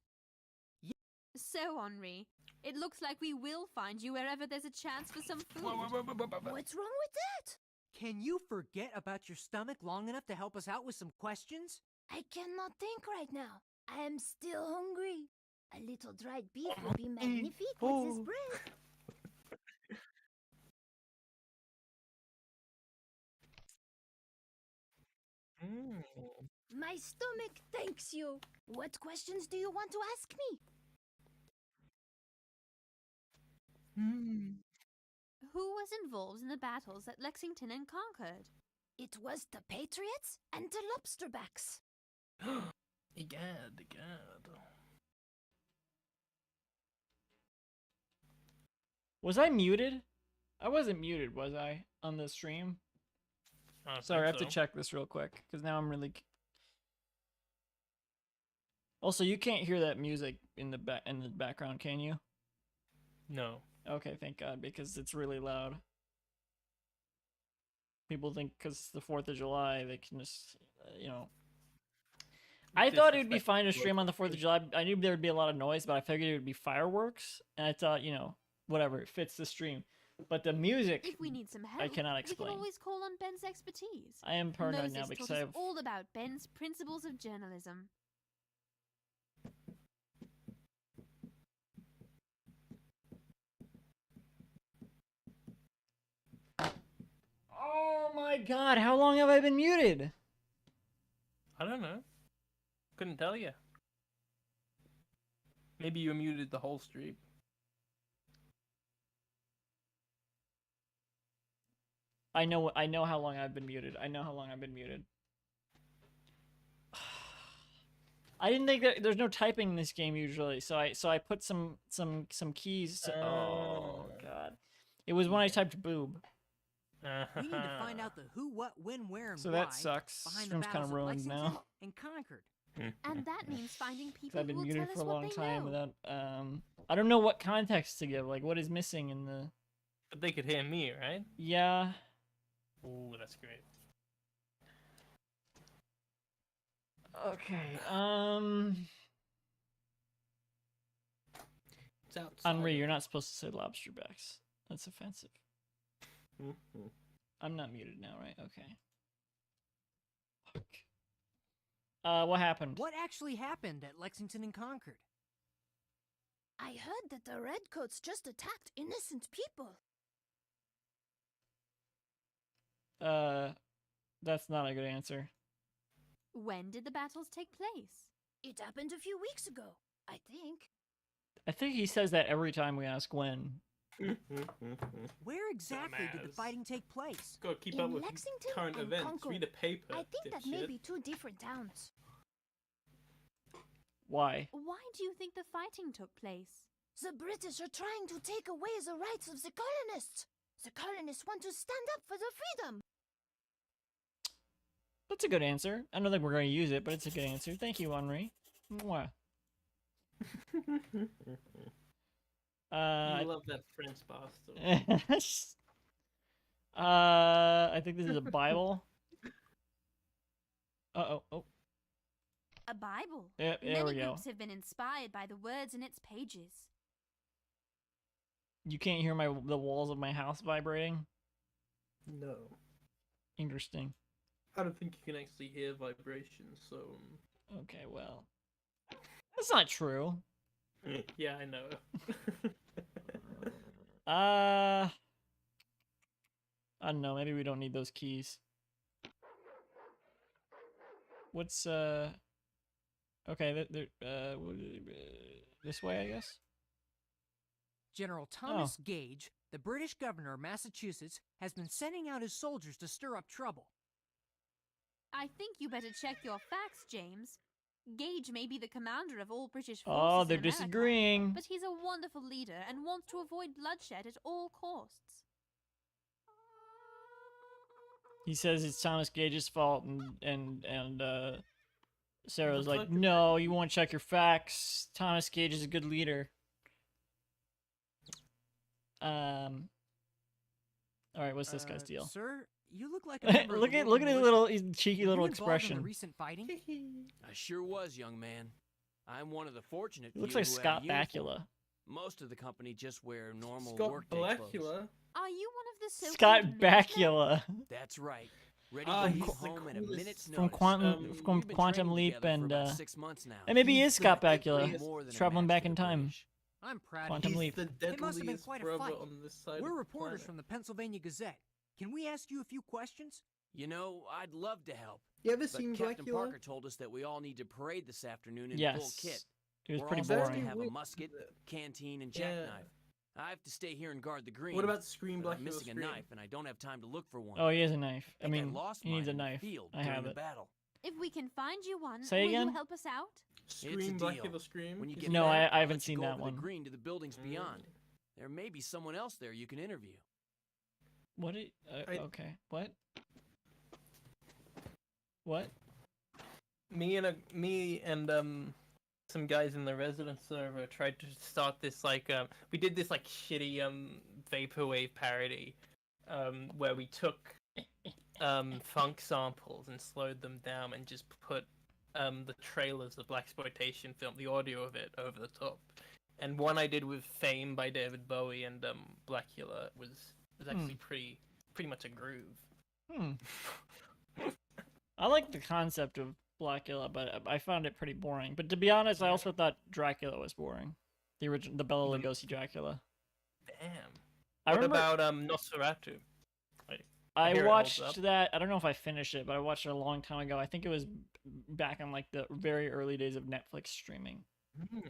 So, Henri, it looks like we will find you wherever there's a chance for some food. What's wrong with that? Can you forget about your stomach long enough to help us out with some questions? I cannot think right now. I am still hungry. A little dried beef would be magnifique with this bread. My stomach thanks you. What questions do you want to ask me? Who was involved in the battles at Lexington and Concord? It was the Patriots and the Lobsterbacks. Egad. Was I muted? I wasn't muted, was I, on the stream? Sorry, I have to check this real quick, because now I'm really... Also, you can't hear that music in the background, can you? No. Okay, thank God, because it's really loud. People think because it's the 4th of July, they can just, you know... I thought it would be fine to stream on the 4th of July. I knew there would be a lot of noise, but I figured it would be fireworks, and I thought, you know, whatever, it fits the stream. But the music, if we need some help, I cannot explain. We can always call on Ben's expertise. I am paranoid Moses now because taught I us have... all about Ben's principles of journalism. Oh my God, how long have I been muted? I don't know. Couldn't tell you. Maybe you muted the whole stream. I know how long I've been muted. I didn't think that there's no typing in this game usually, so I put some keys. Oh God, it was when I typed boob. We need to find out the who, what, when, where, and so why that sucks. behind the Stream's kind battles of of ruined Lexington now. and Concord. And that means finding people I've been who will muted tell for us a what long they time know. without I don't know what context to give. Like what is missing in the. But they could hear me, right? Yeah. Ooh, that's great. Okay. It's outside. Henri, you're not supposed to say lobster backs. That's offensive. I'm not muted now, right? Okay. Fuck. What happened? What actually happened at Lexington and Concord? I heard that the Redcoats just attacked innocent people. That's not a good answer. When did the battles take place? It happened a few weeks ago, I think. I think he says that every time we ask when. Where exactly did the fighting take place? Gotta keep In up with Lexington current and events. Concord. Read a paper. I think that may dipshit. be two different towns. Why? Why do you think the fighting took place? The British are trying to take away the rights of the colonists. The colonists want to stand up for their freedom. That's a good answer. I don't think we're going to use it, but it's a good answer. Thank you, Henri. Mwah. I love that French bastard. I think this is a Bible. Oh. A Bible. Yeah, there we Many go. groups have been inspired by the words in its pages. You can't hear the walls of my house vibrating? No. Interesting. I don't think you can actually hear vibrations, so... Okay, well. That's not true. Yeah, I know. I don't know, maybe we don't need those keys. What's, okay, this way, I guess? General Thomas Gage, the British governor of Massachusetts, has been sending out his soldiers to stir up trouble. I think you better check your facts, James. Gage may be the commander of all British forces Oh, they're in America, disagreeing. but he's a wonderful leader and wants to avoid bloodshed at all costs. He says it's Thomas Gage's fault, and Sarah's like, no, you won't check your facts. Thomas Gage is a good leader. All right, what's this guy's deal? Sir, you look like a member of look the at local his militia. cheeky Were little you involved in expression. the recent fighting? I sure was, young man. I'm one of the fortunate He looks few like who have Scott a uniform. Bakula. Most of the company just wear normal Scott workday clothes. Blackula. Are you one of the so-called Scott Minutemen? Bakula That's right. Ready Ah, to he's leave the home in a coolest. minute's from notice. Quantum We've been Quantum training Leap together for and about 6 months now. and maybe he He's is Scott the Bakula. deadliest- More than a Traveling match back for in the time. British. I'm proud Quantum of you. Leap. The It must have been deadliest quite a brother fight. on this side We're of the reporters planet. from the Pennsylvania Gazette. Can we ask you a few questions? You know, I'd love to help. You ever But seen Captain Blackula? Parker told us that we all need to parade this afternoon in full Yes. kit. It was We're pretty all supposed boring. to have a Weird. musket, canteen, and Yeah. jackknife. I have to stay here and guard the green. What about Scream but I'm Blackula missing Scream? a knife, and I don't have time to look for one. Oh, he has a knife. I think mean, lost he needs a mine in the knife. field I during have the it. battle. If we can find you one, Say will again? you help us out? Scream It's a deal. Blackula Scream? When you Is get No, there, I I'll haven't let seen you go that over one. The green to the buildings beyond. There may be someone else there you can interview. What? Okay. What? What? Me and some guys in the resident server tried to start this we did this shitty vaporwave parody where we took funk samples and slowed them down and just put the trailers of blaxploitation film, the audio of it, over the top. And one I did with Fame by David Bowie and Blackula was actually pretty much a groove. I like the concept of Blackula, but I found it pretty boring. But to be honest, I also thought Dracula was boring. The original, the Bela Lugosi Dracula. Damn. I What remember about Nosferatu? I hear it holds watched up. that. I don't know if I finished it, but I watched it a long time ago. I think it was back in like the very early days of Netflix streaming.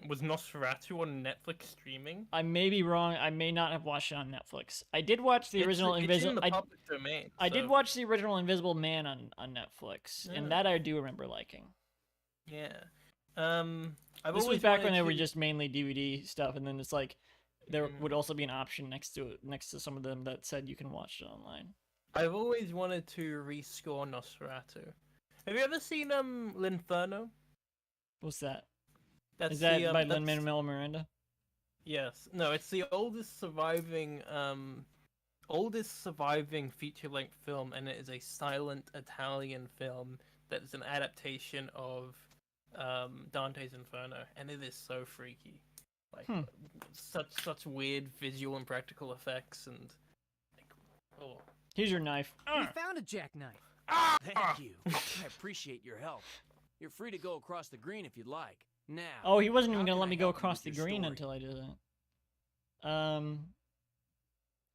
Was Nosferatu on Netflix streaming? I may be wrong. I may not have watched it on Netflix. I did watch the It's original in Invisible. the public domain. I did so- watch the original Invisible Man on Netflix, Yeah. and that I do remember liking. Yeah. I've This was always back when wanted they were to- just mainly DVD stuff, and then it's like there would also be an option next to some of them that said you can watch it online. I've always wanted to rescore Nosferatu. Have you ever seen L'Inferno? What's that? That's Is that the, by that's- Lin-Manuel Miranda? Yes. No, it's the oldest surviving feature-length film, and it is a silent Italian film that is an adaptation of Dante's Inferno, and it is so freaky. Like such weird visual and practical effects, and oh. Here's your knife. We found a jackknife. Thank you. I appreciate your help. You're free to go across the green if you'd like. Now. Oh, he wasn't even how gonna can let I me go help you across the with your green story? until I did that.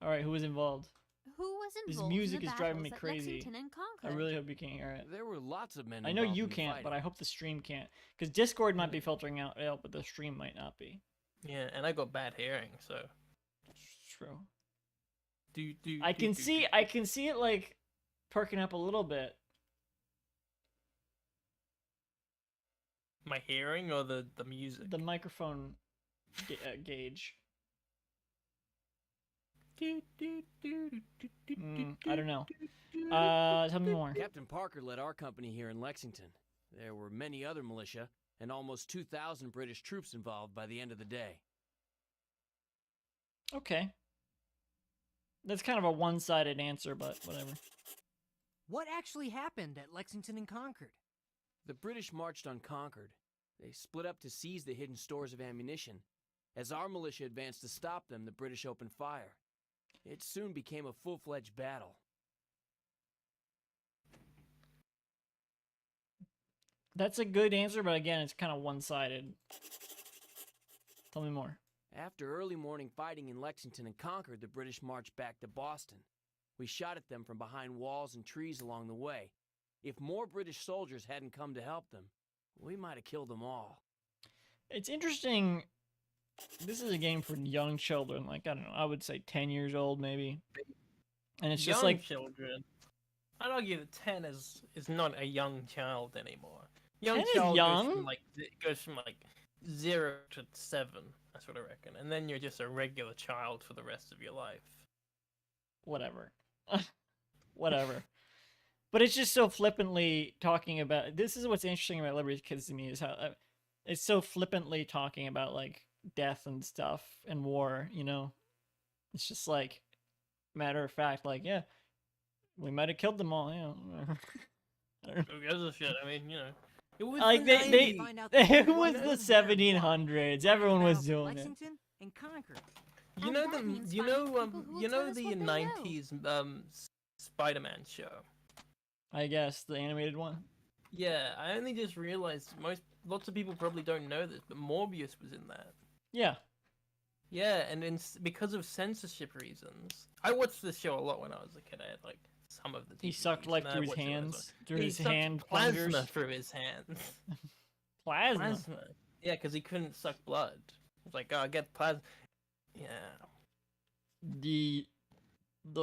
All right, who was involved? Who was This involved music in the is driving me battles at crazy. Lexington and I Concord? really hope you can't hear it. There were lots of men. I know involved you in the can't, but fighting. I hope the stream can't, because Discord might be filtering out, but the stream might not be. Yeah, and I got bad hearing, so. True. I I can see it like perking up a little bit. My hearing or the music? The microphone gauge. I don't know. Tell me more. Captain Parker led our company here in Lexington. There were many other militia and almost 2,000 British troops involved by the end of the day. Okay. That's kind of a one-sided answer, but whatever. What actually happened at Lexington and Concord? The British marched on Concord. They split up to seize the hidden stores of ammunition. As our militia advanced to stop them, the British opened fire. It soon became a full-fledged battle. That's a good answer, but again, it's kind of one-sided. Tell me more. After early morning fighting in Lexington and Concord, the British marched back to Boston. We shot at them from behind walls and trees along the way. If more British soldiers hadn't come to help them, we might have killed them all. It's interesting. This is a game for young children, like, I don't know, I would say 10 years old, maybe. And it's just Young like... children. I'd argue that 10 is not a young child anymore. Young 10 is child young. goes from like 0 to 7. That's what I reckon, and then you're just a regular child for the rest of your life. Whatever. Whatever. But it's just so flippantly talking about. This is what's interesting about Liberty Kids to me is how it's so flippantly talking about like death and stuff and war. You know, it's just like matter of fact. Like, yeah, we might have killed them all. You know. Who gives a shit? I mean, you know, it was Like the they 90s. it was the 1700s. Everyone was doing it. Lexington and Concord. You know the 90s Spider-Man show. I guess the animated one. Yeah, I only just realized lots of people probably don't know this, but Morbius was in that. Yeah. Yeah, and because of censorship reasons, I watched this show a lot when I was a kid. I had like some of the. He sucked like through his hands, through his hand plasma plungers. through his hands. Plasma. Yeah, because he couldn't suck blood. It's like, oh, get plasma. Yeah. The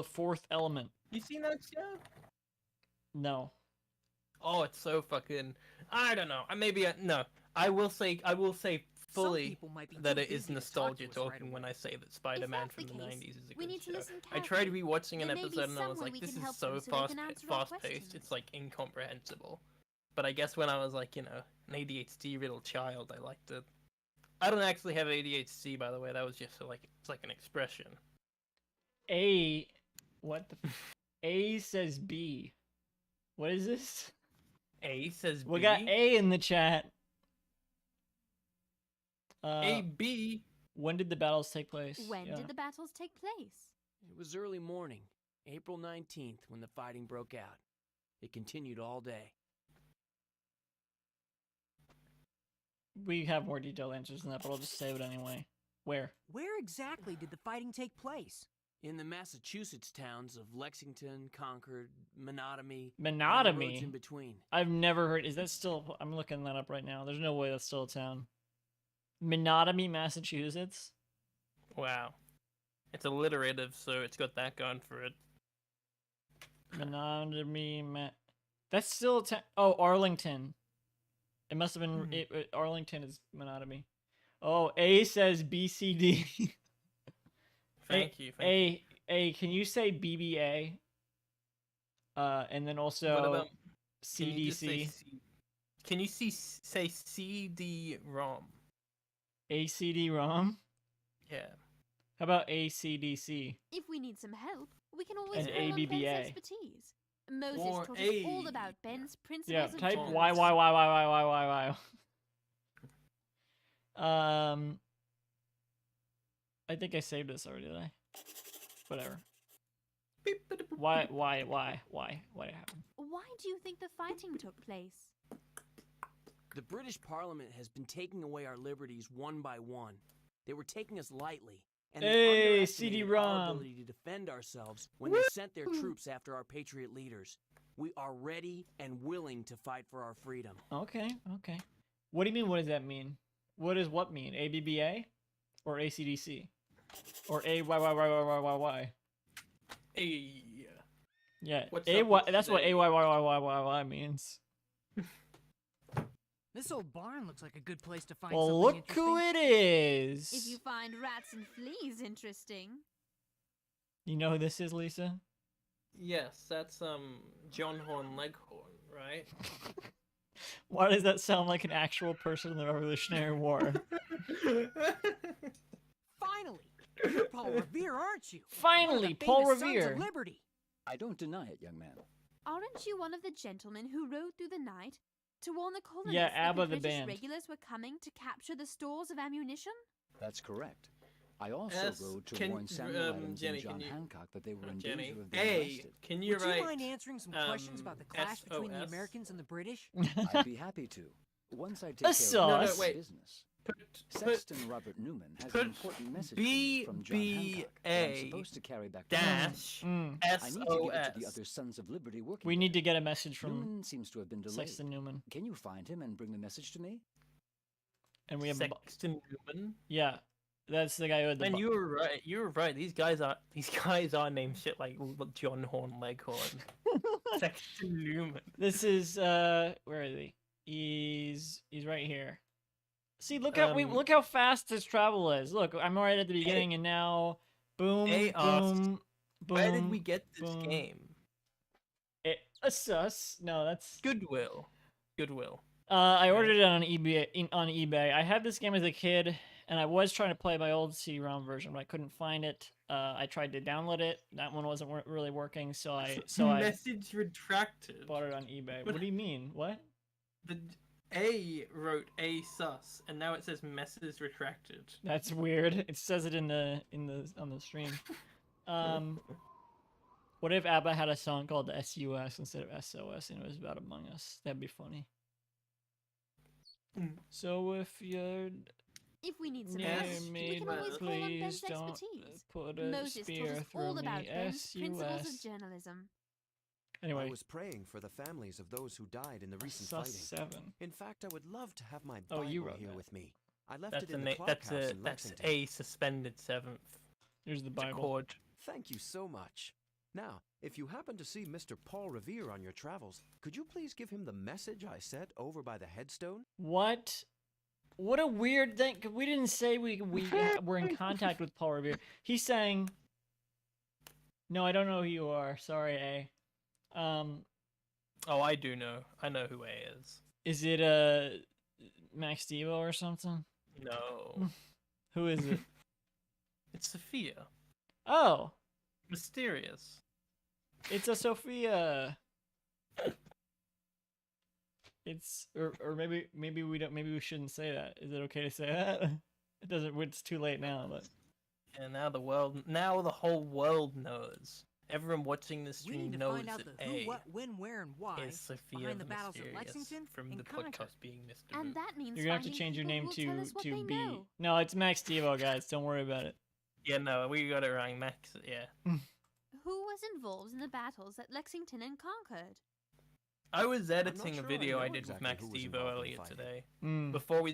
fourth element. You seen that show? No. Oh, it's so fucking. I don't know. No. I will say fully that it is nostalgia talking when I say that Spider-Man from the 90s is a good show. I tried rewatching an episode and I was like, this is so fast-paced. It's like incomprehensible. But I guess when I was like, you know, an ADHD riddled child, I liked it. I don't actually have ADHD, by the way. That was just it's like an expression. What the? A says B. What is this? A says B. We got A in the chat. A, B. When did the battles take place? When did the battles take place? It was early morning, April 19th, when the fighting broke out. It continued all day. We have more detailed answers than that, but I'll just say it anyway. Where? Where exactly did the fighting take place? In the Massachusetts towns of Lexington, Concord, Menotomy, Menotomy? and the roads in between. I've never heard. Is that still? I'm looking that up right now. There's no way that's still a town. Menotomy, Massachusetts. Wow. It's alliterative, so it's got that going for it. Menotomy, that's still a town. Oh, Arlington. It must have been Arlington is Menotomy. Oh, A says BCD. Thank you. A, can you say BBA? And then also CDC. Can you say CD-ROM? ACD-ROM? Yeah. How about ACDC? If we need some help, we can always And call on Ben's ABBA. expertise. Moses Or taught us all about Ben's principles Yeah, of type journalism. Y. I think I saved this already, did I? Whatever. Why it happened? Why do you think the fighting took place? The British Parliament has been taking away our liberties one by one. They were taking us lightly, and they Hey, underestimated CD-ROM. our ability to defend ourselves when they sent their troops after our patriot leaders. We are ready and willing to fight for our freedom. Okay. What do you mean, what does that mean? What does what mean? ABBA? Or ACDC? Or AYYYYYY? Yeah, that's what AYYYYY means. This old barn looks like a good place to find Well, something look interesting. who it is! If you find rats and fleas interesting. You know who this is, Lisa? Yes, that's John Horn Leghorn, right? Why does that sound like an actual person in the Revolutionary War? Finally! You're Paul Revere, aren't you? Finally, One of the Paul famous Sons Revere. of Liberty. I don't deny it, young man. Aren't you one of the gentlemen who rode through the night to warn the colonists Yeah, that ABBA the the British band. regulars were coming to capture the stores of ammunition? That's correct. I also Yes, rode to can- warn Samuel Adams Jenny, and John can you- Hancock that they were in Jenny, danger of being arrested. can you Would write? you mind answering some questions about the clash between the SOS? Americans and the British? I'd be happy to. Once I take care of sauce. this business. Sexton Robert Newman has an important message for me from John Hancock that I'm supposed to carry back to dash London. I need to give it to the SOS. other Sons of Liberty working We there. need to get a message from Newman seems to have been delayed. Sexton Newman. Can you find him and bring the message to me? And we have Sexton Newman. Yeah, that's the guy who had the. And you were right. You were right. These guys are named shit like John Horn Leghorn. Sexton Newman. This is where are they? He's right here. See, look how fast his travel is. Look, I'm right at the beginning, and now, boom, boom, boom. Where did we get this boom. game? Sus. No, that's Goodwill. Goodwill. I ordered it on eBay. I had this game as a kid, and I was trying to play my old CD-ROM version, but I couldn't find it. I tried to download it. That one wasn't really working, so I message retracted. Bought it on eBay. What do you mean? What? The A wrote A sus, and now it says message retracted. That's weird. It says it on the stream. What if ABBA had a song called SUS instead of SOS, and it was about Among Us? That'd be funny. So if we need some near help, me, we can always call on Ben's please don't expertise. put a Moses spear taught us through all me. about Ben's principles of SUS. journalism. Anyway. I was praying for the families of those who died in the recent Sus fighting. 7. In fact, I would love to have my Oh, Bible you wrote here that. with me. I left That's it in the clubhouse in that's Lexington. a suspended 7th. Here's the Bible. Chord. Thank you so much. Now, if you happen to see Mr. Paul Revere on your travels, could you please give him the message I said over by the headstone? What? What a weird thing. We didn't say we were in contact with Paul Revere. He's saying, no, I don't know who you are. Sorry, A. Oh, I do know. I know who A is. Is it Max Devo or something? No. Who is it? It's Sophia. Oh. Mysterious. It's a Sophia. It's or maybe we don't. Maybe we shouldn't say that. Is it okay to say that? It doesn't. It's too late now. But And now the whole world knows. Everyone watching this We stream need to knows find out that the who, A what, when, where, and why is Sophia behind the the battles of Mysterious Lexington from and the Concord. podcast being Mr. And Boop. that means you're gonna have to finding change your people name who will tell us what to they B. know. No, it's Max Devo, guys. Don't worry about it. Yeah, no, we got it wrong. Max, yeah. Who was involved in the battles at Lexington and Concord? I was editing sure a I video know I did with exactly Max who was Devo involved in the earlier fighting. today. Mm. Before we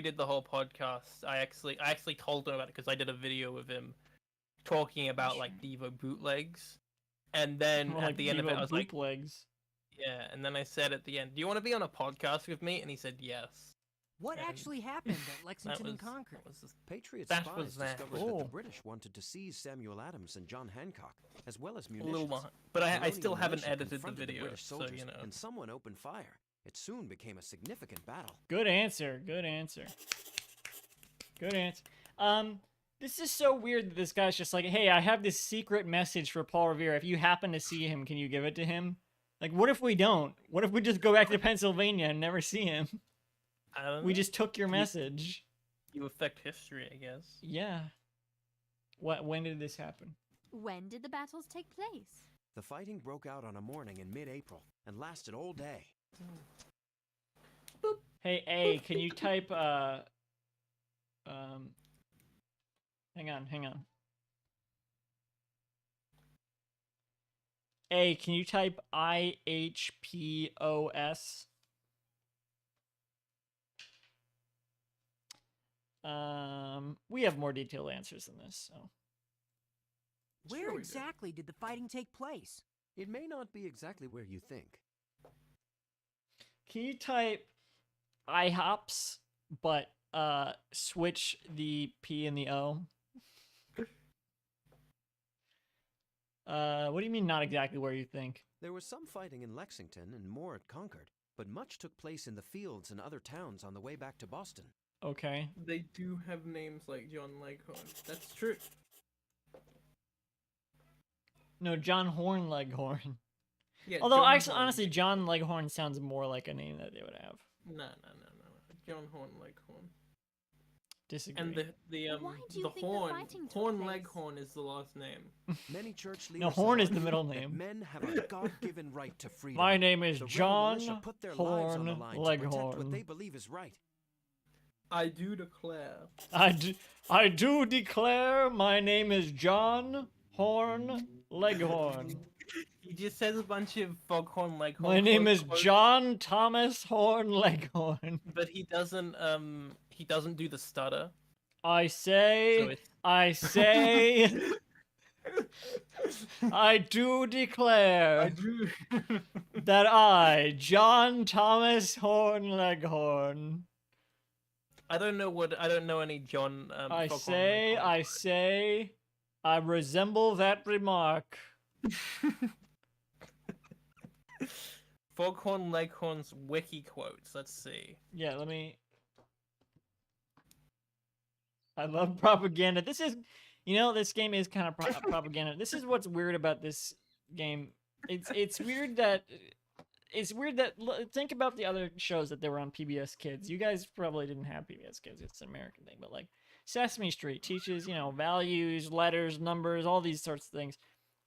did the whole podcast, I actually told him about it because I did a video with him talking about like Devo bootlegs, and then More at like the end of it, Devo I was like, bootlegs. yeah, and then I said at the end, "Do you want to be on a podcast with me?" And he said yes. What And actually happened at Lexington and was- Concord? Patriot That spies was that. discovered that Oh. the British wanted to seize Samuel Adams and John Hancock, as well as A munitions. little more, but I Colonial still haven't militia edited the confronted video, British so soldiers, you know. and someone opened fire. It soon became a significant battle. Good answer. Good answer. Good answer. This is so weird that this guy's just like, hey, I have this secret message for Paul Revere. If you happen to see him, can you give it to him? Like, what if we don't? What if we just go back to Pennsylvania and never see him? I don't We know. just took your message. You affect history, I guess. Yeah. When did this happen? When did the battles take place? The fighting broke out on a morning in mid-April and lasted all day. Hey, A, can you type, hang on. A, can you type IHPOS? We have more detailed answers than this, so. Where Sure we do. exactly did the fighting take place? It may not be exactly where you think. Can you type IHOPS, but switch the P and the O? What do you mean not exactly where you think? There was some fighting in Lexington and more at Concord, but much took place in the fields and other towns on the way back to Boston. Okay. They do have names like John Leghorn. That's true. No, John Horn Leghorn. Yeah, Although, John actually, Horn. honestly, John Leghorn sounds more like a name that they would have. No. John Horn Leghorn. Disagree. And Why do you the think the horn fighting took Horn place? Leghorn is the last name. Many church leaders No, Horn is have the middle argued that name. men have a God-given right to freedom. My name is The rebel John militia put their lives on the Horn line to protect what Leghorn. they believe is right. I do declare. I do declare my name is John Horn Leghorn. He just says a bunch of Foghorn Leghorn. My name is quotes, John Thomas Horn Leghorn. but he doesn't do the stutter. I So say, it's- I say, I do declare that I, John Thomas Horn Leghorn, I don't know any John. I Foghorn say, I resemble that remark. Foghorn Leghorn's wiki quotes. Let's see. Yeah, let me. I love propaganda. This is, this game is kind of propaganda. This is what's weird about this game. It's weird that think about the other shows that they were on PBS Kids. You guys probably didn't have PBS Kids. It's an American thing, but like Sesame Street teaches, values, letters, numbers, all these sorts of things.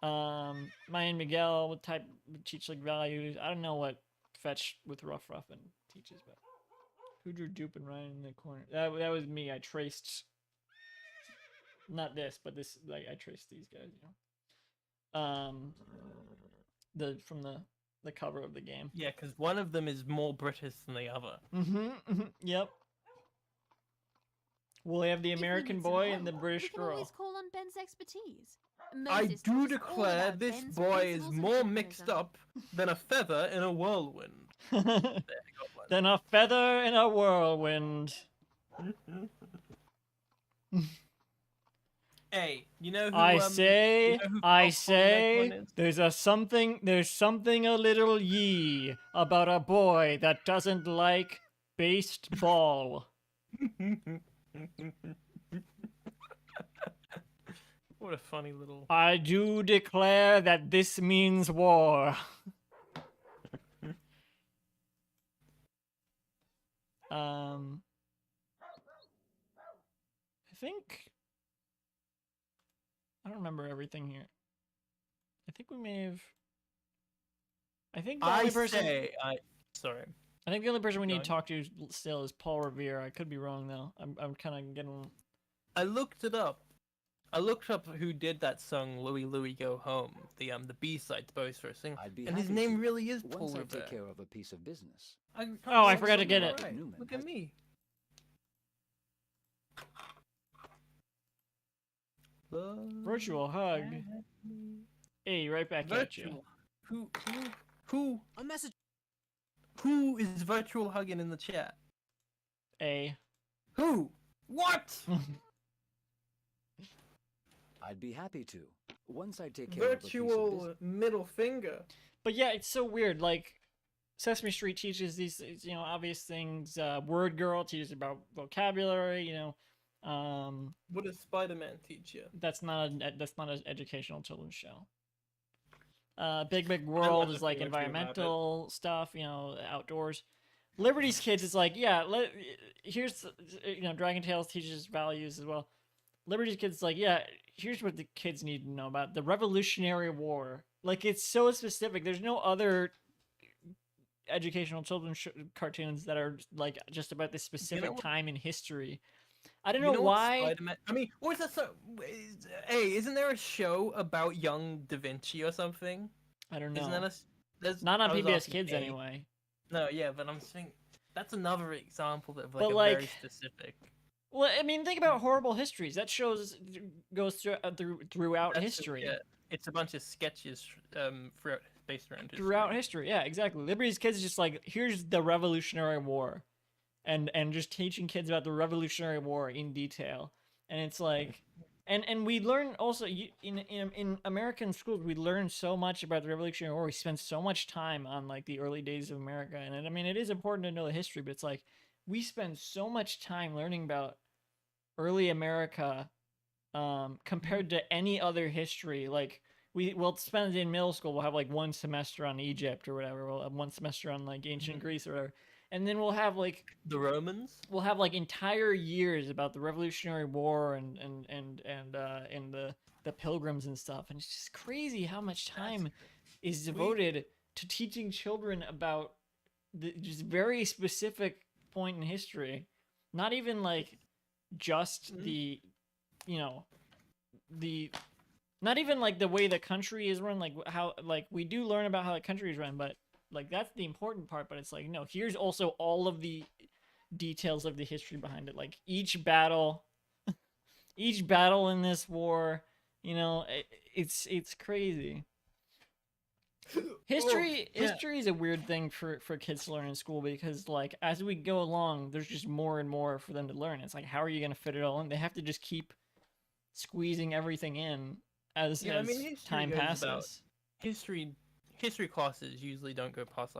Maya and Miguel would teach like values. I don't know what Fetch with Rough Ruffin teaches, but who drew Doop and Ryan in the corner? That was me. I traced not this, but this. Like I traced these guys. From the cover of the game. Yeah, because one of them is more British than the other. Yep. We'll have the American boy and the British girl. Always call on Ben's expertise. I Moses do knows all declare about this Ben's boy is principles and more mannerisms. mixed up than a feather in a whirlwind. Than a feather in a whirlwind. Hey, you know who? I say, you know who Foghorn Leghorn is? there's something a little yee about a boy that doesn't like baseball. What a funny little. I do declare that this means war. I think I don't remember everything here. I think we may have. I think the only person. Sorry. I think the only person we need to talk to still is Paul Revere. I could be wrong though. I'm kind of getting. I looked it up. I looked up who did that song "Louie Louie Go Home," the B-side to Bo's first single, and his name really is Paul Once I Revere. take care of a piece of business. I forgot to get it. Right. Look at me. Virtual hug. Hey, right back at you. Who? A message. Who is virtual hugging in the chat? Who? What? I'd be happy to. Once I take care of a piece of Virtual middle finger. But yeah, it's so weird. Like, Sesame Street teaches these, obvious things. Word Girl teaches about vocabulary. What does Spider-Man teach you? That's not an educational children's show. Big Big World is like environmental stuff. Outdoors. Liberty's Kids is like, here's Dragon Tales teaches values as well. Liberty's Kids is like, here's what the kids need to know about the Revolutionary War. Like, it's so specific. There's no other educational children's cartoons that are like just about this specific time in history. I don't know why. I mean, what's that? Hey, isn't there a show about young Da Vinci or something? I don't know. Isn't that there's not on PBS Kids anyway. No, yeah, but I'm saying that's another example of very specific. Well, I mean, think about Horrible Histories. That goes throughout history. Yeah, it's a bunch of sketches based around history. Throughout history, yeah, exactly. Liberty's Kids is just like, here's the Revolutionary War, and just teaching kids about the Revolutionary War in detail. And it's like, and we learn also in American schools, we learn so much about the Revolutionary War. We spend so much time on like the early days of America, and I mean, it is important to know the history, but it's like we spend so much time learning about early America compared to any other history. Like, we'll spend it in middle school, we'll have like one semester on Egypt or whatever, we'll have one semester on like ancient Greece or whatever, and then we'll have like the Romans, we'll have like entire years about the Revolutionary War and the Pilgrims and stuff. And it's just crazy how much time is devoted to teaching children about the just very specific point in history. Not even like just the not even like the way the country is run, like how, like, we do learn about how the country is run, but like that's the important part. But it's like, no, here's also all of the details of the history behind it, like each battle in this war, You know, it's crazy. History is a weird thing for kids to learn in school because like as we go along, there's just more and more for them to learn. It's like how are you gonna fit it all in? They have to just keep squeezing everything in as time passes. History classes usually don't go past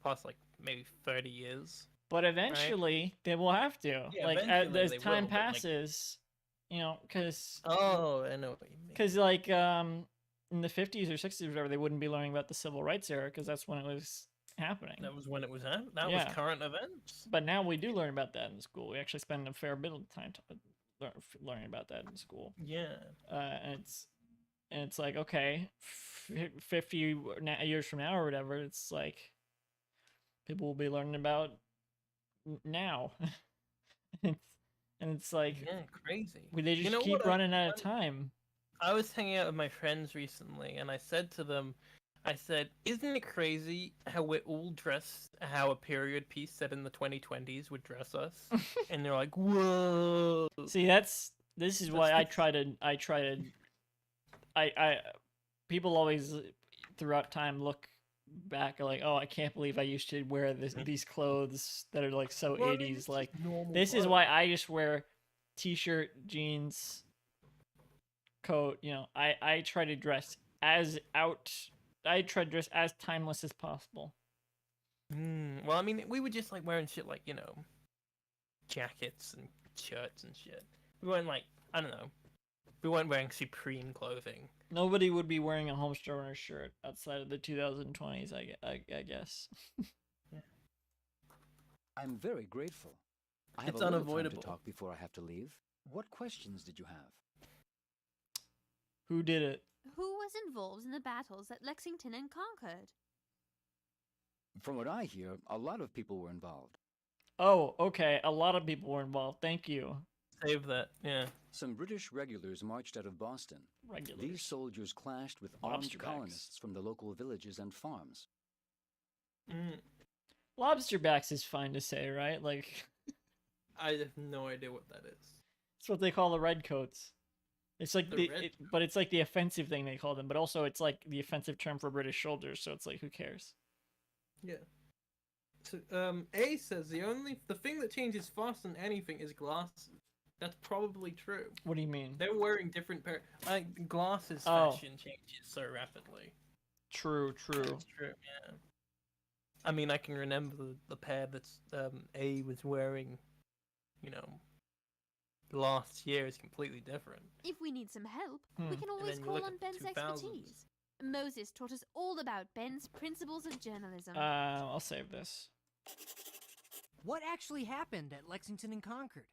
past maybe 30 years. But eventually they will have to. Yeah, like as time passes, because I know what you mean. Because like in the 50s or 60s or whatever, they wouldn't be learning about the civil rights era because that's when it was happening. That was when it was happening. That was current events. But now we do learn about that in school. We actually spend a fair bit of time learning about that in school. Yeah. And it's like, okay, 50 years from now or whatever, it's like people will be learning about now. and it's like crazy. They just keep running out of time. I was hanging out with my friends recently, and I said to them, isn't it crazy how we're all dressed how a period piece set in the 2020s would dress us? And they're like, whoa. See, this is why I try to people always throughout time look back like, oh, I can't believe I used to wear these clothes that are like so 80s. Like this is why I just wear t-shirt, jeans, coat. I try to dress as timeless as possible. Well, I mean, we were just like wearing shit like jackets and shirts and shit. We weren't like, I don't know, we weren't wearing Supreme clothing. Nobody would be wearing a Homestar shirt outside of the 2020s, I guess. Yeah. I'm very grateful. I It's have a little unavoidable. time to talk before I have to leave. What questions did you have? Who did it? Who was involved in the battles at Lexington and Concord? From what I hear, a lot of people were involved. Oh, okay. A lot of people were involved. Thank you. Save that, yeah. Some British regulars marched out of Boston. Regulars. These soldiers clashed with armed Lobsterbacks. colonists from the local villages and farms. Lobsterbacks is fine to say, right? Like, I have no idea what that is. it's what they call the redcoats. It's like but it's like the offensive thing they call them, but also it's like the offensive term for British soldiers. So it's like, who cares? Yeah. So, A says the thing that changes faster than anything is glasses. That's probably true. What do you mean? They're wearing different glasses fashion changes so rapidly. True. That's true, yeah. I mean, I can remember the pair that's A was wearing, last year is completely different. If we need some help, we can always then you call look on at Ben's 2000s. expertise. Moses taught us all about Ben's principles of journalism. I'll save this. What actually happened at Lexington and Concord?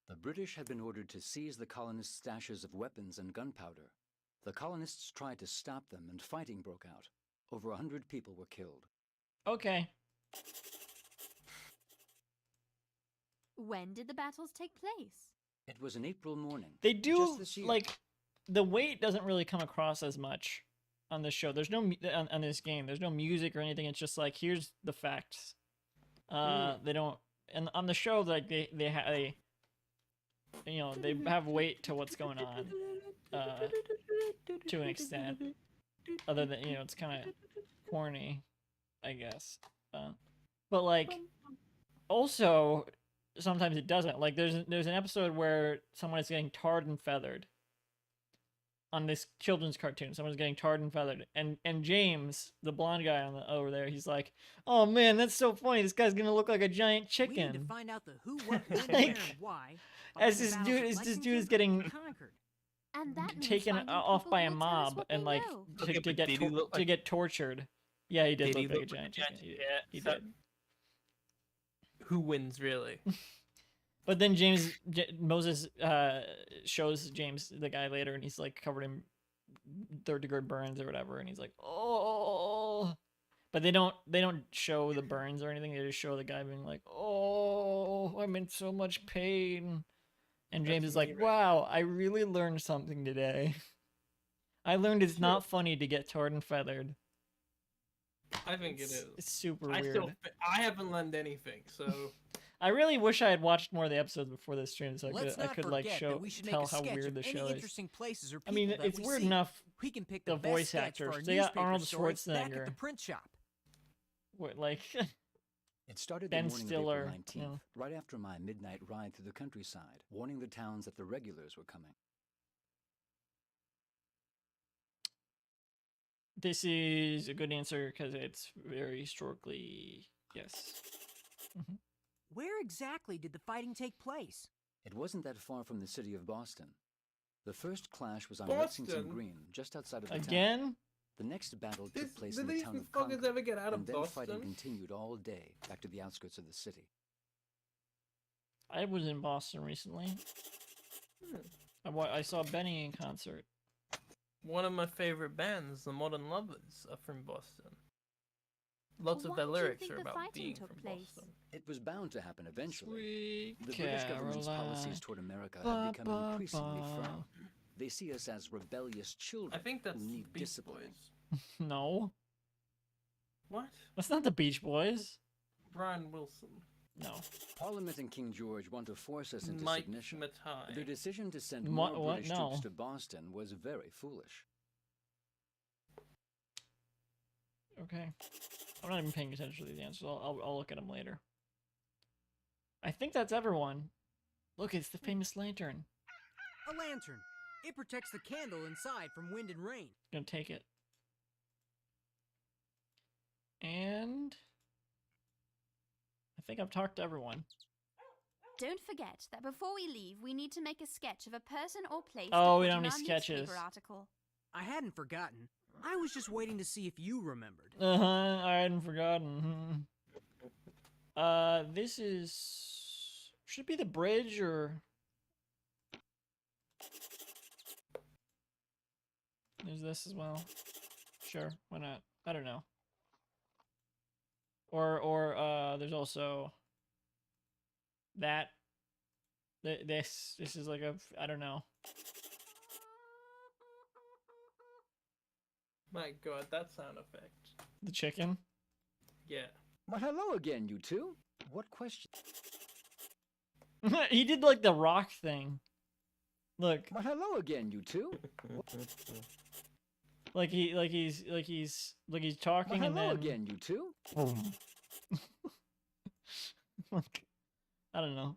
The British had been ordered to seize the colonists' stashes of weapons and gunpowder. The colonists tried to stop them, and fighting broke out. Over 100 people were killed. Okay. When did the battles take place? It was an April morning. They do, just this year. like, the weight doesn't really come across as much on this show. There's no, on this game, there's no music or anything. It's just like, here's the facts. They don't, and on the show, like, they have weight to what's going on, to an extent. Other than, it's kind of corny, I guess. But, like, also, sometimes it doesn't. Like, there's an episode where someone is getting tarred and feathered on this children's cartoon. Someone's getting tarred and feathered, and James, the blonde guy over there, he's like, "Oh man, that's so funny. This guy's gonna look like a giant chicken." We need to find out the who, what, when, where, and why. As this dude is getting And that means taken finding off people by who a will tell us mob what and they like know. to get tortured. Yeah, he did Did he look like a look giant like a chicken. giant- He yeah, did. Who wins, really? But then Moses shows James the guy later, and he's like covered in third-degree burns or whatever, and he's like, "Oh!" But they don't show the burns or anything. They just show the guy being like, "Oh, I'm in so much pain." And James is like, "Wow, I really learned something today. I learned it's not funny to get tarred and feathered." I think it is. It's super weird. I haven't learned anything, so I really wish I had watched more of the episodes before this stream, so Let's I not could like forget show that we should make tell a how sketch weird of the any show is. interesting places or I mean, people that it's we weird see. enough. We can pick The the best voice sketch for actors. our They got newspaper Arnold story back Schwarzenegger. at the print shop. What, like It started Ben the morning Stiller, of April 19th, you know. right after my midnight ride through the countryside, warning the towns that the regulars were coming. This is a good answer because it's very historically yes. Where exactly did the fighting take place? It wasn't that far from the city of Boston. The first clash was on Boston? Lexington Green, just outside of the town. Again? The next battle took place Did in the these town of fuckers Concord, ever get out of and then Boston? fighting continued all day back to the outskirts of the city. I was in Boston recently. I saw Benny in concert. One of my favorite bands, the Modern Lovers, are from Boston. Lots of Why their do you lyrics think are the about fighting being took from place? Boston. It was bound to happen eventually. Sweet The British government's Caroline. policies toward America Ba, have become ba, increasingly ba. firm. They see us as rebellious children I think that's who need Beach discipline. Boys. No, What? that's not the Beach Boys. Brian Wilson. No. Parliament and King George want to force us into Mike submission. Matai. Their decision to send What- more what? British No. troops to Boston was very foolish. Okay. I'm not even paying attention to these answers. I'll look at them later. I think that's everyone. Look, it's the famous lantern. A lantern. It protects the candle inside from wind and rain. Gonna take it. And I think I've talked to everyone. Don't forget that before we leave, we need to make a sketch of a person or place Oh, to we put don't in have any our sketches. newspaper article. I hadn't forgotten. I was just waiting to see if you remembered. I hadn't forgotten. This is should be the bridge or there's this as well. Sure, why not? I don't know. Or there's also that. This is like a I don't know. My god, that sound effect. The chicken. Yeah. But hello again, you two. What question? He did like the rock thing. Look. But hello again, you two. Like he's talking But and hello then again, you two. I don't know.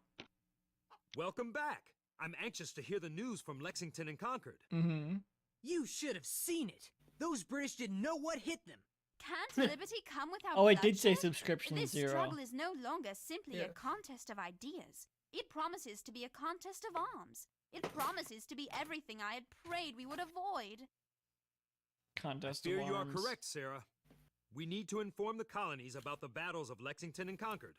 Welcome back. I'm anxious to hear the news from Lexington and Concord. Mm-hmm. You should have seen it. Those British didn't know what hit them. Can't liberty come without Oh, it did say bloodshed? subscription This 0. struggle is no longer simply Yeah. a contest of ideas. It promises to be a contest of arms. It promises to be everything I had prayed we would avoid. Contest Fear of you are arms. correct, Sarah. We need to inform the colonies about the battles of Lexington and Concord.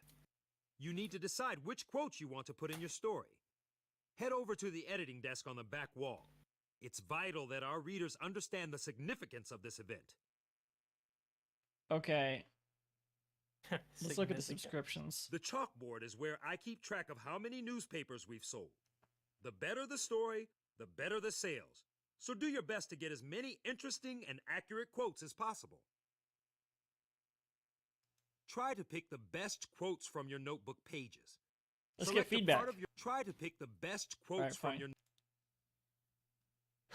You need to decide which quotes you want to put in your story. Head over to the editing desk on the back wall. It's vital that our readers understand the significance of this event. Okay. Let's look at the Significant. subscriptions. The chalkboard is where I keep track of how many newspapers we've sold. The better the story, the better the sales. So do your best to get as many interesting and accurate quotes as possible. Try to pick the best quotes from your notebook pages. Let's Select get a feedback. part of your- try to pick the best quotes Alright, from fine. your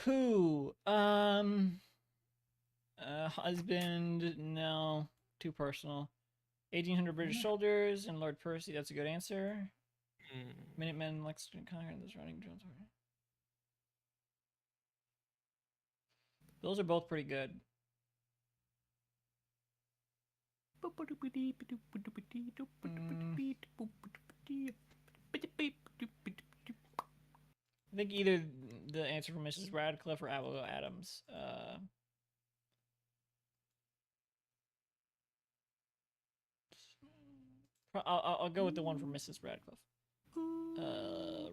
Who? Husband, no. Too personal. 1,800 British soldiers and Lord Percy, that's a good answer. Minutemen, Lexington Concord, this running Jones. Those are both pretty good. I think either the answer from Mrs. Radcliffe or Abigail Adams. I'll go with the one from Mrs. Radcliffe.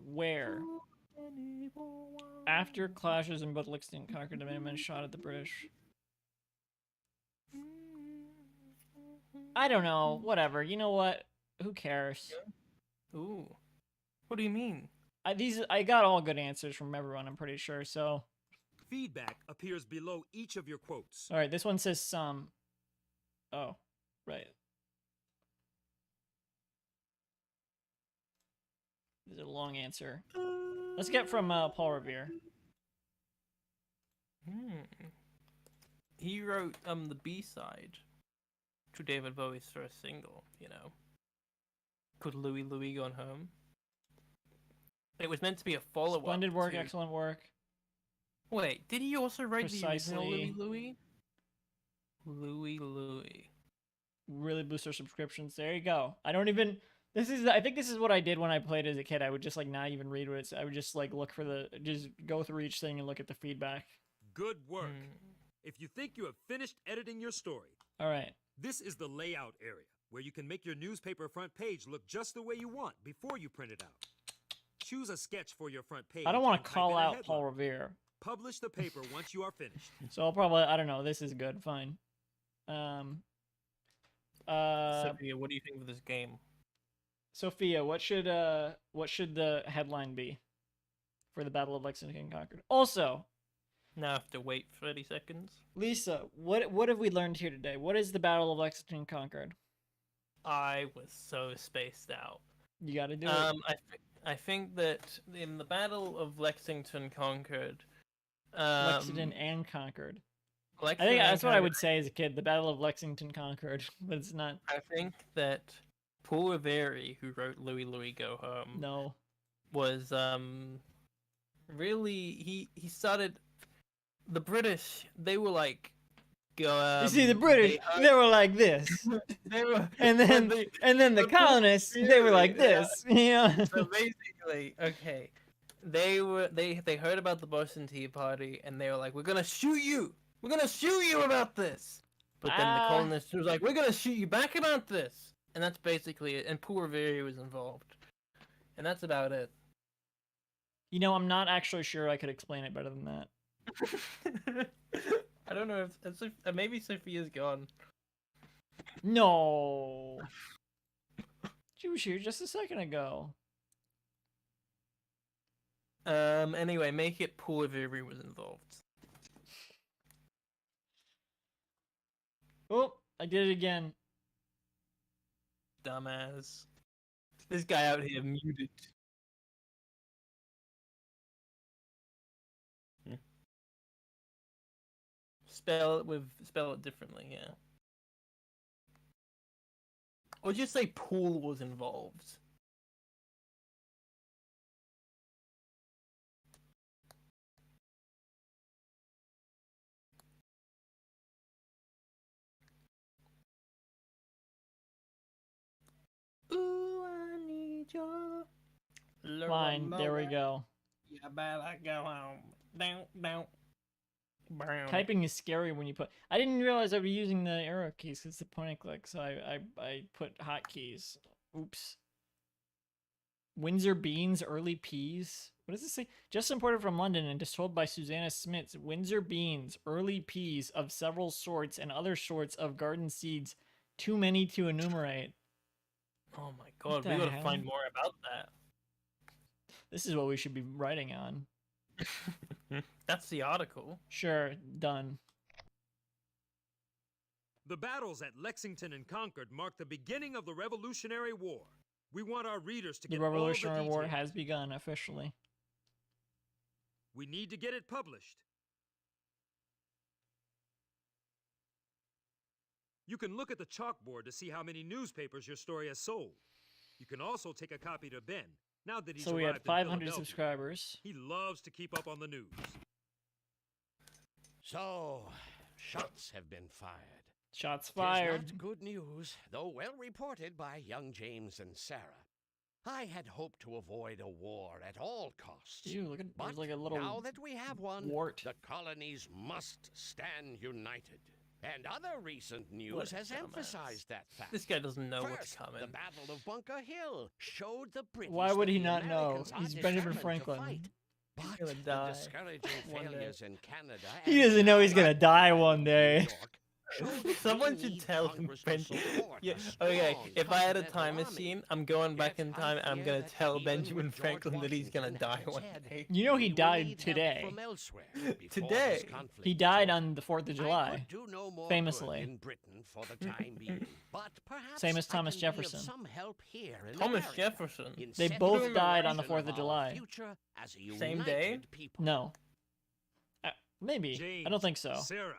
Where? After clashes in both Lexington and Concord, the Minutemen shot at the British. I don't know. Whatever. You know what? Who cares? Ooh. What do you mean? I got all good answers from everyone, I'm pretty sure, so. feedback appears below each of your quotes. Alright, this one says some. Oh, right. Is it a long answer? Let's get from Paul Revere. He wrote the B-side to David Bowie's first single, you know. Could Louie Louie Gone Home? It was meant to be a follow-up. Splendid work, to... excellent work. Wait, did he also write the original Precisely. Louie Louie? Louie Louie. Really boost our subscriptions. There you go. I don't even... I think this is what I did when I played as a kid. I would just like not even read what it's... I would just like look for just go through each thing and look at the feedback. Good work. If you think you have finished editing your story, all right. This is the layout area, where you can make your newspaper front page look just the way you want before you print it out. Choose a sketch for your front page. I don't want and to type call in a out headline. Paul Revere. Publish the paper once you are finished. So I'll probably... I don't know. This is good. Fine. Sophia, what do you think of this game? Sophia, what should the headline be for the Battle of Lexington Concord? Also, now I have to wait 30 seconds. Lisa, what have we learned here today? What is the Battle of Lexington Concord? I was so spaced out. You got to do it. I think that in the Battle of Lexington Concord, Lexington and Concord. I think Lexington that's what I Concord- would say as a kid. The Battle of Lexington Concord, but it's not. I think that Paul Revere, who wrote Louie Louie Go Home, was really he started the British. They were like, go. You see, the British they were like this, they were, and then the colonists they were like this. Yeah. So basically, okay, they heard about the Boston Tea Party and they were like, we're gonna shoot you. We're gonna shoot you about this. But then the colonists was like, we're gonna shoot you back about this. And that's basically it. And Paul Revere was involved. And that's about it. You know, I'm not actually sure I could explain it better than that. I don't know if maybe Sophia's gone. No. She was here just a second ago. Anyway, make it Paul Revere was involved. Oh, I did it again. Dumbass. This guy out here muted. Spell it differently, yeah. Or just say Paul was involved. Ooh, I need your Fine, there we go. Yeah, better go home. Down. Typing is scary when you put... I didn't realize I'd be using the arrow keys because it's the point and click, so I put hotkeys. Oops. Windsor beans, early peas. What does this say? Just imported from London and just told by Susanna Smits. Windsor beans, early peas of several sorts and other sorts of garden seeds. Too many to enumerate. Oh my god, we gotta find more about that. This is what we should be writing on. That's the article. Sure, done. The battles at Lexington and Concord mark the beginning of the Revolutionary War. We want our readers to The get Revolutionary all the War details. has begun officially. We need to get it published. You can look at the chalkboard to see how many newspapers your story has sold. You can also take a copy to Ben, now that he's So we had arrived in 500 Philadelphia. subscribers. He loves to keep up on the news. So, shots have been fired. Shots 'Tis fired. not good news, though well reported by young James and Sarah. I had hoped to avoid a war at all costs. Ew, look at But there's like a little now that we have one, wart. the colonies must stand united. And other recent news What a has dumbass. emphasized that fact. This guy doesn't know what's First, coming. the Battle of Bunker Hill showed the British Why would that he the not know? Americans are He's Benjamin determined to Franklin. fight. He's But gonna the die discouraging one day. failures in Canada He and doesn't know he's now gonna die one day. New York Someone should tell him Yeah, okay, if I had a time machine, I'm going back in time and I'm gonna tell Benjamin Franklin that he's gonna die one day. You know he died today. Today? He died on the 4th of July. Do no more Famously. good in Britain for the time being, but perhaps Same as I Thomas can be of Jefferson. some help here in Thomas America Jefferson. in They setting both the died on the direction 4th of our July. future as a Same day? united people. No. Maybe. James, I don't think so. Sarah,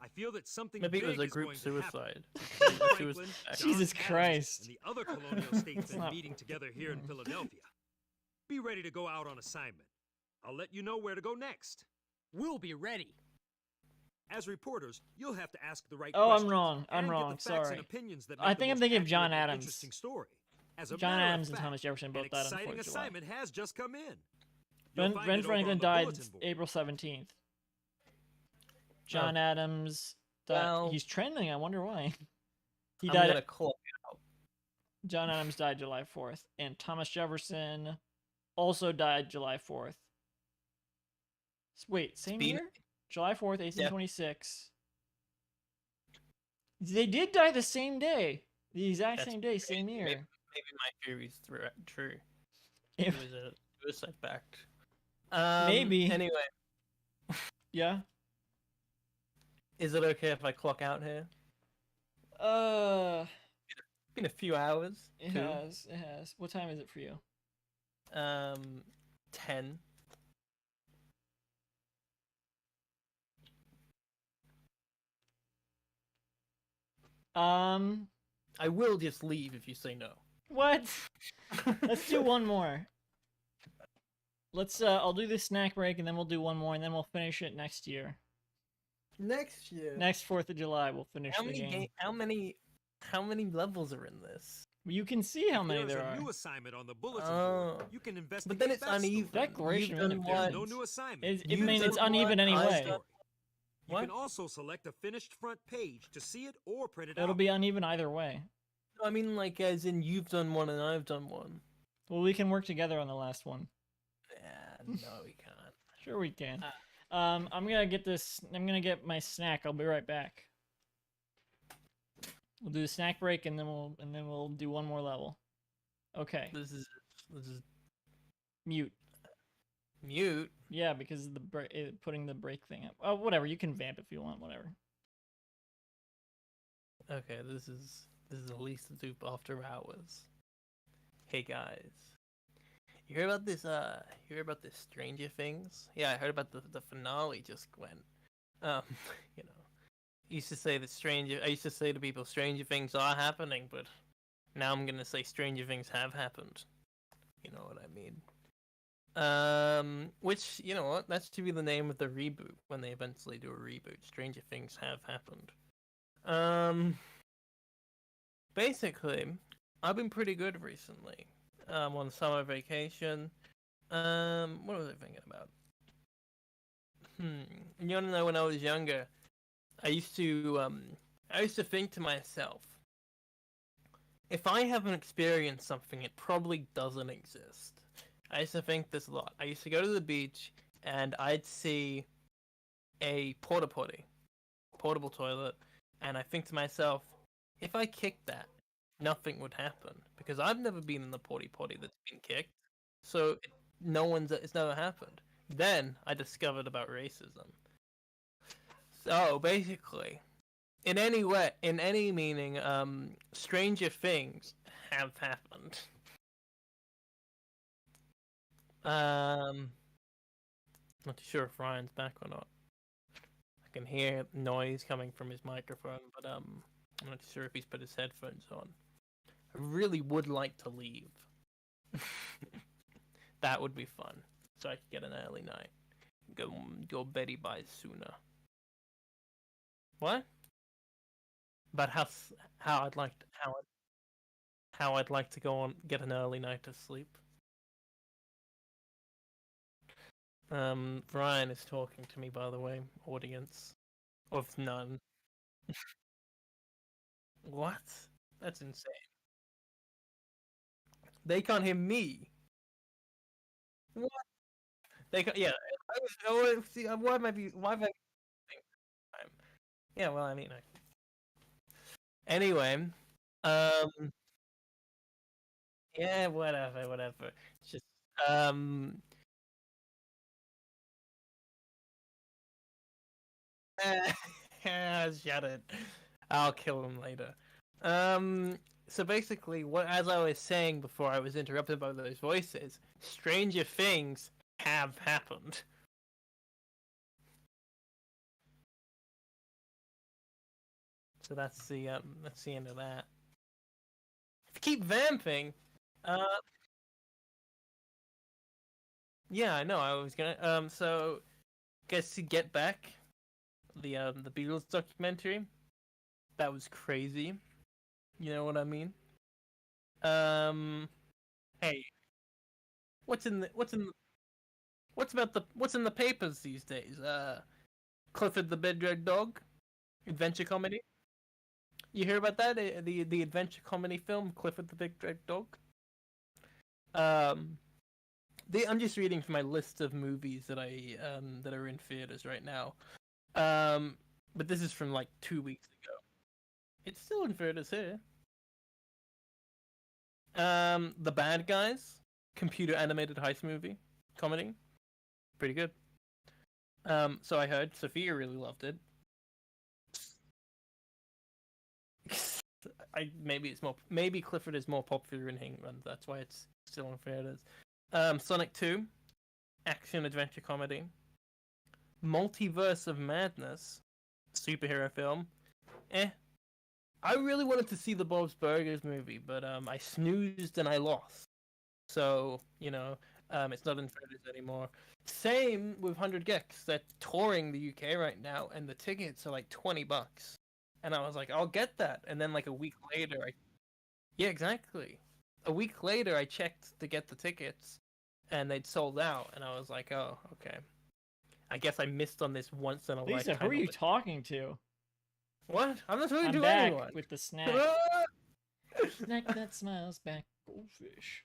I feel that something Maybe it was big a is group going to suicide. happen. Suicide. Franklin, Jesus John Christ. Adams, and the other colonial states It's been not- meeting together here in Philadelphia. Be ready to go out on assignment. I'll let you know where to go next. We'll be ready. As reporters, you'll have to ask the right Oh, I'm questions wrong. I'm and get wrong. the facts Sorry. and opinions that I make the think I'm most thinking of John accurate and Adams. interesting story. As a John matter of Adams and fact, Thomas Jefferson both an died on the exciting 4th of July. assignment has just come in. Ben, You'll find Ben it over Franklin on the died bulletin board. April 17th. John Adams died. Well- He's trending. I wonder why. He I'm died. gonna clock out. John Adams died July 4th, and Thomas Jefferson also died July 4th. Wait, same Speed- year? July 4th, 1826. They did die the same day. The exact That's same day, same year. Maybe my theory's true. If- It was a suicide pact. Maybe. Anyway, Yeah? is it okay if I clock out here? Uh, Been a few hours. it too. has. It has. What time is it for you? 10. I will just leave if you say no. What? Let's do one more. Let's I'll do this snack break and then we'll do one more and then we'll finish it next year. Next year. Next 4th of July we'll finish How the many game. how many levels are in this? You can see how many There's there a are. new assignment on the bulletin Oh. board. You can investigate But then it's that story. uneven. Declaration You've of done Independence. There's no new assignment. It You've means it's done uneven one, anyway. I've done- You What? can also select a finished front page to see it or print it It'll out. be uneven either way. No, I mean like as in you've done one and I've done one. Well, we can work together on the last one. Yeah, no, we can't. Sure we can. I'm gonna get this. I'm gonna get my snack. I'll be right back. We'll do a snack break and then we'll do one more level. Okay. This is Mute. mute. Yeah, because of the putting the break thing up. Oh, whatever. You can vamp if you want. Whatever. Okay, this is Elisa Doop after hours. Hey guys. You hear about this Stranger Things? Yeah, I heard about the finale just went. You know. I used to say to people Stranger Things are happening, but now I'm gonna say Stranger Things have happened. You know what I mean? Which, you know what, that should be the name of the reboot when they eventually do a reboot. Stranger Things have happened. Basically, I've been pretty good recently. On summer vacation. What was I thinking about? You wanna know when I was younger? I used to think to myself, if I haven't experienced something, it probably doesn't exist. I used to think this a lot. I used to go to the beach and I'd see a portable toilet, and I think to myself, if I kicked that, nothing would happen because I've never been in the potty that's been kicked, so it's never happened. Then I discovered about racism. So basically, in any meaning, stranger things have happened. Not too sure if Ryan's back or not. I can hear noise coming from his microphone, but I'm not sure if he's put his headphones on. I really would like to leave. That would be fun, so I could get an early night. Go Betty by sooner. What? About how I'd like to go on get an early night of sleep. Ryan is talking to me, by the way, audience of none. What? That's insane. They can't hear me. What? They can't. Yeah. Why am I? Yeah. Well, I mean, Anyway, yeah, whatever. It's just shut it. I'll kill him later. So basically, as I was saying before I was interrupted by those voices, stranger things have happened. So that's the end of that. If you keep vamping, yeah, I know. I was gonna so guess to get back the Beatles documentary, that was crazy. You know what I mean? Hey, what's in the papers these days? Clifford the Big Red Dog, adventure comedy. You hear about that? The adventure comedy film Clifford the Big Red Dog. I'm just reading from my list of movies that that are in theaters right now. But this is from like 2 weeks ago. It's still in theaters here. The Bad Guys, computer animated heist movie comedy, pretty good. So I heard Sophia really loved it. Maybe Clifford is more popular in England. That's why it's still in theaters. Sonic 2, action adventure comedy. Multiverse of Madness, superhero film. I really wanted to see the Bob's Burgers movie, but I snoozed and I lost. So it's not in theaters anymore. Same with 100 Gex. They're touring the UK right now, and the tickets are like $20. And I was like, I'll get that. And then like a week later, yeah, exactly. A week later, I checked to get the tickets, and they'd sold out. And I was like, oh, okay. I guess I missed on this once in a lifetime. Lisa, who are you talking to? What? I'm not talking to back anyone. With the snack. Snack that smiles back. Goldfish.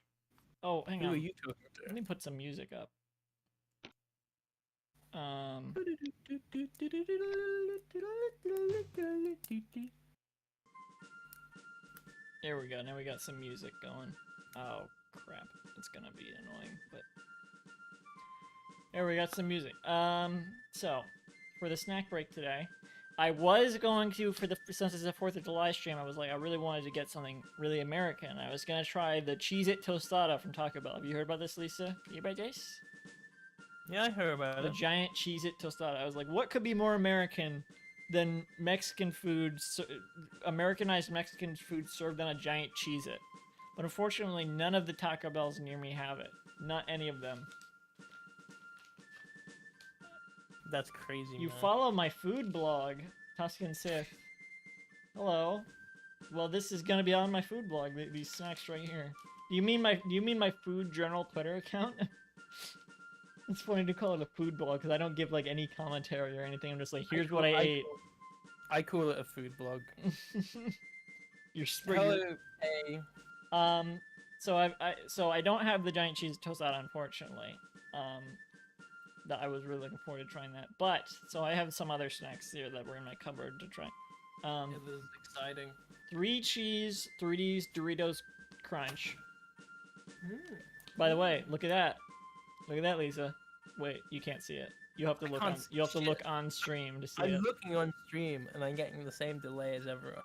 Oh, hang on. Who are you talking to? Let me put some music up. There we go. Now we got some music going. Oh crap! It's gonna be annoying, but there we got some music. So for the snack break today, I was going to since it's a 4th of July stream, I was like, I really wanted to get something really American. I was gonna try the Cheez-It Tostada from Taco Bell. Have you heard about this, Lisa? You heard about this? Yeah, I heard about The giant Cheez-It Tostada. I was like, what could be more American than Mexican food, Americanized Mexican food served on a giant Cheez-It? But unfortunately, none of the Taco Bells near me have it. Not any of them. That's crazy, You man. follow my food blog, Tuscan Sith. Hello. Well, this is gonna be on my food blog. These snacks right here. Do you mean my food journal Twitter account? It's funny to call it a food blog because I don't give like any commentary or anything. I'm just like, here's what I ate. I call it a food blog. You're spring. Hello, hey. So I don't have the giant cheese tostada, unfortunately. That I was really looking forward to trying that. But so I have some other snacks here that were in my cupboard to try. It was exciting. 3 cheese 3Ds Doritos Crunch. By the way, look at that. Look at that, Lisa. Wait, you can't see it. You have to look on. You have to look on stream to see it. I'm looking on stream, and I'm getting the same delay as everyone.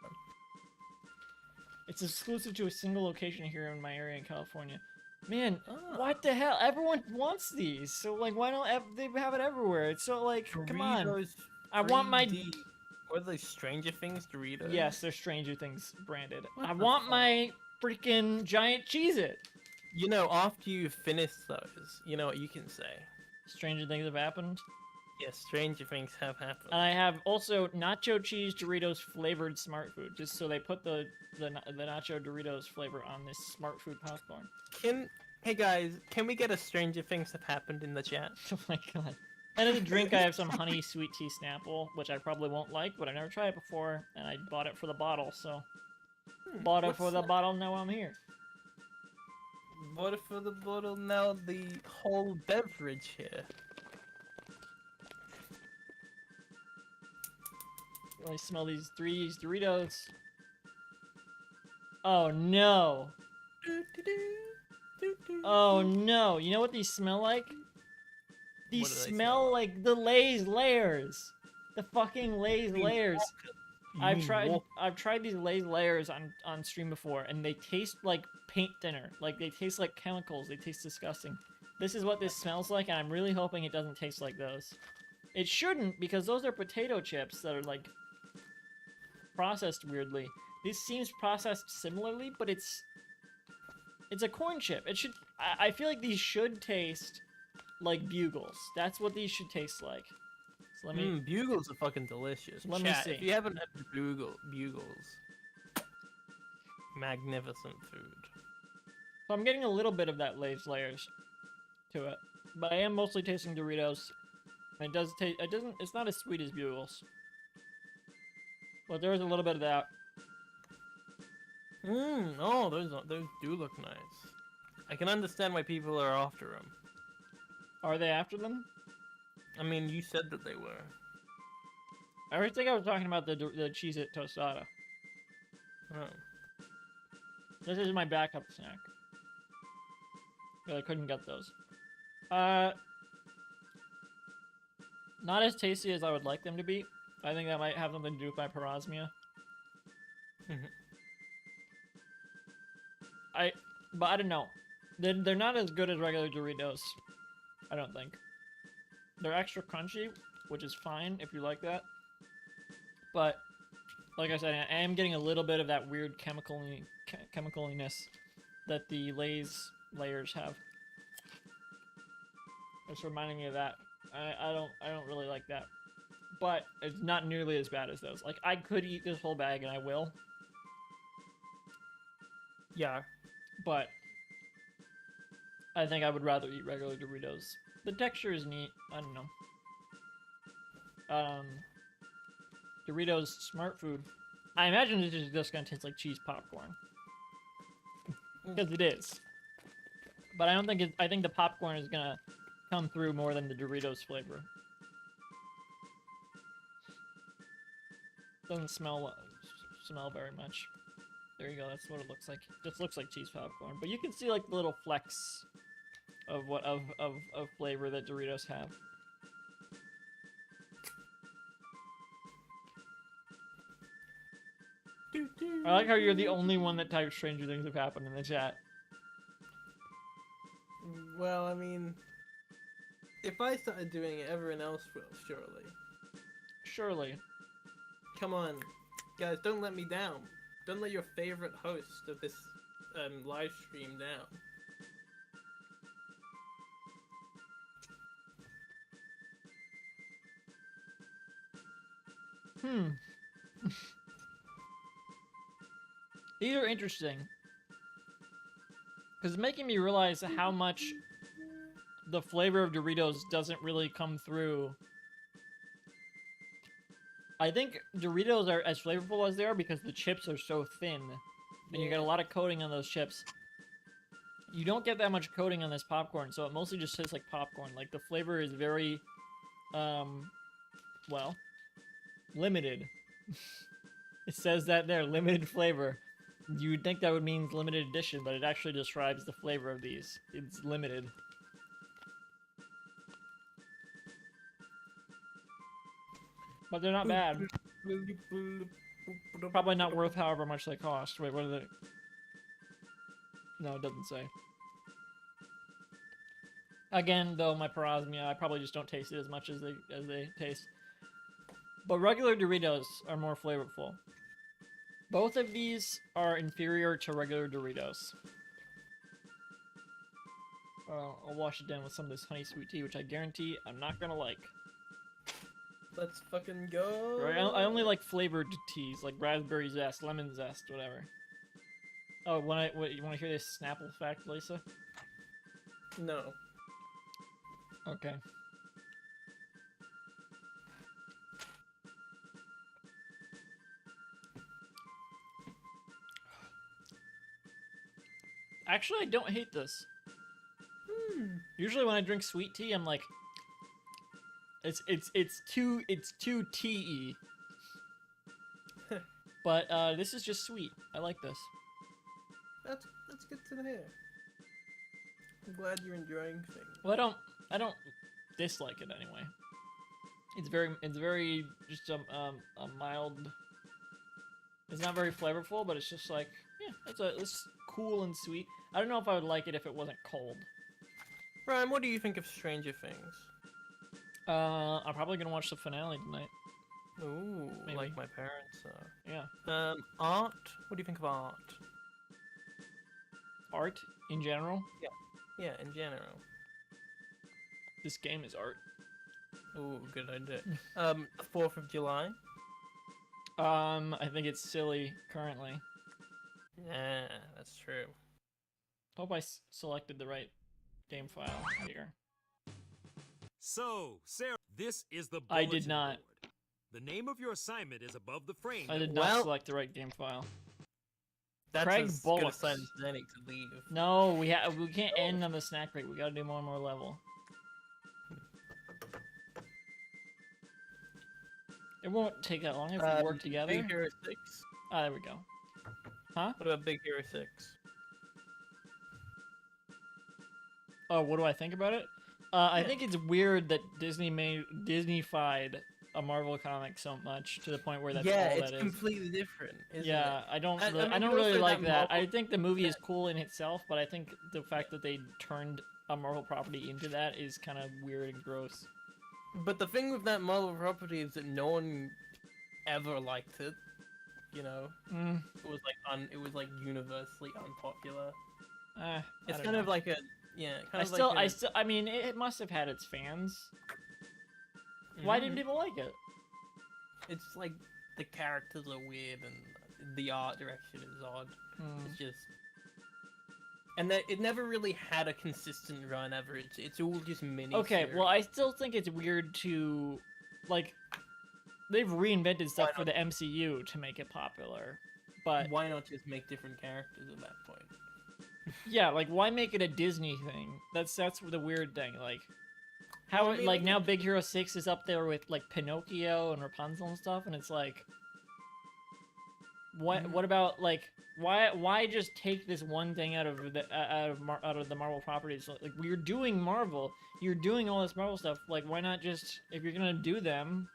It's exclusive to a single location here in my area in California. Man, what the hell? Everyone wants these, so like, why don't they have it everywhere? It's so like, come on. Doritos I want my. 3D. What are they, Stranger Things Doritos? Yes, they're Stranger Things branded. I want my freaking giant Cheez-It. You know, after you finish those, you know what you can say. Stranger things have happened? Yes, stranger things have happened. And I have also nacho cheese Doritos flavored Smart Food, just so they put the nacho Doritos flavor on this Smart Food popcorn. Hey guys, can we get a Stranger Things have happened in the chat? Oh my god. And as a drink, I have some honey sweet tea Snapple, which I probably won't like, but I've never tried it before, and I bought it for the bottle, so... Bought it for the bottle, now I'm here. Bought it for the bottle, now the whole beverage here. I smell these Doritos. Oh no. Oh no. You know what these smell like? These What do they smell like the Lay's layers. The fucking Lay's layers. I've tried these Lay's layers on stream before, and they taste like paint thinner. Like they taste like chemicals. They taste disgusting. This is what this smells like, and I'm really hoping it doesn't taste like those. It shouldn't, because those are potato chips that are like processed weirdly. This seems processed similarly, but it's a corn chip. It should. I feel like these should taste like Bugles. That's what these should taste like. So let me. Bugles are fucking delicious. Let me see. If you haven't had Bugles, magnificent food. So I'm getting a little bit of that Lay's layers to it, but I am mostly tasting Doritos. And it does taste. It doesn't. It's not as sweet as Bugles, but there is a little bit of that. Oh, those do look nice. I can understand why people are after them. Are they after them? I mean, you said that they were. I think I was talking about the Cheez-It tostada. Oh. This is my backup snack. But I couldn't get those. Not as tasty as I would like them to be. I think that might have something to do with my parosmia. But I don't know. They're not as good as regular Doritos. I don't think. They're extra crunchy, which is fine if you like that. But, like I said, I am getting a little bit of that weird chemicaliness that the Lay's layers have. It's reminding me of that. I don't really like that. But it's not nearly as bad as those. Like, I could eat this whole bag, and I will. Yeah. But I think I would rather eat regular Doritos. The texture is neat. I don't know. Doritos Smart Food. I imagine this is just gonna taste like cheese popcorn. Because it is. But I don't think I think the popcorn is gonna come through more than the Doritos flavor. Doesn't smell very much. There you go, that's what it looks like. Just looks like cheese popcorn. But you can see like the little flecks of flavor that Doritos have. I like how you're the only one that types Stranger Things Have Happened in the chat. Well, I mean, if I started doing it, everyone else will, surely. Surely. Come on, guys, don't let me down. Don't let your favorite host of this live stream down. These are interesting. Because it's making me realize how much the flavor of Doritos doesn't really come through. I think Doritos are as flavorful as they are because the chips are so thin. And you get a lot of coating on those chips. You don't get that much coating on this popcorn, so it mostly just tastes like popcorn. Like, the flavor is very, well, limited. It says that there, limited flavor. You would think that would mean limited edition, but it actually describes the flavor of these. It's limited. But they're not bad. Probably not worth however much they cost. Wait, what are they? No, it doesn't say. Again, though, my parosmia, I probably just don't taste it as much as they taste. But regular Doritos are more flavorful. Both of these are inferior to regular Doritos. I'll wash it down with some of this honey sweet tea, which I guarantee I'm not gonna like. Let's fucking go. Right? I only like flavored teas, like raspberry zest, lemon zest, whatever. Oh, you want to hear this Snapple fact, Lisa? No. Okay. Actually, I don't hate this. Usually when I drink sweet tea, I'm like, it's too tea-y. But this is just sweet. I like this. that's good to hear. I'm glad you're enjoying things. Well, I don't dislike it anyway. It's very just a mild. It's not very flavorful, but it's just like, yeah, it's cool and sweet. I don't know if I would like it if it wasn't cold. Ryan, what do you think of Stranger Things? I'm probably gonna watch the finale tonight. Ooh, Maybe. like my parents are. Yeah. Art? What do you think of art? Art in general? Yeah, in general. This game is art. Ooh, good idea. 4th of July? I think it's silly currently. Yeah, that's true. Hope I selected the right game file here. So, Sarah, this is the I did bulletin not. board. The name of your assignment is above the frame. I did not select the right game file. That's Craig as Bullock. good a sign as any to leave. No, we can't end on the snack break. We gotta do more and more level. It won't take that long if we work together. Big Hero 6? Ah, there we go. Huh? What about Big Hero 6? Oh, what do I think about it? I think it's weird that Disney-fied a Marvel comic so much to the point where that's all that is. Yeah, it's completely different, isn't Yeah, it? I don't I mean, really also like that. Marvel- I think the movie is cool in itself, but I think the fact that they turned a Marvel property into that is kind of weird and gross. But the thing with that Marvel property is that no one ever liked it. You know, it was like universally unpopular. It's kind of like a I mean, it must have had its fans. Why didn't people like it? It's like the characters are weird and the art direction is odd. It's just, and that it never really had a consistent run ever. It's all just mini. Okay, well, I still think it's weird to, like, they've reinvented stuff for the MCU to make it popular, but why not just make different characters at that point? Yeah, like, why make it a Disney thing? That's the weird thing. Like, how Well, I mean, like now Big Hero 6 is up there with like Pinocchio and Rapunzel and stuff, and it's like, what about like why just take this one thing out of the Marvel properties? Like, you're doing Marvel, you're doing all this Marvel stuff. Like, why not just, if you're gonna do them,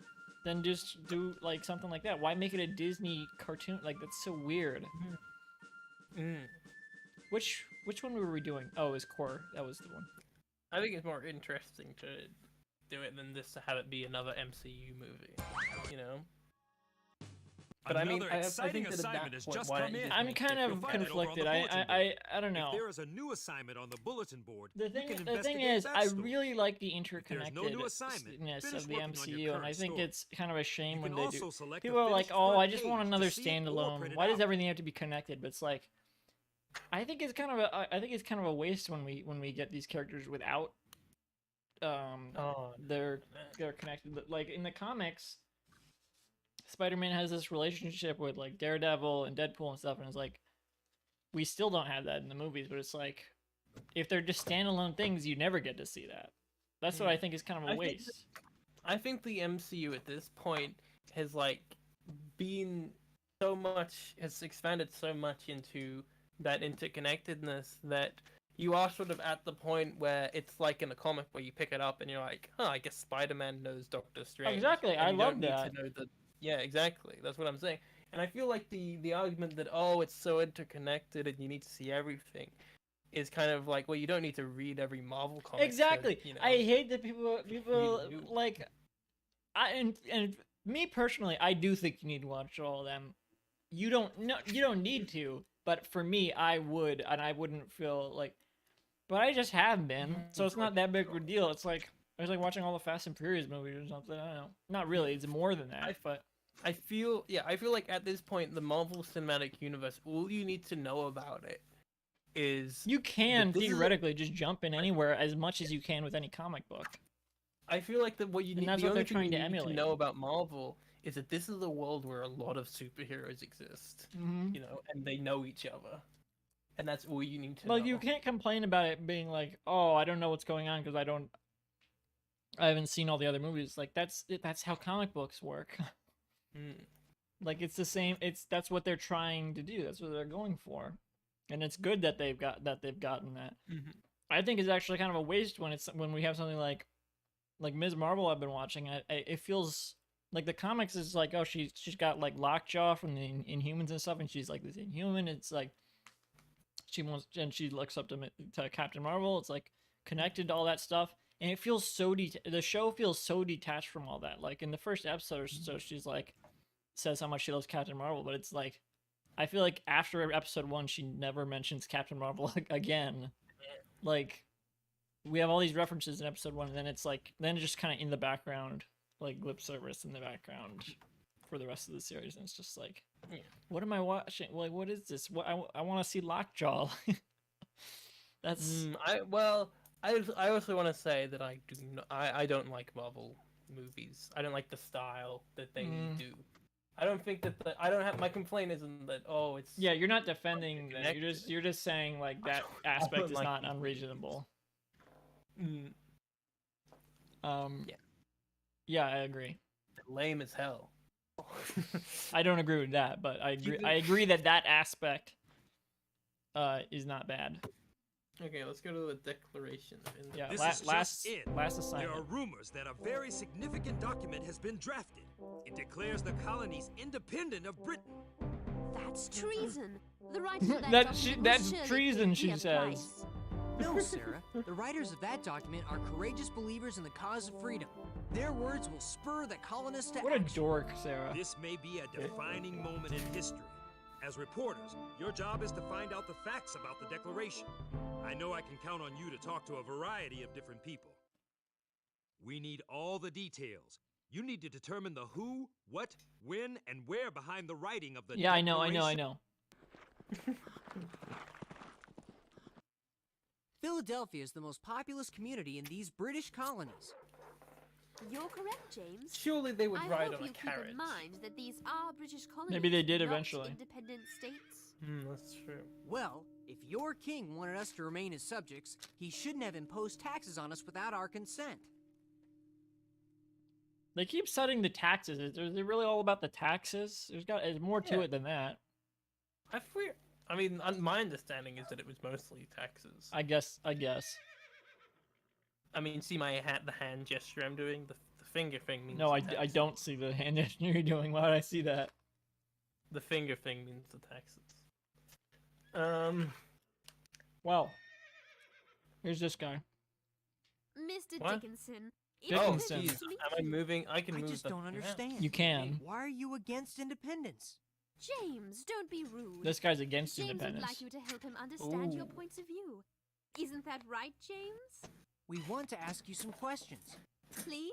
then just do like something like that? Why make it a Disney cartoon? Like, that's so weird. Which one were we doing? Oh, it was Core. That was the one. I think it's more interesting to do it than just to have it be another MCU movie. You know. But Another I exciting think that at assignment that has point, just why come don't you in. just I'm make kind different- of Find it over on the conflicted. bulletin board. I don't know. If there is a new assignment on the bulletin board, The you thing can is, investigate that I story. really like the there's no new assignment, interconnectedness finish of the working on your MCU, and I current think story. it's kind of a shame You when can they also do. select People the are like, finished "Oh, front I just want page another to see it or standalone. print it Why does out." everything have to be connected?" But it's like, I think it's kind of a waste when we get these characters without they're connected. Like in the comics, Spider-Man has this relationship with like Daredevil and Deadpool and stuff, and it's like, we still don't have that in the movies. But it's like, if they're just standalone things, you never get to see that. That's what I think is kind of a waste. I think the MCU at this point has like has expanded so much into that interconnectedness that you are sort of at the point where it's like in a comic where you pick it up and you're like, I guess Spider-Man knows Doctor Strange. Exactly, And I you love don't need that. to know yeah, exactly. That's what I'm saying. And I feel like the argument that, it's so interconnected and you need to see everything is kind of like, well, you don't need to read every Marvel comic. Exactly. You know, I hate that people like, and me personally, I do think you need to watch all of them. You don't need to, but for me, I would, and I wouldn't feel like, but I just have been, so it's not that big of a deal. It's like like watching all the Fast and Furious movies or something. I don't know. Not really. It's more than that, but I feel like at this point, the Marvel Cinematic Universe, all you need to know about it is you can theoretically just jump in anywhere as much as you can with any comic book. I feel like that what you need, that's the what only they're trying thing to you need emulate. to know about Marvel is that this is a world where a lot of superheroes exist, you know, and they know each other, and that's all you need to know. Like, you can't complain about it being like, oh, I don't know what's going on because I haven't seen all the other movies. Like, that's how comic books work. Like, it's the same. That's what they're trying to do. That's what they're going for. and it's good that they've gotten that. I think it's actually kind of a waste when we have something like Ms. Marvel I've been watching. It feels like the comics is like, oh, she's got like Lockjaw from the Inhumans and stuff, and she's like this Inhuman. It's like she looks up to Captain Marvel. It's like connected to all that stuff, and it feels so the show feels so detached from all that. Like in the first episode or so, she's like says how much she loves Captain Marvel, but it's like I feel like after episode 1, she never mentions Captain Marvel again. Like we have all these references in episode 1, and then it's just kind of in the background, like lip service in the background for the rest of the series, and it's just like, what am I watching? Like, what is this? What I want to see Lockjaw. That's I also want to say that I don't like Marvel movies. I don't like the style that they do. I don't think that my complaint isn't that it's you're not defending that. You're just saying like that aspect is not unreasonable. Yeah, I agree. Lame as hell. I don't agree with that, but I agree that aspect is not bad. Okay, let's go to the Declaration of Independence. Yeah, last assignment. There are rumors that a very significant document has been drafted. It declares the colonies independent of Britain. That's treason. The writers of that that's document that's will surely treason, pay she a says. price. No, Sarah. The writers of that document are courageous believers in the cause of freedom. Their words will spur the colonists to What a action. dork, Sarah. This may be a defining moment in history. As reporters, your job is to find out the facts about the Declaration. I know I can count on you to talk to a variety of different people. We need all the details. You need to determine the who, what, when, and where behind the writing of the Declaration. I know. Philadelphia is the most populous community in these British colonies. You're correct, James. Surely they would ride hope on you a carriage. keep in mind that these are British colonies. Maybe they did not eventually. Independent states. That's true. Well, if your king wanted us to remain his subjects, he shouldn't have imposed taxes on us without our consent. They keep setting the taxes. Is it really all about the taxes? There's more to it than that. My understanding is that it was mostly taxes. I guess. I mean, see the hand gesture I'm doing? The finger thing means No, I taxes. don't see the hand gesture you're doing. Why would I see that? The finger thing means the taxes. Well, here's this guy. Mr. What? Dickinson. Dickinson. Jeez, am I moving? I can move. I just don't understand. You can. Why are you against independence? James, don't be rude. This guy's against James independence. would like you to help him understand your points of view. Isn't that right, James? We want to ask you some questions. Please?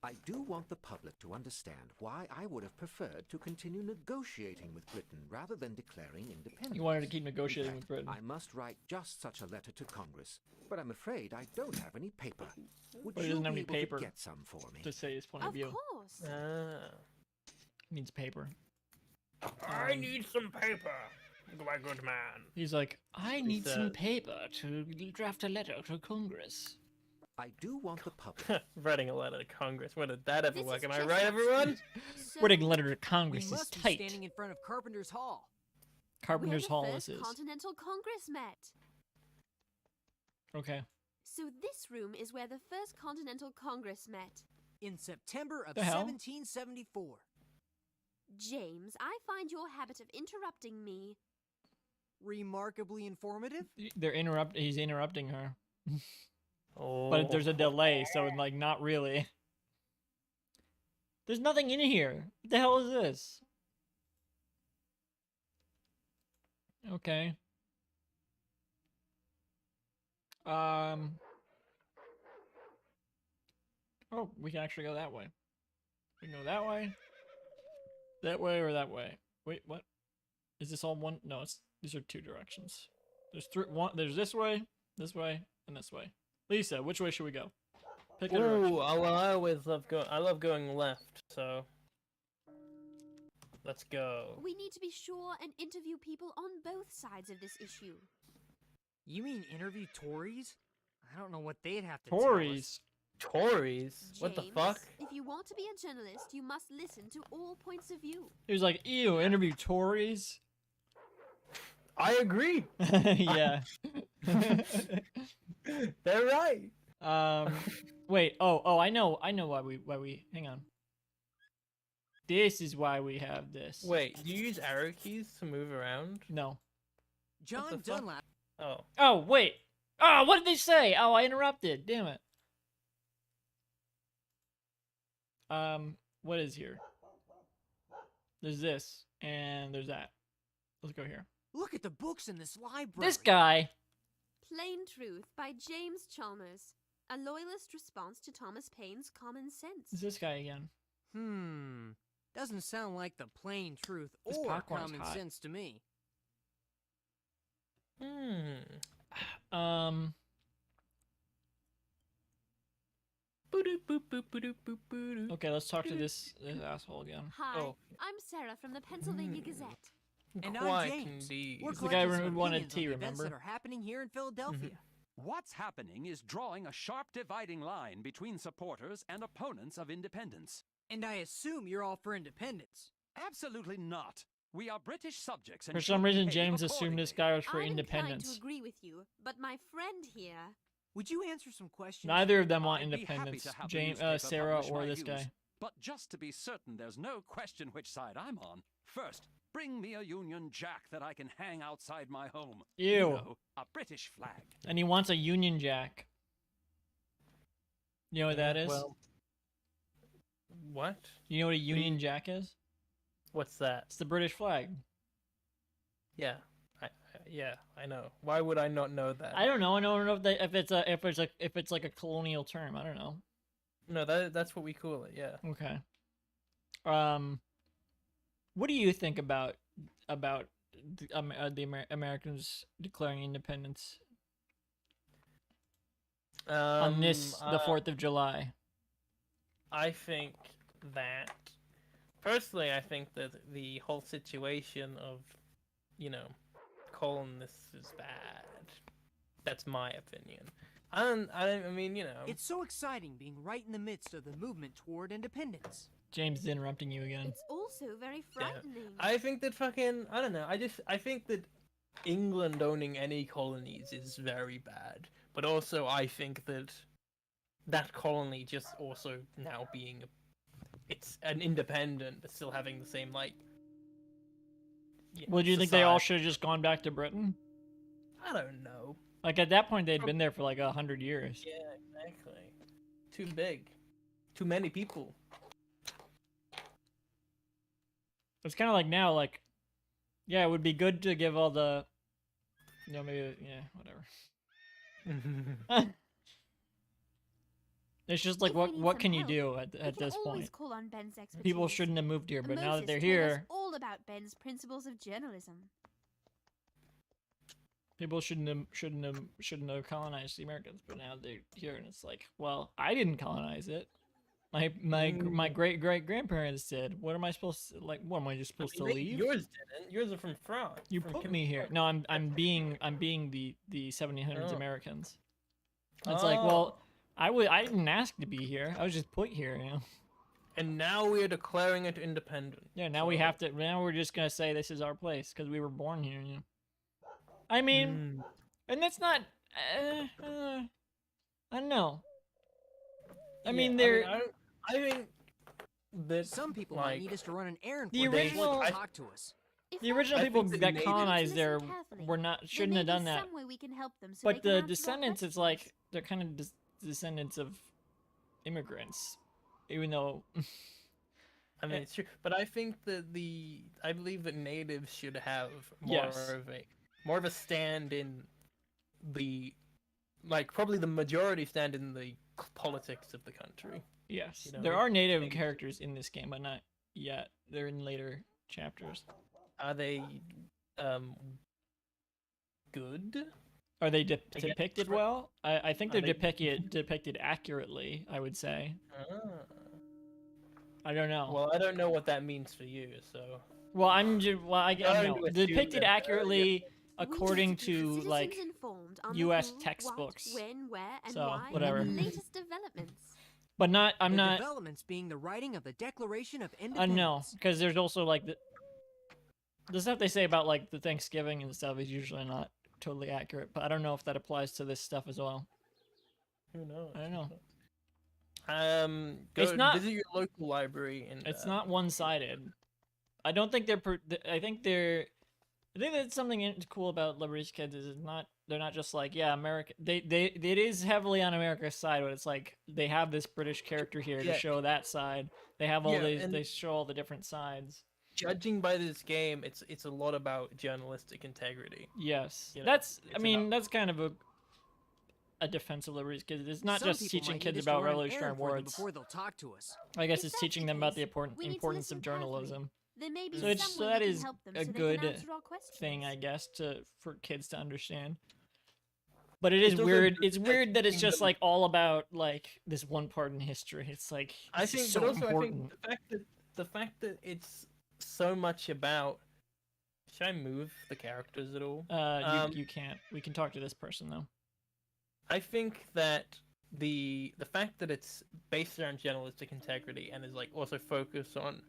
I do want the public to understand why I would have preferred to continue negotiating with Britain rather than declaring independence. You wanted to keep negotiating with Britain. I must write just such a letter to Congress, but I'm afraid I don't have any paper. Would Well, he you doesn't have be any able paper to get some for me? to say his point of view. Of course. He needs paper. I need some paper, my good man. He's like, I need some paper to draft a letter to Congress. I do want the public. Writing a letter to Congress. When did that ever This work? is Am I just right, everyone? Writing a letter to We Congress is must be tight. standing in front of Carpenter's Hall. Carpenter's Hall where this the is. first Continental Congress met. Okay. So this room is where the first Continental Congress met. In September of The hell? 1774. James, I find your habit of interrupting me. Remarkably informative? He's interrupting her. Oh. But there's a delay, so like not really. There's nothing in here. What the hell is this? Okay. Oh, we can actually go that way. We can go that way. That way or that way. Wait, what? Is this all one? No, these are two directions. There's there's this way, and this way. Lisa, which way should we go? Pick a direction. Ooh, well, I always love going left, so let's go. We need to be sure and interview people on both sides of this issue. You mean interview Tories? I don't know what they'd have to Tories. Tories? What the James, fuck? If you want to be a journalist, you must listen to all points of view. He was like, ew, interview Tories. I agree. Yeah. They're right. Wait. Oh, I know why we. Hang on. This is why we have this. Wait, do you use arrow keys to move around? No. John Dunlap. Oh. Oh, wait. Oh, what did they say? Oh, I interrupted. Damn it. What is here? There's this, and there's that. Let's go here. Look at the books in this library. This guy. Plain Truth by James Chalmers. A loyalist response to Thomas Paine's Common Sense. Is this guy again? Doesn't sound like the plain truth This or popcorn's common hot. sense to me. Okay, let's talk to this asshole again. Hi, Oh. I'm Sarah from the Pennsylvania Gazette. And Quite I'm James. indeed. We're It's the guy collecting some who wanted opinions tea, on the events remember? that are happening here in Philadelphia. What's happening is drawing a sharp dividing line between supporters and opponents of independence. And I assume you're all for independence. Absolutely not. We are British subjects and For some should reason, behave James assumed this guy was for I'm inclined to independence. agree with you, but my friend here. Would you answer some questions? Neither of them want I'd be happy independence. to have the James, newspaper Sarah, publish or my this views, guy. But just to be certain there's no question which side I'm on, first, bring me a Union Jack that I can hang outside my home. Ew. You know, a British flag. And he wants a Union Jack. You know what that is? Well, what? You know what a Union Jack is? What's that? It's the British flag. Yeah, I know. Why would I not know that? I don't know. I don't know if it's like a colonial term. I don't know. No, that's what we call it. Yeah. Okay. What do you think about the Americans declaring independence on this the 4th of July? I think that personally, I think that the whole situation of, colonists is bad. That's my opinion. I mean, It's so exciting being right in the midst of the movement toward independence. James is interrupting you again. It's also very frightening. I think that I don't know. I think that England owning any colonies is very bad. But also, I think that colony just also now being it's an independent, but still having the same Well, do you think they all should have just gone back to Britain? I don't know. Like at that point, they'd been there for like 100 years. Yeah, exactly. Too big. Too many people. It's kind of like now, like, yeah, it would be good to give all the, maybe, yeah, whatever. It's just like, what can you do at this point? Call on Ben's expertise. People shouldn't have moved here, but now that Moses they're told us here, all about Ben's principles of journalism. people shouldn't have colonized the Americans, but now they're here, and it's like, well, I didn't colonize it. My great grandparents did. What am I supposed to What am I just supposed to leave? Yours didn't. Yours are from France. You put me here. No, I'm being the 1700s Oh. Americans. It's like, well, I didn't ask to be here. I was just put here, And now we are declaring it independent. Yeah, now we have to. Now we're just gonna say this is our place because we were born here. I mean, and that's not. I don't know. I mean, they're. I think that some people might need us to run an errand The for them original- to talk to us. The original I people think the that natives- colonized there Listen carefully. were not There shouldn't may have be done that. some way we can help them so But they can the answer our descendants, it's questions. like they're kind of descendants of immigrants, even though. I mean, it's true, but I think that I believe that natives should have Yes. more of a stand in the, probably the majority stand in the politics of the country. Yes, there are native characters in this game, but not yet. They're in later chapters. Are they, good? Are they I guess depicted for- well? I think Are they're they- depicted accurately. I would say. Ah. I don't know. Well, I don't know what that means for you, so. Well, I'm just. Well, I don't know. to assume Depicted that- accurately according to Citizens like informed on the U.S. who, textbooks. What, when, where, and So, why, whatever. and the latest developments. But not. I'm the not. Developments being the writing of the Declaration of No, Independence. because there's also like The stuff they say about like the Thanksgiving and stuff is usually not totally accurate, but I don't know if that applies to this stuff as well. Who knows? I don't know. Go It's not- visit your local library and It's not one-sided. I don't think I think that's something cool about Liberty's Kids is they're not just like, yeah, America. It is heavily on America's side, but it's like they have this British character here to show that side. They have all these. They show all the different sides. Judging by this game, it's a lot about journalistic integrity. Yes, You know, that's. it's I mean, that's kind of a defense of Liberty's Kids. It's not Some just people teaching might kids need us to about run an Revolutionary errand for them Wars. before they'll talk to us. I guess it's If teaching that's them the about the case, we need to importance listen of carefully. journalism. There may be So it's someone that who can is help them a so they can good answer our questions. thing, I guess, for kids to understand. But it is It's also weird. good It's weird that it's teaching just them- like all about like this one part in history. It's like I this is think, so but also important. I think the fact that it's so much about. Should I move the characters at all? You can't. We can talk to this person though. I think that the fact that it's based around journalistic integrity and is like also focused on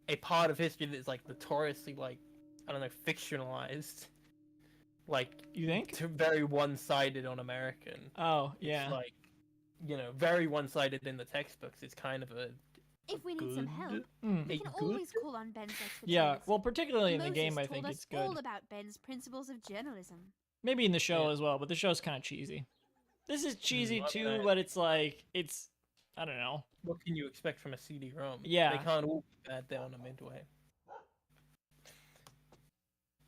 a part of history that is like notoriously like I don't know fictionalized, like you think very one-sided on American. Oh yeah. It's like very one-sided in the textbooks. It's kind of a If we need some help, Mm. we can always call on Ben's expertise. Yeah, well, particularly in the Moses game, I told think us it's good. all about Ben's principles of journalism. Maybe in the show as well, but the show's kind of cheesy. This is cheesy Love too, that. but it's like I don't know. What can you expect from a CD-ROM? Yeah. They can't all be bad there on a midway.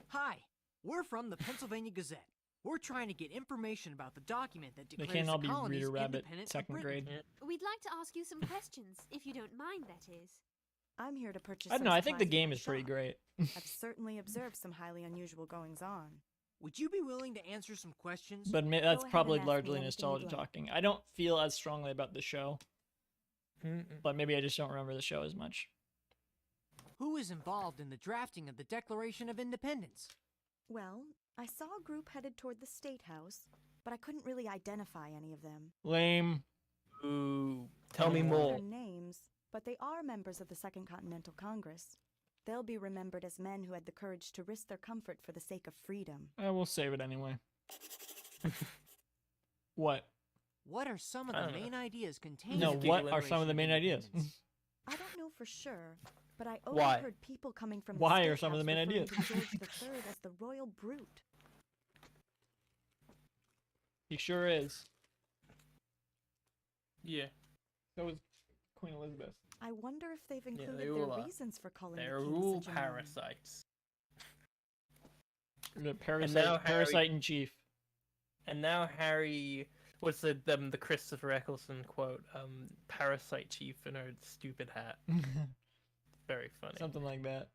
Hi, we're from the Pennsylvania Gazette. We're trying to get information about the document that They declares can't all the be colonies Reader Rabbit independent of second Britain. grade. We'd like to ask you some questions, if you don't mind, that is. I'm here to purchase. I don't some know. I think the supplies for game my is pretty shop. great. I've certainly observed some highly unusual goings on. Would you be willing to answer some questions? But that's Go ahead probably and ask me largely anything nostalgia you'd like. talking. I don't feel as strongly about the show, but maybe I just don't remember the show as much. Who is involved in the drafting of the Declaration of Independence? Well, I saw a group headed toward the State House, but I couldn't really identify any of them. Lame. Ooh, tell me I don't know more. their names, but they are members of the Second Continental Congress. They'll be remembered as men who had the courage to risk their comfort for the sake of freedom. I will save it anyway. What? What are some of I the don't know. main ideas contained? No, in the what are some Declaration of the main ideas? I don't know for sure, but I Why? overheard people coming from Why the are State some of the House main referring ideas? to George III as the royal brute. He sure is. Yeah. So was Queen Elizabeth. I wonder if they've Yeah, included they their all are. reasons for calling They're the king all such a man. parasites. The parasite, now Harry- parasite in chief. And now Harry, what's the Christopher Eccleston quote? Parasite chief in her stupid hat. Very funny. Something like that.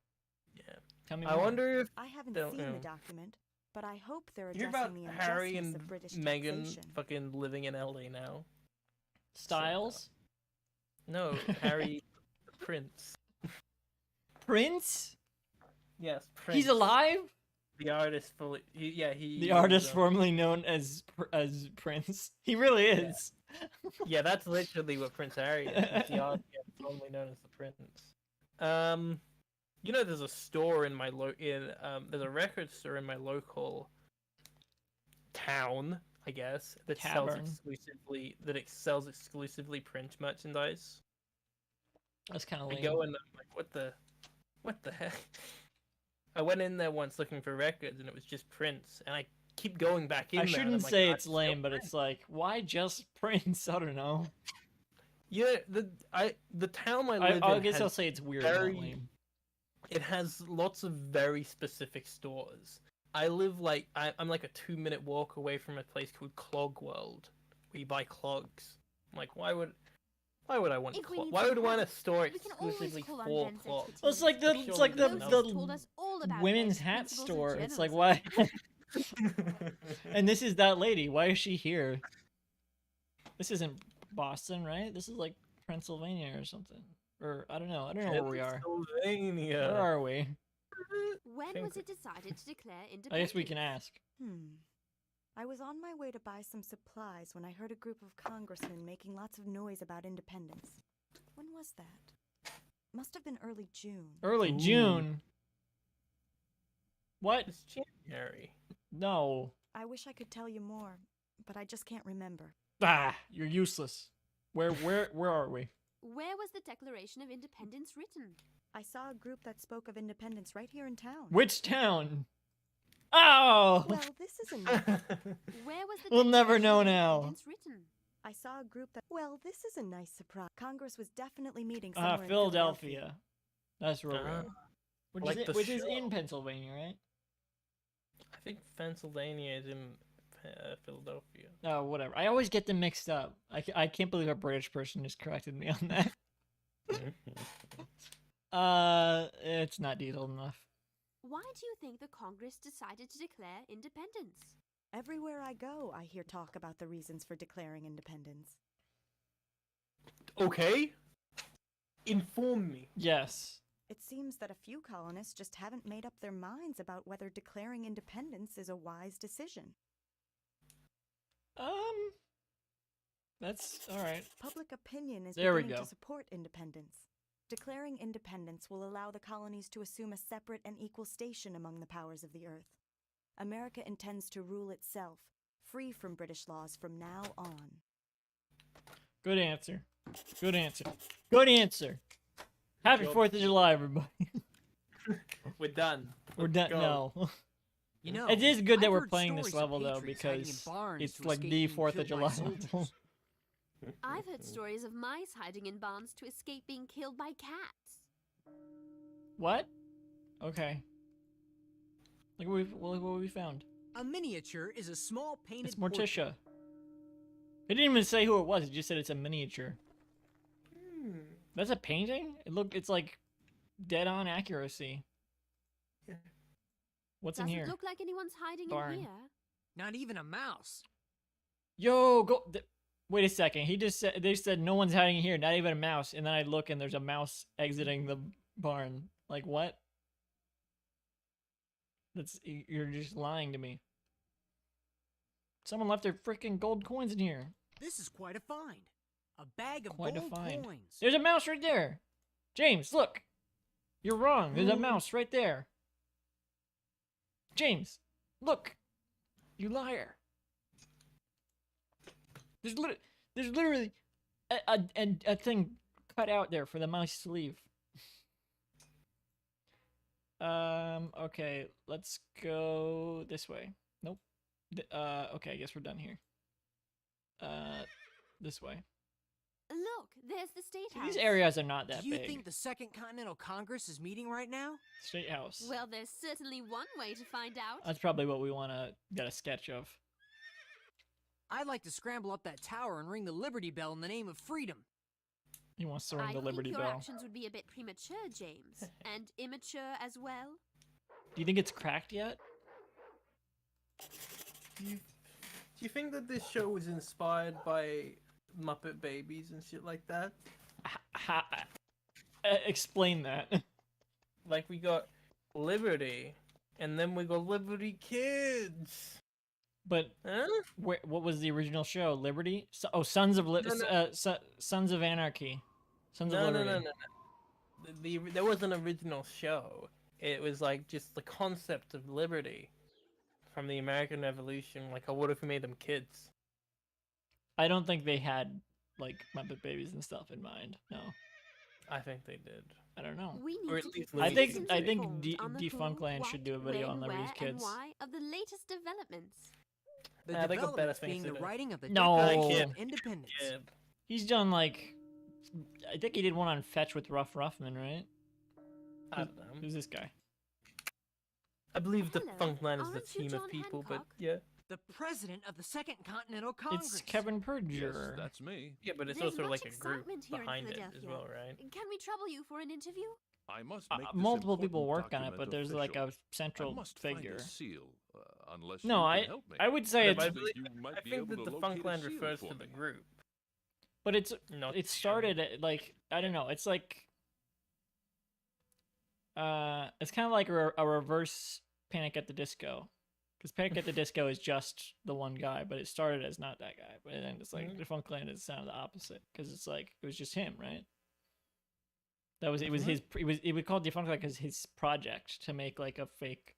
Yeah. Tell me I more. wonder if I haven't they'll- seen the document, but I hope they're Hear addressing about the Harry injustice and of British Meghan taxation. fucking living in LA now? Styles? No, Harry the Prince. Prince? Yes, Prince. He's alive? The artist fully. He The artist formerly known as Prince. He really is. Yeah, that's literally what Prince Harry is. He's the artist formerly known as the Prince. There's a store in my there's a record store in my local town, I guess, that Tavern. sells exclusively print merchandise. That's kind of I lame. go and I'm like, what the heck? I went in there once looking for records and it was just Prince, and I keep going back in I there. and shouldn't I'm like, say "God, it's lame, but it's like, why just Prince? I don't know. Yeah, the town I live in. I guess has I'll say it's weird, not lame. It has lots of very specific stores. I live I'm like a 2-minute walk away from a place called Clog World, where you buy clogs. I'm like, why would I want If we clogs? need Why some would I want a help, store we can always exclusively call on for Ben's clogs? expertise. Well, it's like the Moses told us all about women's Ben's hat principles of store. It's like journalism. why? And this is that lady. Why is she here? This isn't Boston, right? This is like Pennsylvania or something. Or I don't know. I don't know where we are. Pennsylvania. Where are we? When was it decided to declare independence? I guess we can ask. I was on my way to buy some supplies when I heard a group of congressmen making lots of noise about independence. When was that? Must have been early June. Early June. What? It's January. No. I wish I could tell you more, but I just can't remember. Ah, you're useless. Where are we? Where was the Declaration of Independence written? I saw a group that spoke of independence right here in town. Which town? Oh! Well, this isn't. Where was the We'll never Declaration know of now. Independence written? I saw a group that. Well, this is a nice surprise. Congress was definitely meeting somewhere in Philadelphia. That's where we Ah. are. Which, Like is, the which is show. in Pennsylvania, right? I think Pennsylvania is in Philadelphia. Oh, whatever. I always get them mixed up. I can't believe a British person just corrected me on that. It's not detailed enough. Why do you think the Congress decided to declare independence? Everywhere I go, I hear talk about the reasons for declaring independence. Okay. Inform me. Yes. It seems that a few colonists just haven't made up their minds about whether declaring independence is a wise decision. That's all right. Public opinion is There we beginning go. to support independence. Declaring independence will allow the colonies to assume a separate and equal station among the powers of the earth. America intends to rule itself, free from British laws from now on. Good answer. Good answer. Good answer. Happy Job. 4th of July, everybody. We're done. We're Let's done. go. No. You know, It is good that I've we're heard playing this stories of level though patriots hiding in because barns it's to like escape the being 4th of killed by July. soldiers. I've heard stories of mice hiding in barns to escape being killed by cats. What? Okay. Look what we found. A miniature is a small painted It's portrait. Morticia. It didn't even say who it was. It just said it's a miniature. That's a painting? It's like dead on accuracy. Yeah. What's Doesn't in here? look like anyone's hiding Barn. in here. Not even a mouse. Yo, go. Wait a second. They said no one's hiding here, not even a mouse. And then I look and there's a mouse exiting the barn. Like what? You're just lying to me. Someone left their freaking gold coins in here. This is quite a find. A bag of Quite a gold find. coins. There's a mouse right there. James, look. You're wrong. There's a mouse right there. James, look. You liar. There's literally a thing cut out there for the mouse to leave. Okay, let's go this way. Nope. Okay, I guess we're done here. This way. Look, there's the State House. These areas are not that Do you big. think the Second Continental Congress is meeting right now? State House. Well, there's certainly one way to find out. That's probably what we want to get a sketch of. I'd like to scramble up that tower and ring the Liberty Bell in the name of freedom. He wants to ring I the Liberty think your Bell. actions would be a bit premature, James. And immature as well. Do you think it's cracked yet? Do you think that this show was inspired by Muppet Babies and shit like that? Explain that. Like we got Liberty, and then we got Liberty Kids. But Huh? what was the original show? Liberty? Sons of Sons of Anarchy. Sons of Liberty. No. There was an original show. It was like just the concept of liberty from the American Revolution. Like, what if we made them kids? I don't think they had like Muppet Babies and stuff in mind. No. I think they did. I don't know. We need Or at to least keep I think citizens I think informed on the Defunctland who, should do a what, video when, on Liberty's where, Kids. and why of the latest developments. The they got better developments things being to the do. writing of the No. Declaration of Independence. Yeah. He's done like, I think he did one on Fetch with Ruff Ruffman, right? I don't know. Who's this guy? I believe the Hello, Funkland is the aren't you team John of people, Hancock? but yeah. The president of the Second Continental Congress. It's Kevin Yes, Perjurer. that's me. Yeah, but it's There's also much like a group excitement here in behind it as Philadelphia. well, right? Can we trouble you for an interview? I must make this Multiple people important work on it, but document there's like a official. I central must find a figure. seal, unless No, you can help me. I would say Yeah, it's, but I think believe- you might I be think able that to the locate a Funkland seal refers for to the me. group. but it's Not it the show. started at, like, I don't know. It's like it's kind of like a reverse Panic at the Disco, because Panic at the Disco is just the one guy, but it started as not that guy. But then it's like the Funkland is kind of the opposite, because it's like it was just him, right? It was his. It was called Defunctland because his project to make like a fake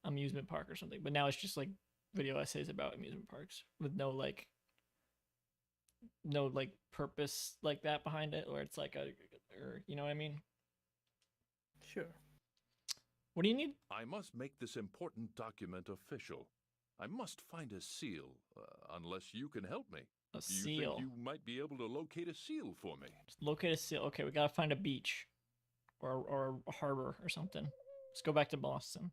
amusement park or something. But now it's just like video essays about amusement parks with no like purpose like that behind it, or it's like or you know what I mean? Sure. What do you need? I must make this important document official. I must find a seal, unless you can help me. A Do you seal. think you might be able to locate a seal for me? Locate a seal. Okay, we gotta find a beach, or a harbor or something. Let's go back to Boston.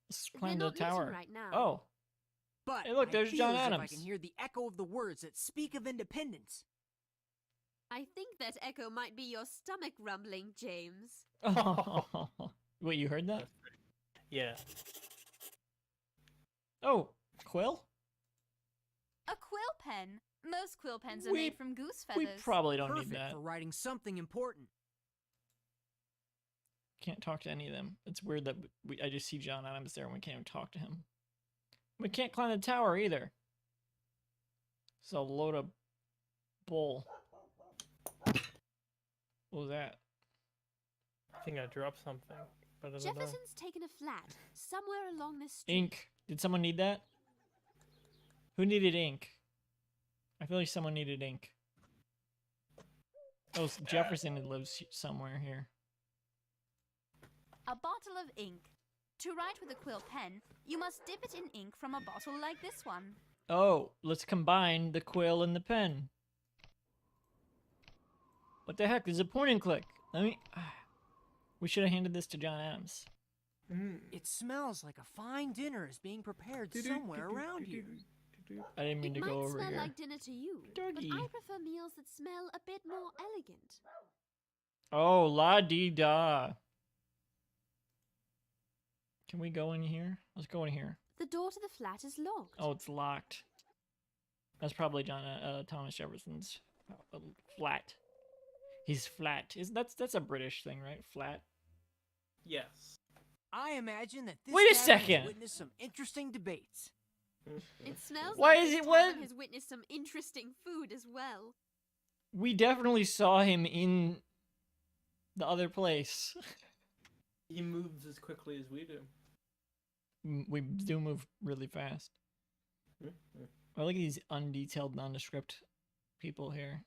Let's climb the not meeting tower. right now. Oh, But hey, look, I there's feel John as if I Adams. can hear the echo of the words that speak of independence. I think that echo might be your stomach rumbling, James. Wait, you heard that? Yeah. Oh, quill? A quill pen. Most quill pens are We- made from goose we feathers. probably don't Perfect need that. for writing something important. Can't talk to any of them. It's weird that I just see John Adams there and we can't even talk to him. We can't climb the tower either. It's a load of bull. What was that? I think I dropped something, but I don't know. Jefferson's taken a flat somewhere along this street. Ink. Did someone need that? Who needed ink? I feel like someone needed ink. Oh, Jefferson lives somewhere here. A bottle of ink. To write with a quill pen, you must dip it in ink from a bottle like this one. Oh, let's combine the quill and the pen. What the heck? There's a point and click. Let me... We should have handed this to John Adams. It smells like a fine dinner is being prepared somewhere around here. I didn't mean It to go might over smell here. like dinner to you, Doggy. but I prefer meals that smell a bit more elegant. Oh, la-dee-da. Can we go in here? Let's go in here. The door to the flat is locked. Oh, it's locked. That's probably Thomas Jefferson's flat. He's flat. That's a British thing, right? Flat. Yes. I imagine that this Wait a gathering has second. witnessed some interesting debates. It smells Why like is this it- tavern what? has witnessed some interesting food as well. We definitely saw him in the other place. He moves as quickly as we do. We do move really fast. I like these undetailed, nondescript people here.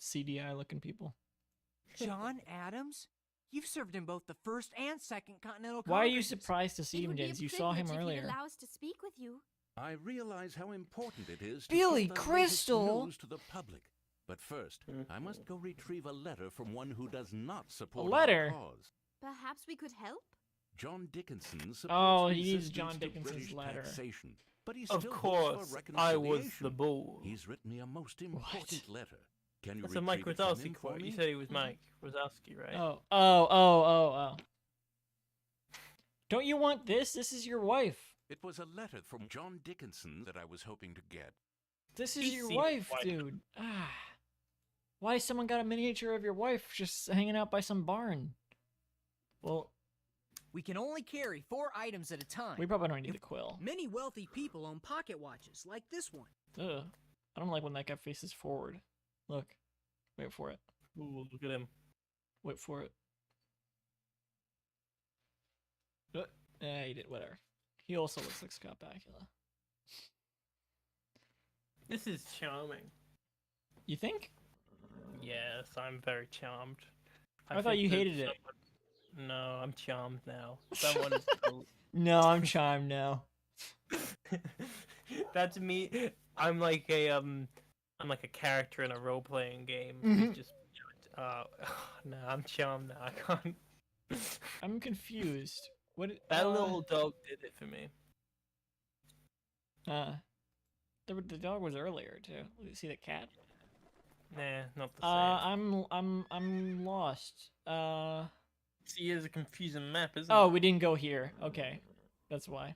CDI looking people. John Adams? You've served in both the First and Second Continental Why are you Conferences. surprised to see It him, would be a James? You saw him privilege if you'd earlier. allow us to speak with you. I realize how important it is to Billy get the Crystal! latest news to the public. But first, I must go retrieve a letter from one who does not support letter? our cause. Perhaps we could help? John Dickinson supports Oh, he needs resistance John to Dickinson's British letter. taxation, but he Of still hopes course, for I was reconciliation. the bull. He's written me a most important letter. Can you That's a Mike retrieve it from Wazowski him for quote. You me? said he was Mike Wazowski, right? Oh. Don't you want this? This is your wife. It was a letter from John Dickinson that I was hoping to get. This is He's your seen wife, it. dude. Why someone got a miniature of your wife just hanging out by some barn? Well, We can only carry 4 items at a time. we probably don't need the quill. Many wealthy people own pocket watches, like this one. Ugh. I don't like when that guy faces forward. Look. Wait for it. Ooh, look at him. Wait for it. He did. Whatever. He also looks like Scott Bakula. This is charming. You think? Yes, I'm very charmed. I thought think you that hated it. No, I'm charmed now. Someone is. No, I'm charmed now. That's me. I'm like a character in a role playing game. Mhm. It's just no, I'm charmed now. I can't. I'm confused. What? That little dog did it for me. The dog was earlier too. You see the cat? Nah, not the same. I'm lost. See, it's a confusing map, isn't Oh, it? we didn't go here. Okay, that's why.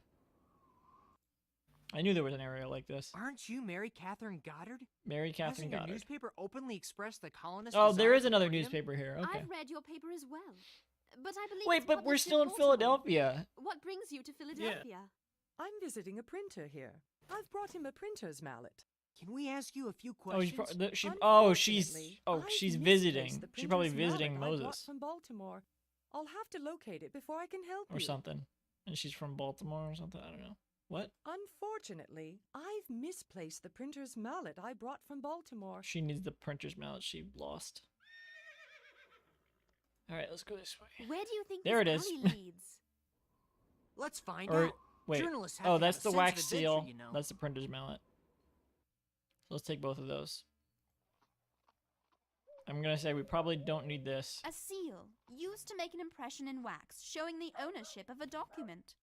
I knew there was an area like this. Aren't you Mary Catherine Goddard? Mary Catherine Hasn't your Goddard. newspaper openly expressed the colonists' Oh, there desire is for another freedom? newspaper here. Okay. I've read your paper as well. But I believe Wait, it's but we're published still in Baltimore. Philadelphia. What brings you to Philadelphia? I'm visiting a printer here. I've brought him a printer's mallet. Can we ask you a few Oh, she's questions? she's Unfortunately, I've she's misplaced visiting. the She's probably printer's mallet visiting I brought Moses. from Baltimore. I'll have to locate it before I can help or you. something. And she's from Baltimore or something. I don't know. What? Unfortunately, I've misplaced the printer's mallet I brought from Baltimore. She needs the printer's mallet she lost. All right, let's go this way. Where do you think There this it is. alley leads? Let's find Or out. wait. Journalists have Oh, to that's have the a sense wax of adventure, seal. you know. That's the printer's mallet. So let's take both of those. I'm gonna say we probably don't need this. A seal, used to make an impression in wax, showing the ownership of a document.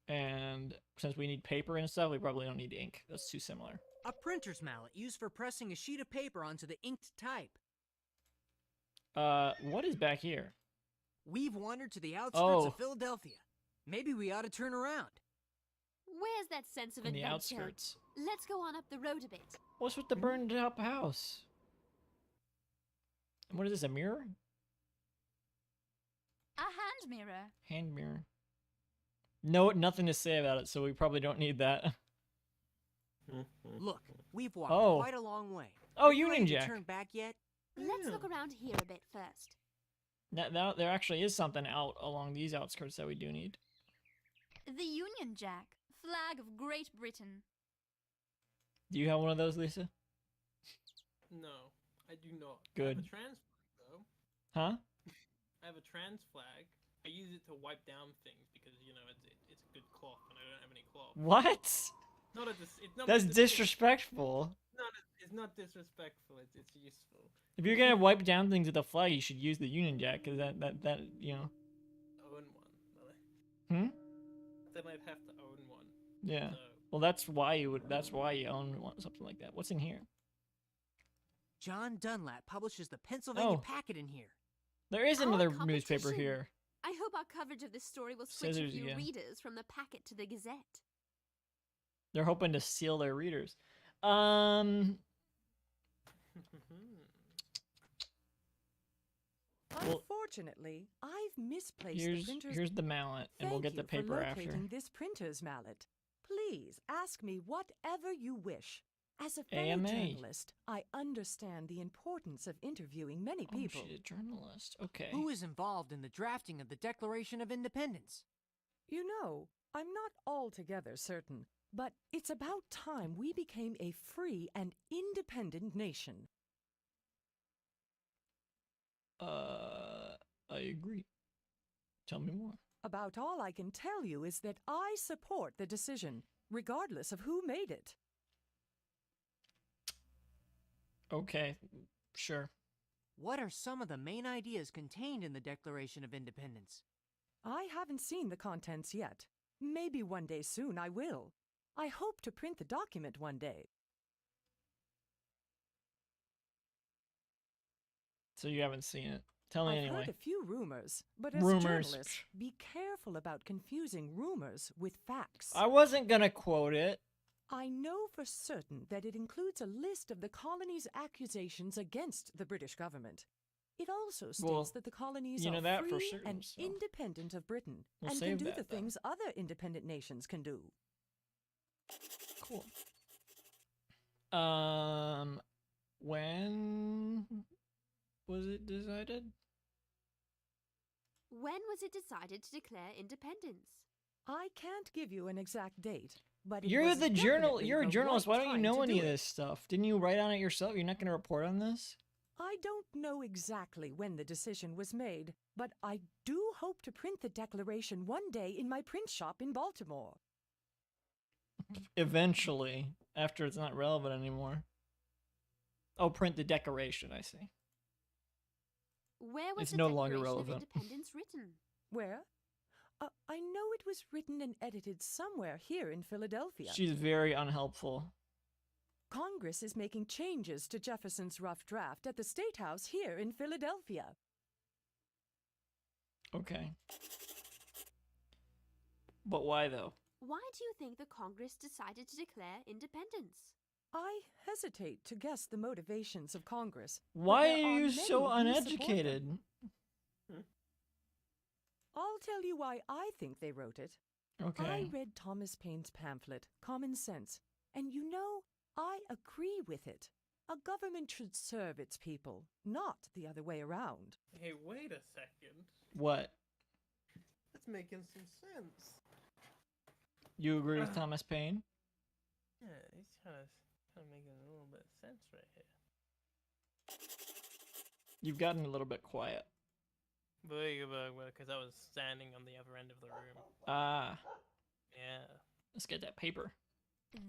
And since we need paper and stuff, we probably don't need ink. That's too similar. A printer's mallet used for pressing a sheet of paper onto the inked type. What is back here? We've wandered to the outskirts Oh. of Philadelphia. Maybe we ought to turn around. Where's that sense of In the adventure? outskirts. Let's go on up the road a bit. What's with the burned up house? And what is this, a mirror? A hand mirror. Hand mirror. No, nothing to say about it, so we probably don't need that. Look, we've walked Oh. quite a long way. Oh, Are you Union ready to Jack. turn back yet? Let's look around here a bit first. There actually is something out along these outskirts that we do need. The Union Jack, flag of Great Britain. Do you have one of those, Lisa? No, I do not. I Good. have a trans flag, though. Huh? I have a trans flag. I use it to wipe down things because, you know, it's a good cloth and I don't have any cloth. What? Not a it's not That's it's disrespectful. it's not disrespectful. It's useful. If you're gonna wipe down things with a flag, you should use the Union Jack, because that you know. Own one. Hmm. Then I'd have to own one. Yeah. So, Well, that's why you own one, something like that. What's in here? John Dunlap publishes the Pennsylvania Oh. Packet in here. There is Our another newspaper competition. here. I hope our coverage of this story will switch a Scissors few again. readers from the Packet to the Gazette. They're hoping to seal their readers. Well, Unfortunately, I've misplaced the printer's... here's the mallet, and we'll Thank get the you paper for after. locating this printer's mallet. Please ask me whatever you wish. As a fellow AMA. journalist, I understand the importance of interviewing many people. Oh, she's a journalist. Okay. Who is involved in the drafting of the Declaration of Independence? You know, I'm not altogether certain, but it's about time we became a free and independent nation. I agree. Tell me more. About all I can tell you is that I support the decision, regardless of who made it. Okay, sure. What are some of the main ideas contained in the Declaration of Independence? I haven't seen the contents yet. Maybe one day soon I will. I hope to print the document one day. So you haven't seen it. Tell me I've anyway. heard a few rumors, but as Rumors. a journalist, be careful about confusing rumors with facts. I wasn't gonna quote it. I know for certain that it includes a list of the colony's accusations against the British government. It also states Well, that the colonies you know are that for free certain, and so independent of Britain we'll and can save do that, the then. things other independent nations can do. Cool. When was it decided? When was it decided to declare independence? I can't give you an exact date, but it You're was the journal. definitely You're a the journalist. right Why don't you time know to any do of it. this stuff? Didn't you write on it yourself? You're not gonna report on this? I don't know exactly when the decision was made, but I do hope to print the declaration one day in my print shop in Baltimore. Eventually, after it's not relevant anymore. Oh, print the Declaration. I see. Where was It's the no longer Declaration of relevant. Independence written? Where? I know it was written and edited somewhere here in Philadelphia. She's very unhelpful. Congress is making changes to Jefferson's rough draft at the State House here in Philadelphia. Okay. But why though? Why do you think the Congress decided to declare independence? I hesitate to guess the motivations of Congress. but Why there are you many so who support them. uneducated? I'll tell you why I think they wrote it. Okay. I read Thomas Paine's pamphlet, Common Sense, and you know, I agree with it. A government should serve its people, not the other way around. Hey, wait a second. What? It's making some sense. You agree with Thomas Paine? Yeah, he's kind of making a little bit of sense right here. You've gotten a little bit quiet. Because I was standing on the other end of the room. Ah. Yeah. Let's get that paper.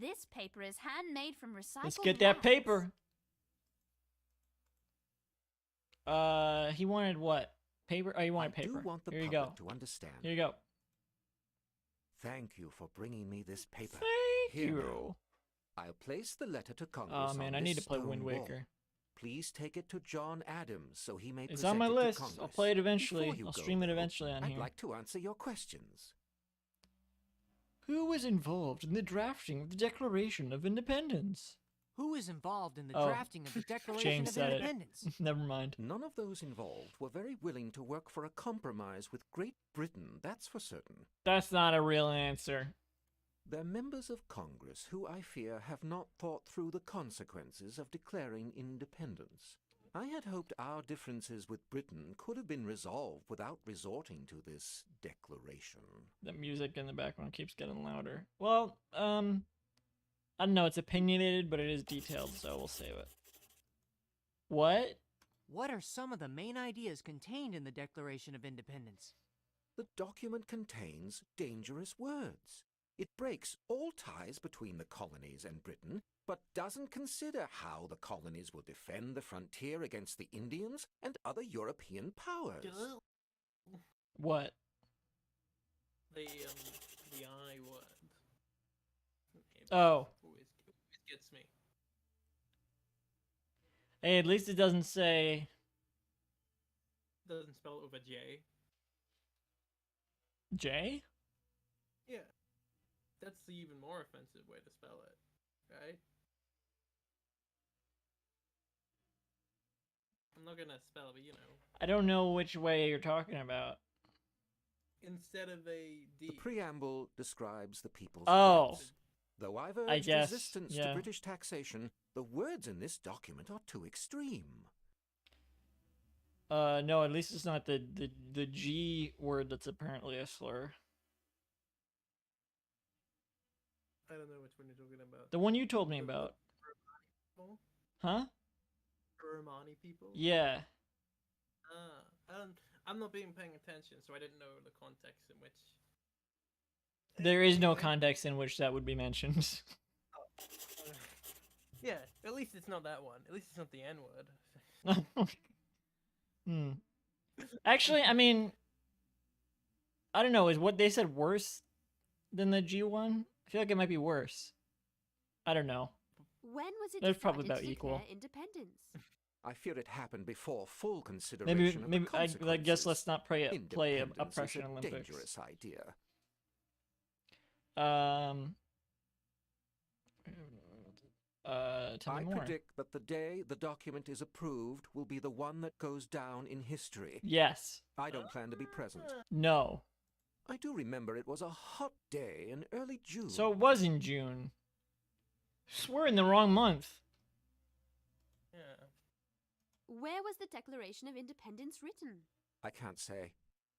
This paper is handmade from recycled Let's get that wax. paper. He wanted what? Paper? Oh, you wanted I paper. do want the Here you public go. to understand. Here you go. Thank you for bringing me this paper. Thank Here you. now. I'll place the letter to Congress. Oh man, on I need this to play stone Wind wall. Waker. Please take it to John Adams so he may It's present on my it list. to Congress. I'll play it eventually. Before you I'll go, stream it though, eventually on I'd here. like to answer your questions. Who was involved in the drafting of the Declaration of Independence? Who is involved in the Oh, drafting of the Declaration James of said Independence? it. Never mind. None of those involved were very willing to work for a compromise with Great Britain, that's for certain. That's not a real answer. They're members of Congress who, I fear, have not thought through the consequences of declaring independence. I had hoped our differences with Britain could have been resolved without resorting to this declaration. The music in the background keeps getting louder. Well, I don't know. It's opinionated, but it is detailed, so we'll save it. What? What are some of the main ideas contained in the Declaration of Independence? The document contains dangerous words. It breaks all ties between the colonies and Britain, but doesn't consider how the colonies will defend the frontier against the Indians and other European powers. What? The I word. Oh. Always gets me. Hey, at least it doesn't say... Doesn't spell it with a J. J? Yeah. That's the even more offensive way to spell it, right? I'm not gonna spell, but you know. I don't know which way you're talking about. Instead of a D. The preamble describes the people's Oh. rights. Though I've I urged guess, resistance yeah. to British taxation, the words in this document are too extreme. No, at least it's not the G word that's apparently a slur. I don't know which one you're talking about. The one you told me about. People? Huh? Romani people? Yeah. I'm not being paying attention, so I didn't know the context in which. There is no context in which that would be mentioned. Yeah, at least it's not that one. At least it's not the N word. Hmm. Actually, I mean, I don't know. Is what they said worse than the G one? I feel like it might be worse. I don't know. When was it They're probably decided about to equal. declare independence? I fear it happened before full consideration Maybe of the I guess consequences. let's not play Independence is Oppression a Olympics. dangerous idea. Tell me I more. predict that the day the document is approved will be the one that goes down in history. Yes. I don't plan to be present. No. I do remember it was a hot day in early June. So it was in June. We're in the wrong month. Yeah. Where was the Declaration of Independence written? I can't say.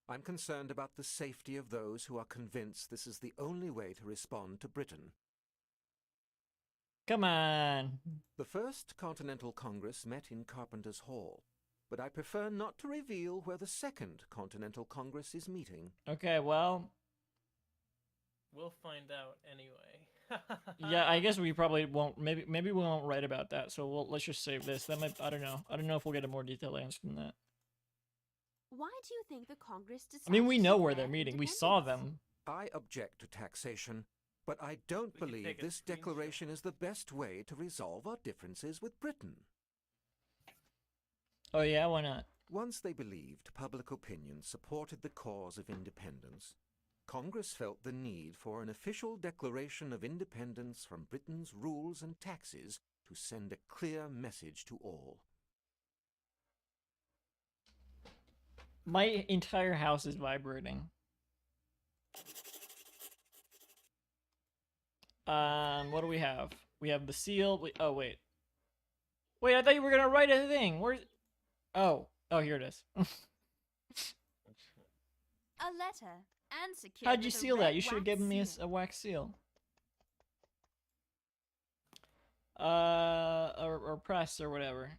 I'm concerned about the safety of those who are convinced this is the only way to respond to Britain. Come on. The First Continental Congress met in Carpenter's Hall, but I prefer not to reveal where the Second Continental Congress is meeting. Okay, well, We'll find out anyway. yeah, I guess we probably won't. Maybe we won't write about that. So let's just save this. That might. I don't know. I don't know if we'll get a more detailed answer than that. Why do you think the Congress decided I mean, we to know where declare they're meeting. We saw them. I object to taxation, but I don't We can believe take a this declaration is the best way to resolve our differences with Britain. Oh yeah, why not? Once they believed public opinion supported the cause of independence, Congress felt the need for an official declaration of independence from Britain's rules and taxes to send a clear message to all. My entire house is vibrating. What do we have? We have the seal. Oh wait. Wait, I thought you were gonna write a thing. Where's? Oh, here it is. A letter And secured How'd you with a seal red that? You should have wax given me seal. a wax seal. Or press or whatever.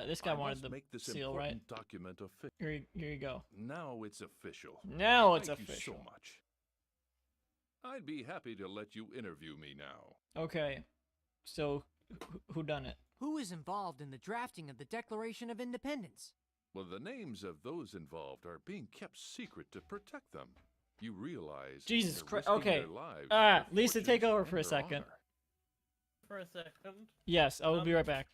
This guy I wanted must the make this seal, right? important document official. Here you go. Now it's official. Now it's Thank official. you so much. I'd be happy to let you interview me now. Okay. So, who done it? Who is involved in the drafting of the Declaration of Independence? Well, the names of those involved are being kept secret to protect them. You realize Jesus they're Christ. risking Okay. their lives, Lisa, their take fortunes, over and for a their second. honor. For a second. Yes, I will be right back.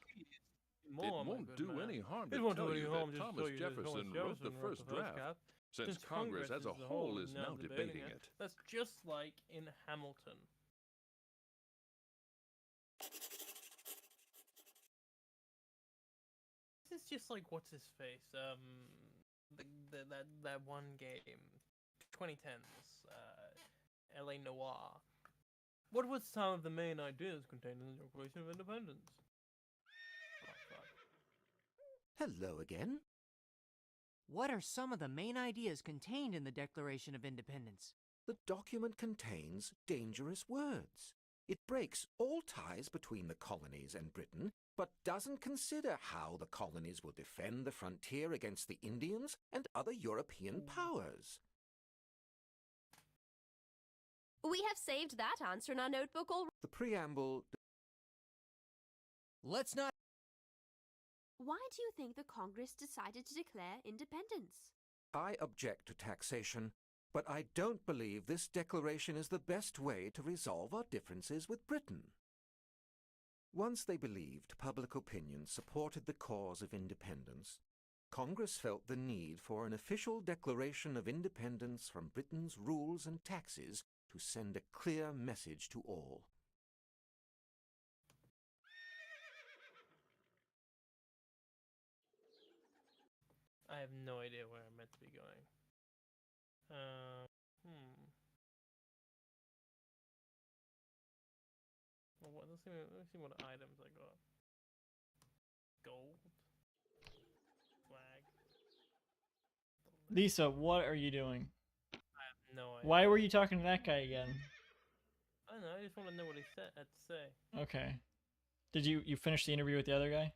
More, It my won't good do man. any harm It to won't tell do any you harm that just to Thomas tell you that Jefferson wrote the first draft, since Congress as a whole is now debating it. That's just like in Hamilton. This is just like what's his face? That one game, 2010s, LA Noir. What was some of the main ideas contained in the Declaration of Independence? Hello again. What are some of the main ideas contained in the Declaration of Independence? The document contains dangerous words. It breaks all ties between the colonies and Britain, but doesn't consider how the colonies will defend the frontier against the Indians and other European powers. We have saved that answer in our notebook already. The preamble... Let's not... Why do you think the Congress decided to declare independence? I object to taxation, but I don't believe this declaration is the best way to resolve our differences with Britain. Once they believed public opinion supported the cause of independence, Congress felt the need for an official declaration of independence from Britain's rules and taxes to send a clear message to all. I have no idea where I'm meant to be going. Well, let's see what items I got. Gold. Flag. Lisa, what are you doing? I have no idea. Why were you talking to that guy again? I don't know, I just want to know what he had to say. Okay. Did you finish the interview with the other guy?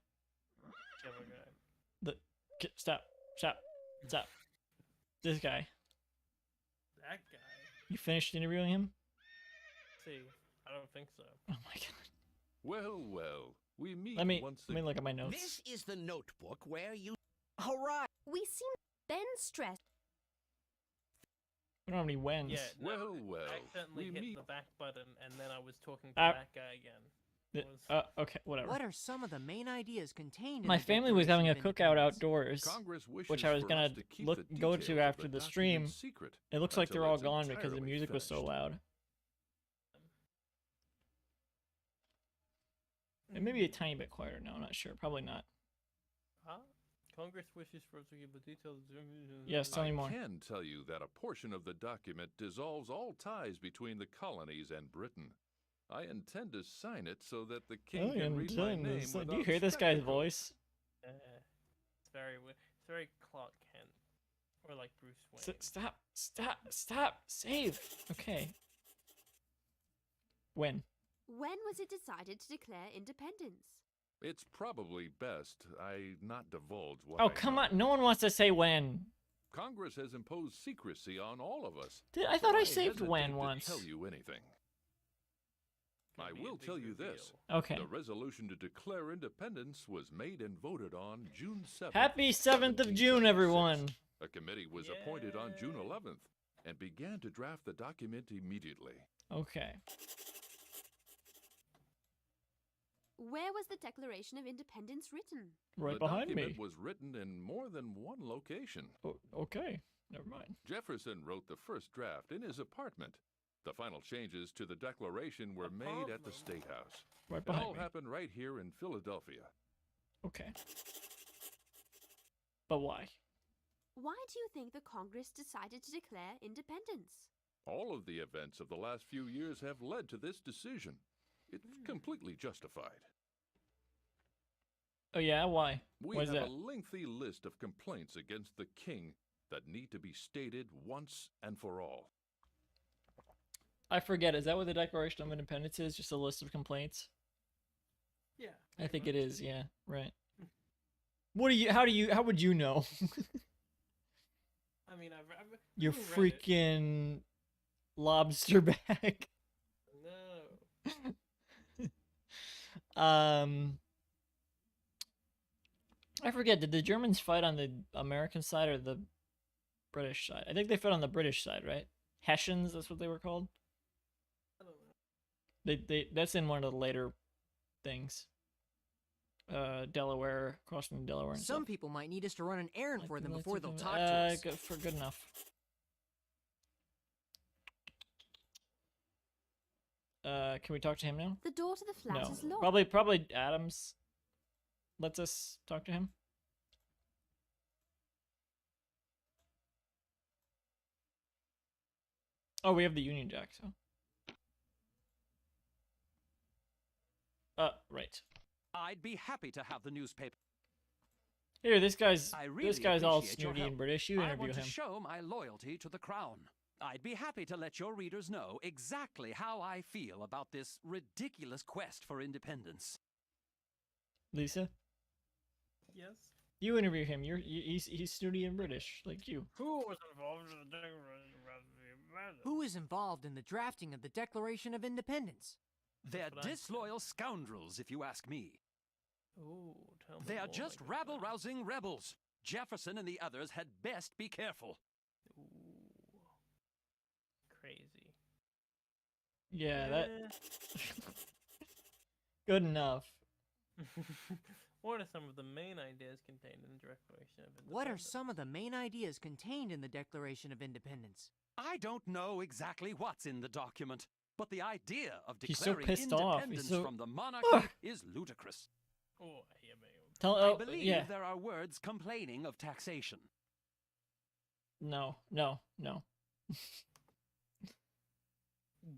Whichever guy. Stop. This guy. That guy? You finished interviewing him? See, I don't think so. Oh my god. Well, we meet Let me once look at my notes. This is the notebook where you... All right. We seem Ben stressed. We don't have any wins. Yeah, no, well, I accidentally we hit meet... the back button and then I was talking to that guy again. Okay, whatever. What are some of the main ideas contained in My the family was having a Declaration of cookout Independence? outdoors, Congress wishes which I was for gonna us to keep the go details to of after the the stream. document secret It looks like until they're all it's gone because the entirely music was so finished. loud. It may be a tiny bit quieter now, I'm not sure. Probably not. Huh? Congress wishes for us to give the details. Yes, tell me more. I can tell you that a portion of the document dissolves all ties between the colonies and Britain. I intend to sign it so that the king can read my name without Do you hear this guy's spectacles. voice? It's very weird. It's very Clark Kent. Or like Bruce Wayne. Stop! Save! Okay. When? When was it decided to declare independence? It's probably best I not divulge what Oh, I come know. on. No one wants to say when. Congress has imposed secrecy on all of us. I thought I so saved hesitate when to once. tell you anything. I will tell you this. Okay. The resolution to declare independence was made and voted on June 7th. Happy 7th of June, everyone. A committee was appointed on June 11th and began to draft the document immediately. Okay. Where was the Declaration of Independence written? Right the behind document me. was written in more than one location. Okay. Never mind. Jefferson wrote the first draft in his apartment. The final changes to the Declaration were made at the State House. Right It behind all me. happened right here in Philadelphia. Okay. But why? Why do you think the Congress decided to declare independence? All of the events of the last few years have led to this decision. It's completely justified. Oh yeah, why? We Why is have that? a lengthy list of complaints against the king, that need to be stated once and for all. I forget. Is that what the Declaration of Independence is? Just a list of complaints? Yeah. I think it is. Yeah. Right. What do you? How would you know? I mean, I've You read it. freaking lobster bag. No. I forget. Did the Germans fight on the American side or the British side? I think they fought on the British side, right? Hessians. That's what they were called. I don't know. They that's in one of the later things. Delaware, crossing Delaware. And Some stuff. people might need us to run an errand for them Let's before see they'll if talk I- to us. Good enough. Can we talk to him now? The door to the flat No. is locked. Probably Adams lets us talk to him. Oh, we have the Union Jack, so. Right. I'd be happy to have the newspaper. Here, this guy's I really all appreciate your snooty and help. British. You I interview want him. to show my loyalty to the crown. I'd be happy to let your readers know exactly how I feel about this ridiculous quest for independence. Lisa, Yes. you interview him. He's snooty and British, like you. Who was involved in the Declaration of Independence? Who is involved in the drafting of the Declaration of Independence? They're disloyal scoundrels, if you ask me. Ooh, tell me They are more, just my good rabble-rousing rebels. Jefferson and the others had best be careful. Ooh. Crazy. Yeah, that. Good enough. What are some of the main ideas contained in the Declaration of Independence? What are some of the main ideas contained in the Declaration of Independence? I don't know exactly what's in the document, but the idea of He's so declaring pissed off. He's independence so- from the monarchy is ludicrous. Oh, I hear me. Tell. I believe yeah. there are words complaining of taxation. No.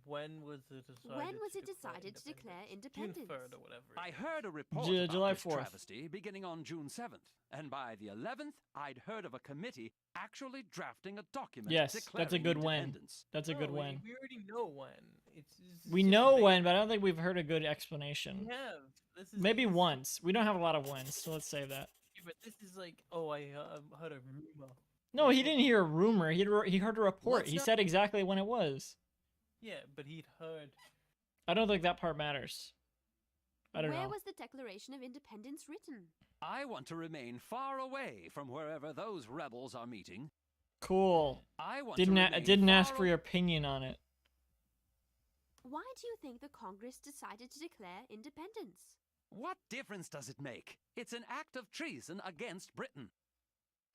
When was it decided to declare June independence? 3rd or whatever. I heard a report Ju- about July this 4th. travesty beginning on June 7th, and by the 11th, I'd heard of a committee actually drafting a document Yes, declaring that's a good win. independence. That's a good we, win. We already know when. It's We just know vague. when, but I don't think we've heard a good explanation. We have. This is Maybe once. We don't have a lot of wins, so let's save that. Yeah, but this is like, oh, I heard a rumor. No, he didn't hear a rumor. He heard a report. Let's He not- said exactly when it was. Yeah, but he'd heard. I don't think that part matters. I don't Where know. was the Declaration of Independence written? I want to remain far away from wherever those rebels are meeting. Cool. I want Didn't to a- remain didn't ask far for your opinion on it. Why do you think the Congress decided to declare independence? What difference does it make? It's an act of treason against Britain.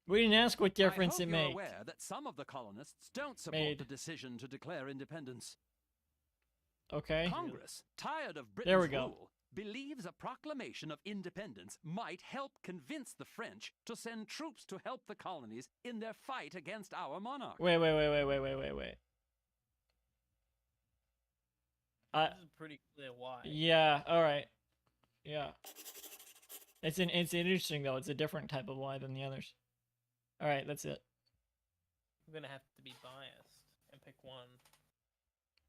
We didn't ask what difference I it hope you're makes. aware that some of the colonists don't support Made. the decision to declare independence. Okay. Congress, tired of There we Britain's go. rule, believes a proclamation of independence might help convince the French to send troops to help the colonies in their fight against our monarch. Wait. This is pretty clear why. Yeah. All right. Yeah. It's interesting though. It's a different type of why than the others. All right. That's it. I'm gonna have to be biased and pick one.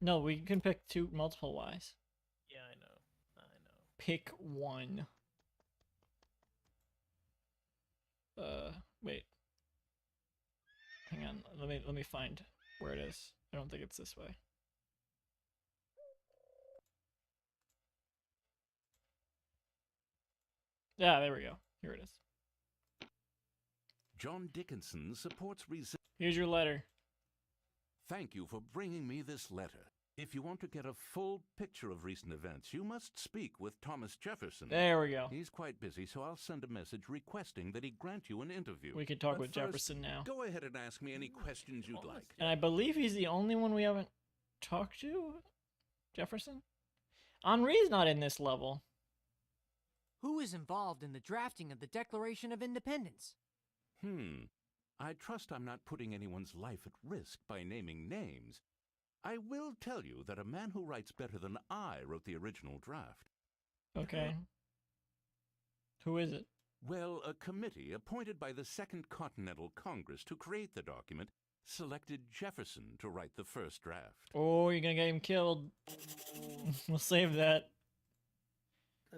No, we can pick multiple whys. Yeah, I know. Pick one. Wait. Hang on. Let me find where it is. I don't think it's this way. Yeah, there we go. Here it is. John Dickinson supports Here's your letter. Thank you for bringing me this letter. If you want to get a full picture of recent events, you must speak with Thomas Jefferson. There we go. He's quite busy, so I'll send a message requesting that he grant you an interview. We could talk But with first, Jefferson now. Go ahead and ask me any questions you'd like. And I believe he's the only one we haven't talked to. Jefferson? Henri's not in this level. Who is involved in the drafting of the Declaration of Independence? I trust I'm not putting anyone's life at risk by naming names. I will tell you that a man who writes better than I wrote the original draft. Okay. Who is it? Well, a committee appointed by the Second Continental Congress to create the document selected Jefferson to write the first draft. Oh, you're gonna get him killed. We'll save that.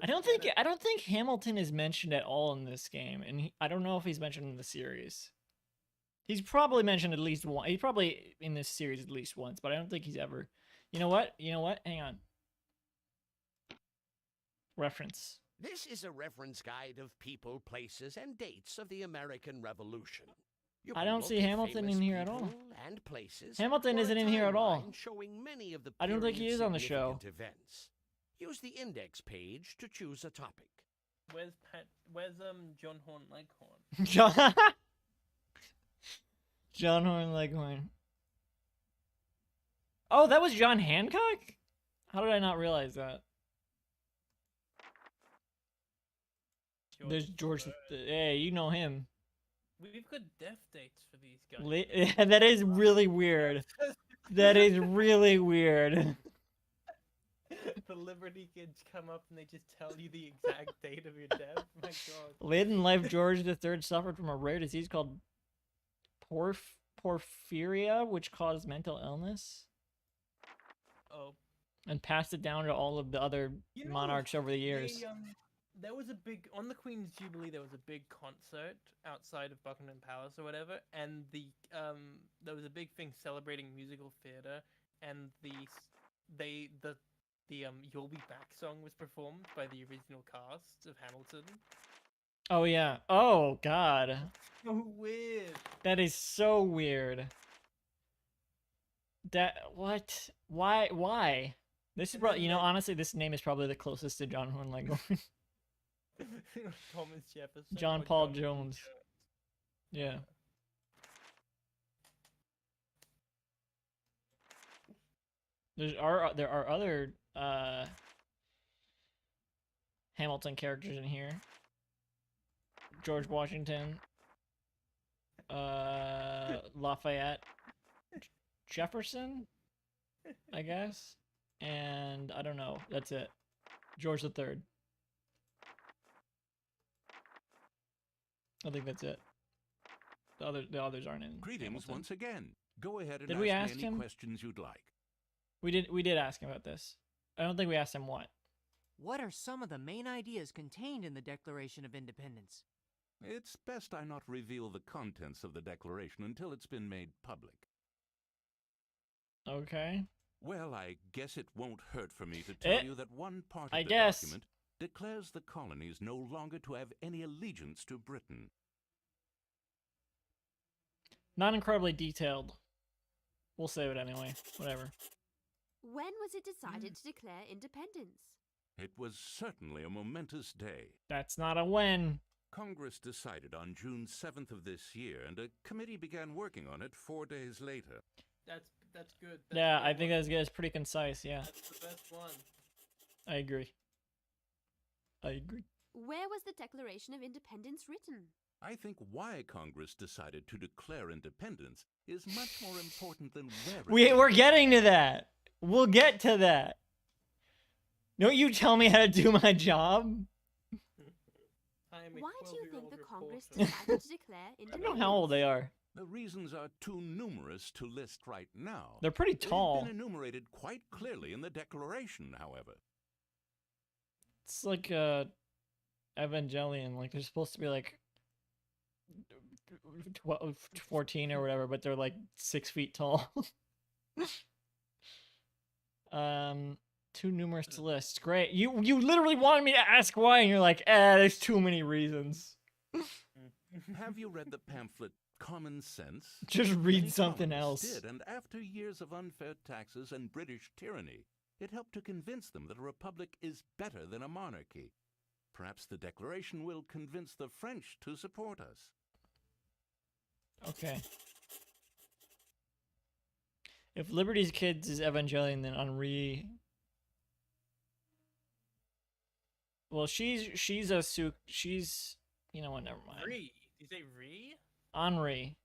I don't think Hamilton is mentioned at all in this game, and I don't know if he's mentioned in the series. He's probably mentioned at least one. He's probably in this series at least once, but I don't think he's ever. You know what? Hang on. Reference. This is a reference guide of people, places, and dates of the American Revolution. You I can don't look see at Hamilton famous in here at all. people and places, Hamilton or a isn't in here at all. timeline showing many of the I don't think he period's is on the show. significant events. Use the index page to choose a topic. Where's John Horn Leghorn? John Horn Leghorn. Oh, that was John Hancock? How did I not realize that? There's George. Hey, you know him. We've got death dates for these guys. Yeah, that is really weird. That is really weird. The Liberty kids come up and they just tell you the exact date of your death. My God. Late in life, George III suffered from a rare disease called porphyria, which caused mental illness. Oh. And passed it down to all of the other monarchs over the years. There was a big on the Queen's Jubilee. There was a big concert outside of Buckingham Palace or whatever, and there was a big thing celebrating musical theatre, and the "You'll Be Back" song was performed by the original cast of Hamilton. Oh yeah. Oh God. So weird. That is so weird. What? Why? This is probably, honestly, this name is probably the closest to John Horn Leghorn. Thomas Jefferson. John Paul Jones. Yeah. There are other Hamilton characters in here. George Washington, Lafayette, Jefferson, I guess, and I don't know. That's it. George III. I think that's it. The others aren't in. Greetings Hamilton. once again. Go ahead and Did we ask ask me any him? questions you'd like. We did ask him about this. I don't think we asked him what. What are some of the main ideas contained in the Declaration of Independence? It's best I not reveal the contents of the Declaration until it's been made public. Okay. Well, I guess it won't hurt for me to tell you that one part of the guess. document declares the colonies no longer to have any allegiance to Britain. Not incredibly detailed. We'll save it anyway. Whatever. When was it decided to declare independence? It was certainly a momentous day. That's not a when. Congress decided on June 7th of this year, and a committee began working on it 4 days later. That's good. Yeah, I think that's good. It's pretty concise, yeah. That's the best one. I agree. Where was the Declaration of Independence written? I think why Congress decided to declare independence is much more important than where We're getting to that. We'll get to that. Don't you tell me how to do my job. Why do you think the Congress decided to declare I independence? don't know how old they are. The reasons are too numerous to list right now. They're pretty tall. They've been enumerated quite clearly in the Declaration, however. It's like Evangelion. Like they're supposed to be like 12, 14 or whatever, but they're like 6 feet tall. Too numerous to list. Great. You literally wanted me to ask why, and you're like, there's too many reasons. Have you read the pamphlet Common Sense? Just read Many something colonists else. Did, and after years of unfair taxes and British tyranny, it helped to convince them that a republic is better than a monarchy. Perhaps the Declaration will convince the French to support us. Okay. If Liberty's Kids is Evangelion, then Henri. Well, she's you know what? Never mind. Ree. You say Ree? Henri.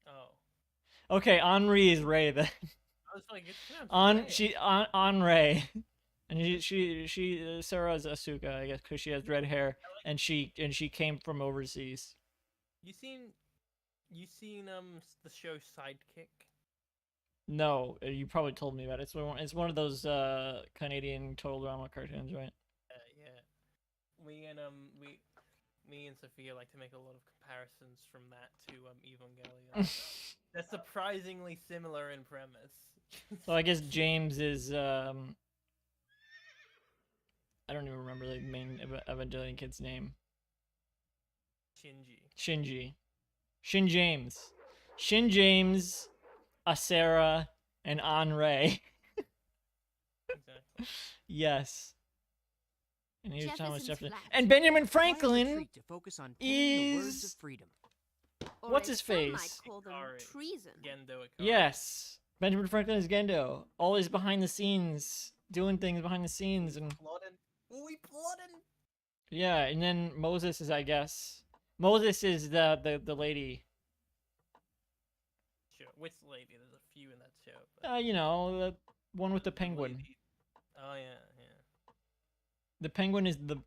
Oh. Okay, Henri is Ray then. I was like, it's pronounced Ray. Henri. And Sarah's Asuka, I guess, because she has red hair, and she came from overseas. You seen the show Sidekick? No, you probably told me about it. It's one of those Canadian total drama cartoons, right? Yeah. Me and Sophia like to make a lot of comparisons from that to Evangelion. They're surprisingly similar in premise. So I guess James is I don't even remember the main Evangelion kid's name. Shinji. Shin James, Asera, and Anre. Exactly. Yes. And here's Thomas Jefferson's Jefferson. flat. And Benjamin Why Franklin retreat to focus on penning the words of is... freedom? Or What's as his some might face? call them treason. Gendo Ikari. Yes. Benjamin Franklin is Gendo. Always behind the scenes. Doing things behind the scenes. And We plotted. yeah, and then Moses is, I guess... Moses is the lady. Sure. Which lady? There's a few in that show. But... You know, the one with the penguin. Oh yeah. The penguin is the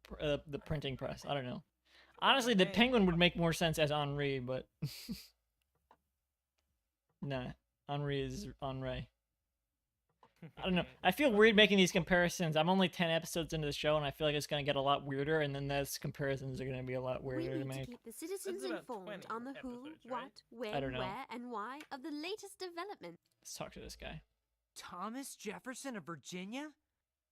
printing press. I don't know. Honestly, the penguin would make more sense as Henri, but nah, Henri is Henri. I don't know. I feel weird making these comparisons. I'm only 10 episodes into the show, and I feel like it's gonna get a lot weirder, and then those comparisons are gonna be a lot We weirder to need to make. keep the citizens informed on the who, what, I when, don't know. where, and why of the latest developments. Let's talk to this guy. Thomas Jefferson of Virginia?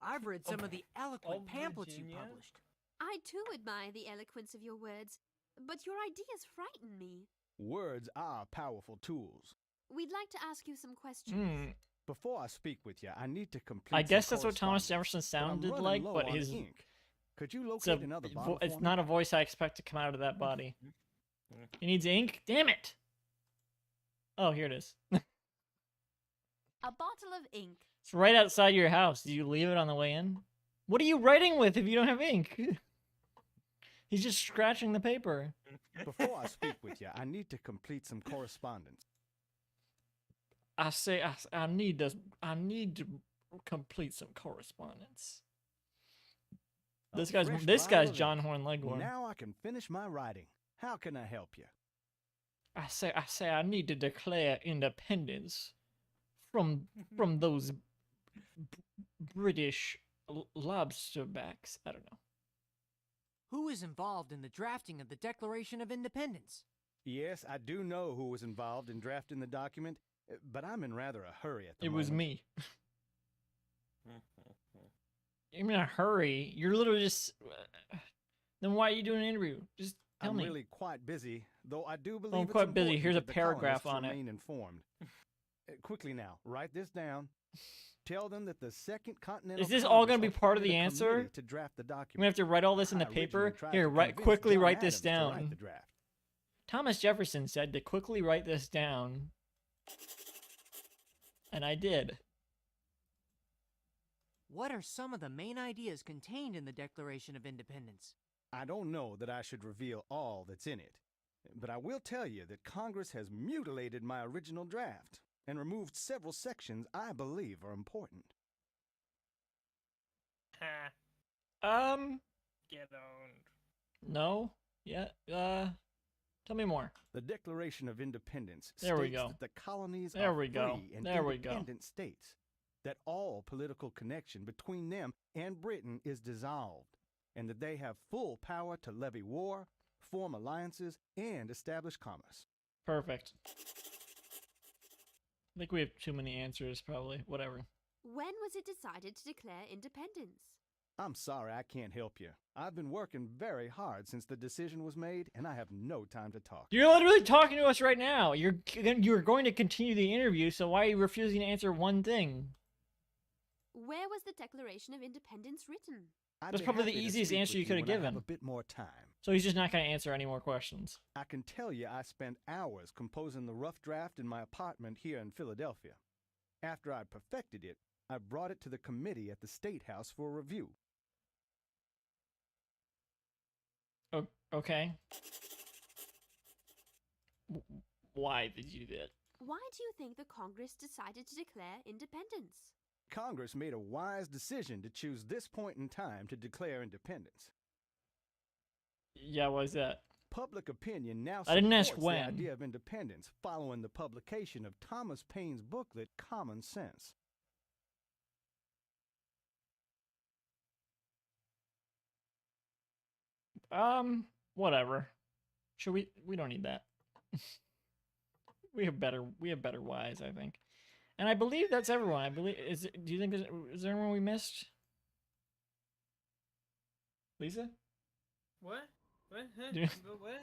I've read some of the eloquent pamphlets you published. I too admire the eloquence of your words, but your ideas frighten me. Words are powerful tools. We'd like to ask you some questions. Hmm. Before I speak with you, I need to complete. I guess some that's what Thomas correspondence, Jefferson but I'm sounded running like, low but on his ink. Could you it's locate another bottle it's for not me? a voice I expect to come out of that body. He needs ink? Damn it! Oh, here it is. A bottle of ink. It's right outside your house. Do you leave it on the way in? What are you writing with if you don't have ink? He's just scratching the paper. Before I speak with you, I need to complete some correspondence. I need to complete some correspondence. This guy's John Horn Leghorn. Now I can finish my writing. How can I help you? I say I need to declare independence from those British lobster backs. I don't know. Who is involved in the drafting of the Declaration of Independence? Yes, I do know who was involved in drafting the document, but I'm in rather a hurry at the moment. It was me. You're in a hurry. You're literally just... then why are you doing an interview? Just tell me. I'm really quite busy, though I do believe I'm it's quite busy. important Here's a that the paragraph colonists on it. remain informed. Quickly now, write this down. Tell them that the Second Continental Is this all Congress going to be part of the appointed a answer? committee to draft the document. We have to write all this in the I paper? originally tried Here, to convince quickly John write this Adams to write down. the draft. Thomas Jefferson said to quickly write this down. And I did. What are some of the main ideas contained in the Declaration of Independence? I don't know that I should reveal all that's in it, but I will tell you that Congress has mutilated my original draft and removed several sections I believe are important. Get owned. No? Yeah, tell me more. The Declaration of Independence There we states go. that the colonies There are we go. free and There we go. independent states, that all political connection between them and Britain is dissolved, and that they have full power to levy war, form alliances, and establish commerce. Perfect. I think we have too many answers, probably. Whatever. When was it decided to declare independence? I'm sorry I can't help you. I've been working very hard since the decision was made, and I have no time to talk. You're literally talking to us right now. You're going to continue the interview, so why are you refusing to answer one thing? Where was the Declaration of Independence written? That's probably the easiest answer you could have given. A bit more time. So he's just not going to answer any more questions. I can tell you I spent hours composing the rough draft in my apartment here in Philadelphia. After I perfected it, I brought it to the committee at the State House for review. Okay. Why did you do that? Why do you think the Congress decided to declare independence? Congress made a wise decision to choose this point in time to declare independence. Yeah, why is that? Public opinion now I didn't ask supports the when. idea of independence following the publication of Thomas Paine's booklet, Common Sense. Whatever. Should we? We don't need that. We have better whys, I think. And I believe that's everyone. I believe do you think is there anyone we missed? Lisa? What? What? Huh? Do- What?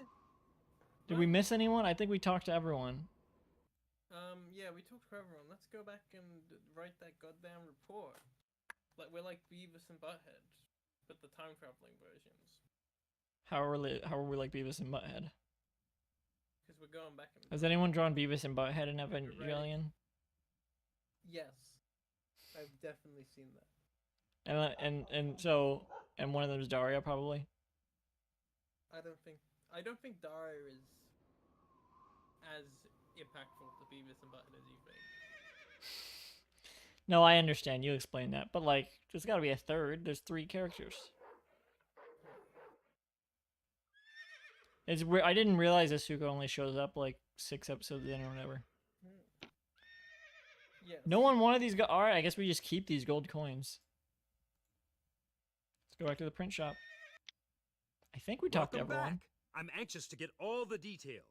Did we miss anyone? I think we talked to everyone. Yeah, we talked to everyone. Let's go back and write that goddamn report. Like we're like Beavis and Butthead, but the time traveling versions. How are we like Beavis and Butthead? Because we're going back and. Has anyone drawn Beavis and Butthead in Evangelion? Yes, I've definitely seen that. And one of them is Daria probably. I don't think Daria is as impactful to Beavis and Butthead as you think. No, I understand. You explained that, but like, there's got to be a third. There's 3 characters. It's weird. I didn't realize Asuka only shows up like 6 episodes in or whatever. Yes. No one wanted these. All right, I guess we just keep these gold coins. Let's go back to the print shop. I think we talked to Welcome everyone. back. I'm anxious to get all the details.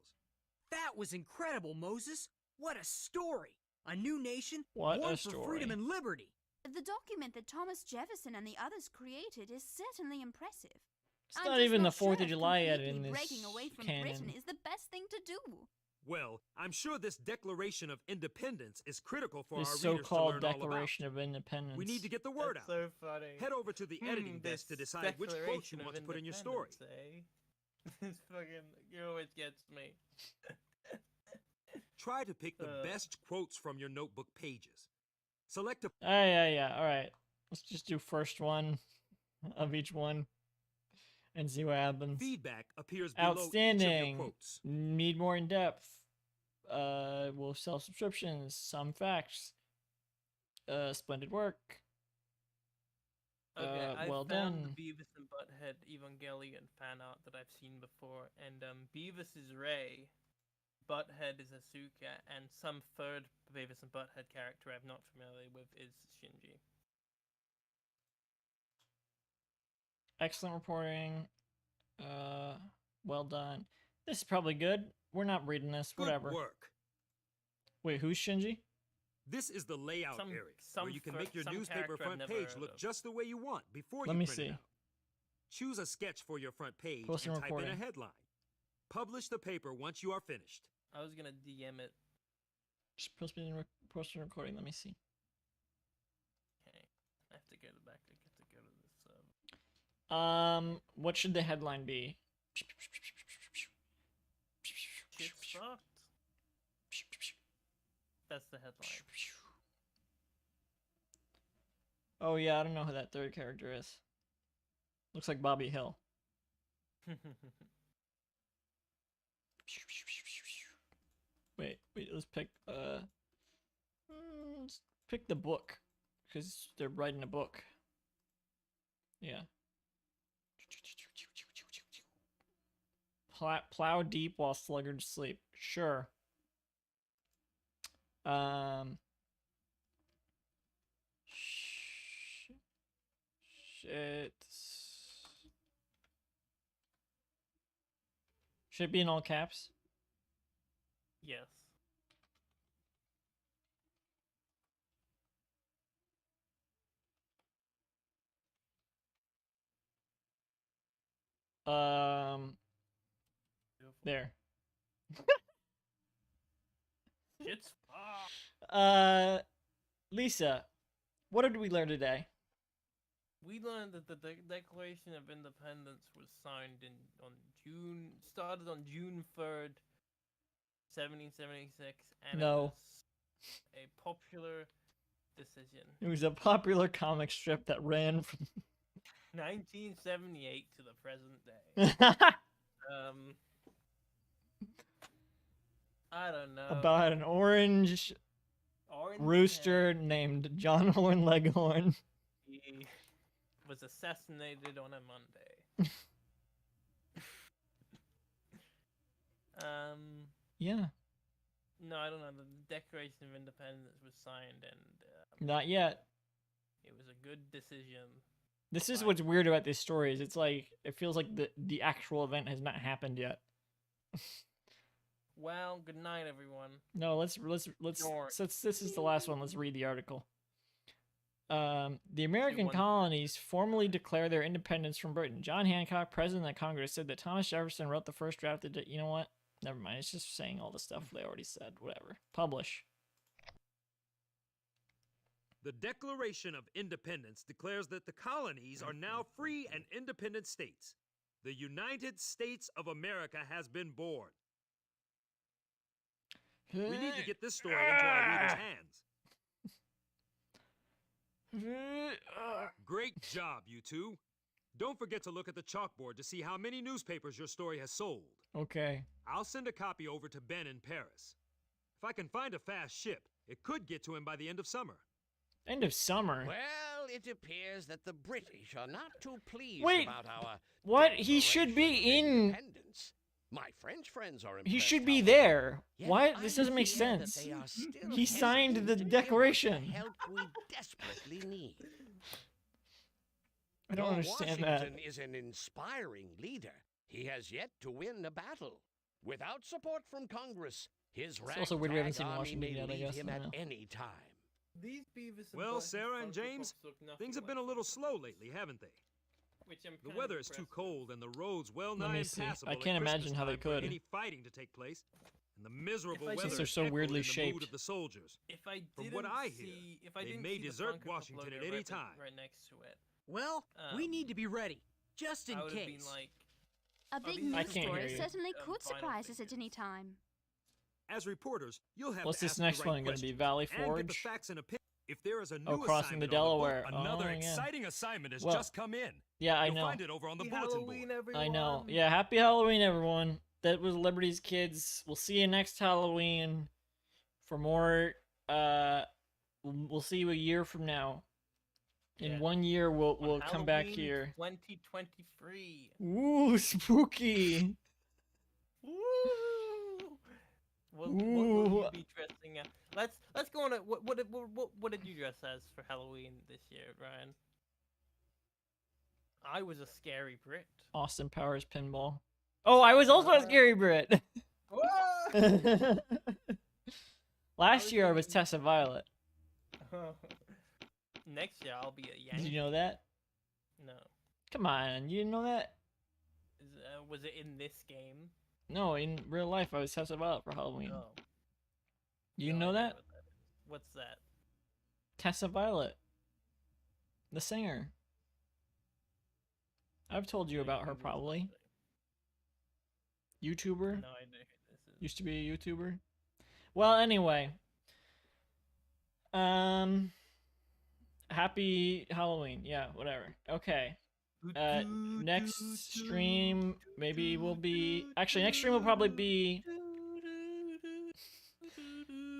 That was incredible, Moses. What a story. A new nation, What born a for story. freedom and liberty. The document that Thomas Jefferson and the others created is certainly impressive. It's I'm not just even the sure 4th of July yet in completely this breaking away from canon. Britain is the best thing to do. Well, I'm sure this Declaration of Independence is critical for This our readers to so-called learn all about. Declaration of Independence. We need to get the word That's out. so funny. Head over to the editing desk to this decide which quotes you Declaration want of to put in your story. Independence, eh? This fucking, it always gets me. Try to pick the best quotes from your notebook pages. Select a Yeah. All right. Let's just do first one of each one and see what happens. feedback appears below each of your Outstanding. quotes. Need more in depth. We'll sell subscriptions. Some facts. Splendid work. Okay, I well found done. the Beavis and Butthead Evangelion fan art that I've seen before, and Beavis is Ray, Butthead is Asuka, and some third Beavis and Butthead character I'm not familiar with is Shinji. Excellent reporting. Well done. This is probably good. We're not reading this. Good Whatever. work. Wait, who's Shinji? This is the layout Some- area, some where you can fir- make your some newspaper character I've front never page heard look of. just the way you want before Let you me print see. it out. Choose a sketch for your front page Post and and type in a recording. headline. Publish the paper once you are finished. I was gonna DM it. Just post and recording. Let me see. Okay, I have to go back to go to this. What should the headline be? Shit sucked. That's the headline. Oh yeah, I don't know who that third character is. Looks like Bobby Hill. Wait, let's pick let's pick the book, because they're writing a book. Yeah. Plow deep while sluggards sleep. Sure. Shit. Should it be in all caps? Yes. There. Shit's Lisa, what did we learn today? We learned that the Declaration of Independence was signed started on June 3rd, 1776, and No. it was a popular decision. It was a popular comic strip that ran from 1978 to the present day. I don't know. about an orange rooster named John Horn Leghorn. He was assassinated on a Monday. Yeah. No, I don't know. The Declaration of Independence was signed, and Not yet. it was a good decision. This is what's weird about this story is it's like it feels like the actual event has not happened yet. Well, good night, everyone. No, let's since this is the last one, let's read the article. The American colonies formally declare their independence from Britain. John Hancock, President of Congress, said that Thomas Jefferson wrote the first draft of you know what? Never mind. It's just saying all the stuff they already said. Whatever. Publish. The Declaration of Independence declares that the colonies are now free and independent states. The United States of America has been born. We need to get this story into our readers' hands. Great job, you two. Don't forget to look at the chalkboard to see how many newspapers your story has sold. Okay. I'll send a copy over to Ben in Paris. If I can find a fast ship, it could get to him by the end of summer. End of summer? Well, it appears that the British are not too pleased Wait, about our what? He should be in... independence. My French friends are He impressed, should be however. there. Yet What? I This doesn't make fear that sense. they are still He signed the hesitant to give us declaration. the help we desperately need. I don't Though understand Washington that. is an inspiring leader, he has yet to win a battle. Without support from Congress, his It's also weird we haven't seen ragtag army Washington may yet, I leave guess. him I at don't know. any time. These Beavis and Well, Butthead Sarah and Funko James, Pops look nothing things have like been a little slow lately, haven't they? Which I'm The kind weather of is too impressed cold and the roads well Let nigh me see. impassable. I at can't imagine Christmas how they time for could. any fighting to take place, and the miserable If I weather didn't- They're is so echoed weirdly in the shaped. mood of the soldiers. If I From didn't what I see, hear, if I they didn't may see the desert Funko Pop Washington logo at any right, time. right next to it, Well, we need to be ready, just in I would have case. been like, A big these I news can't story hear you. certainly could final surprise us at any time. As reporters, you'll have What's to this ask next the right one going to be? questions Valley and get the Forge? facts and opinions. If there is a new Oh, crossing the assignment on book, Delaware. another Oh, yeah. exciting assignment has Well, just come in. Yeah, I You'll know. find it over on the Happy bulletin Halloween, board. everyone. I know. Yeah, happy Halloween, everyone. That was Liberty's Kids. We'll see you next Halloween for more. We'll see you a year from now. In Yeah. 1 year, we'll come back Halloween here. 2023. Ooh, spooky. What will you be dressing up? Let's go on. What did you dress as for Halloween this year, Ryan? I was a scary Brit. Austin Powers pinball. Oh, I was also a scary Brit. Last year I was Tessa Violet. Next year I'll be a Yankee. Did you know that? No. Come on, you didn't know that? Was it in this game? No, in real life I was Tessa Violet for Halloween. No. You didn't know that? What's that? Tessa Violet, the singer. I've told you about her probably. YouTuber. No idea who this is. Used to be a YouTuber. Well, anyway. Happy Halloween. Yeah, whatever. Okay. Next stream maybe will be... Actually, next stream will probably be...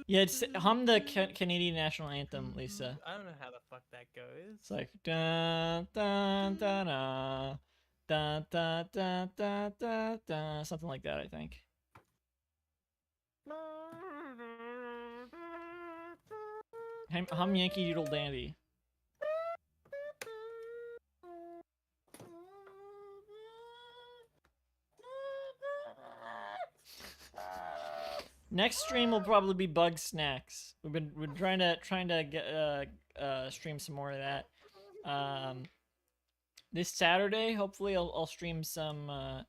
Yeah, it's hum the Canadian national anthem, Lisa. I don't know how the fuck that goes. It's like dun dun dun dun dun dun dun dun dun dun, something like that, I think. Hum Yankee Doodle Dandy. Next stream will probably be Bug Snacks. We're trying to get stream some more of that. This Saturday, hopefully, I'll stream some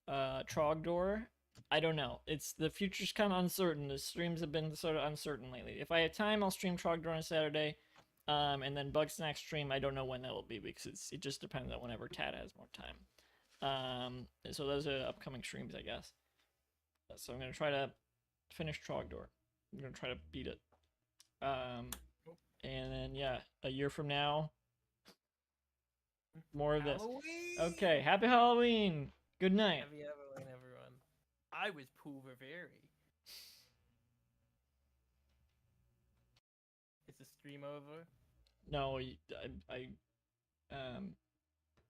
Trogdor. I don't know. The future's kind of uncertain. The streams have been sort of uncertain lately. If I have time, I'll stream Trogdor on Saturday. And then Bug Snacks stream, I don't know when that will be because it just depends on whenever Tad has more time. So those are upcoming streams, I guess. So I'm gonna try to finish Trogdor. I'm gonna try to beat it. And then yeah, a year from now, more of this. Okay, happy Halloween. Good night. Happy Halloween, everyone. I was Paul Revere. stream over? No,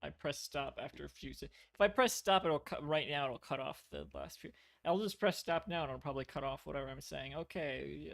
I press stop after a few seconds. If I press stop, it'll cut right now. It'll cut off the last few. I'll just press stop now, and it'll probably cut off whatever I'm saying. Okay,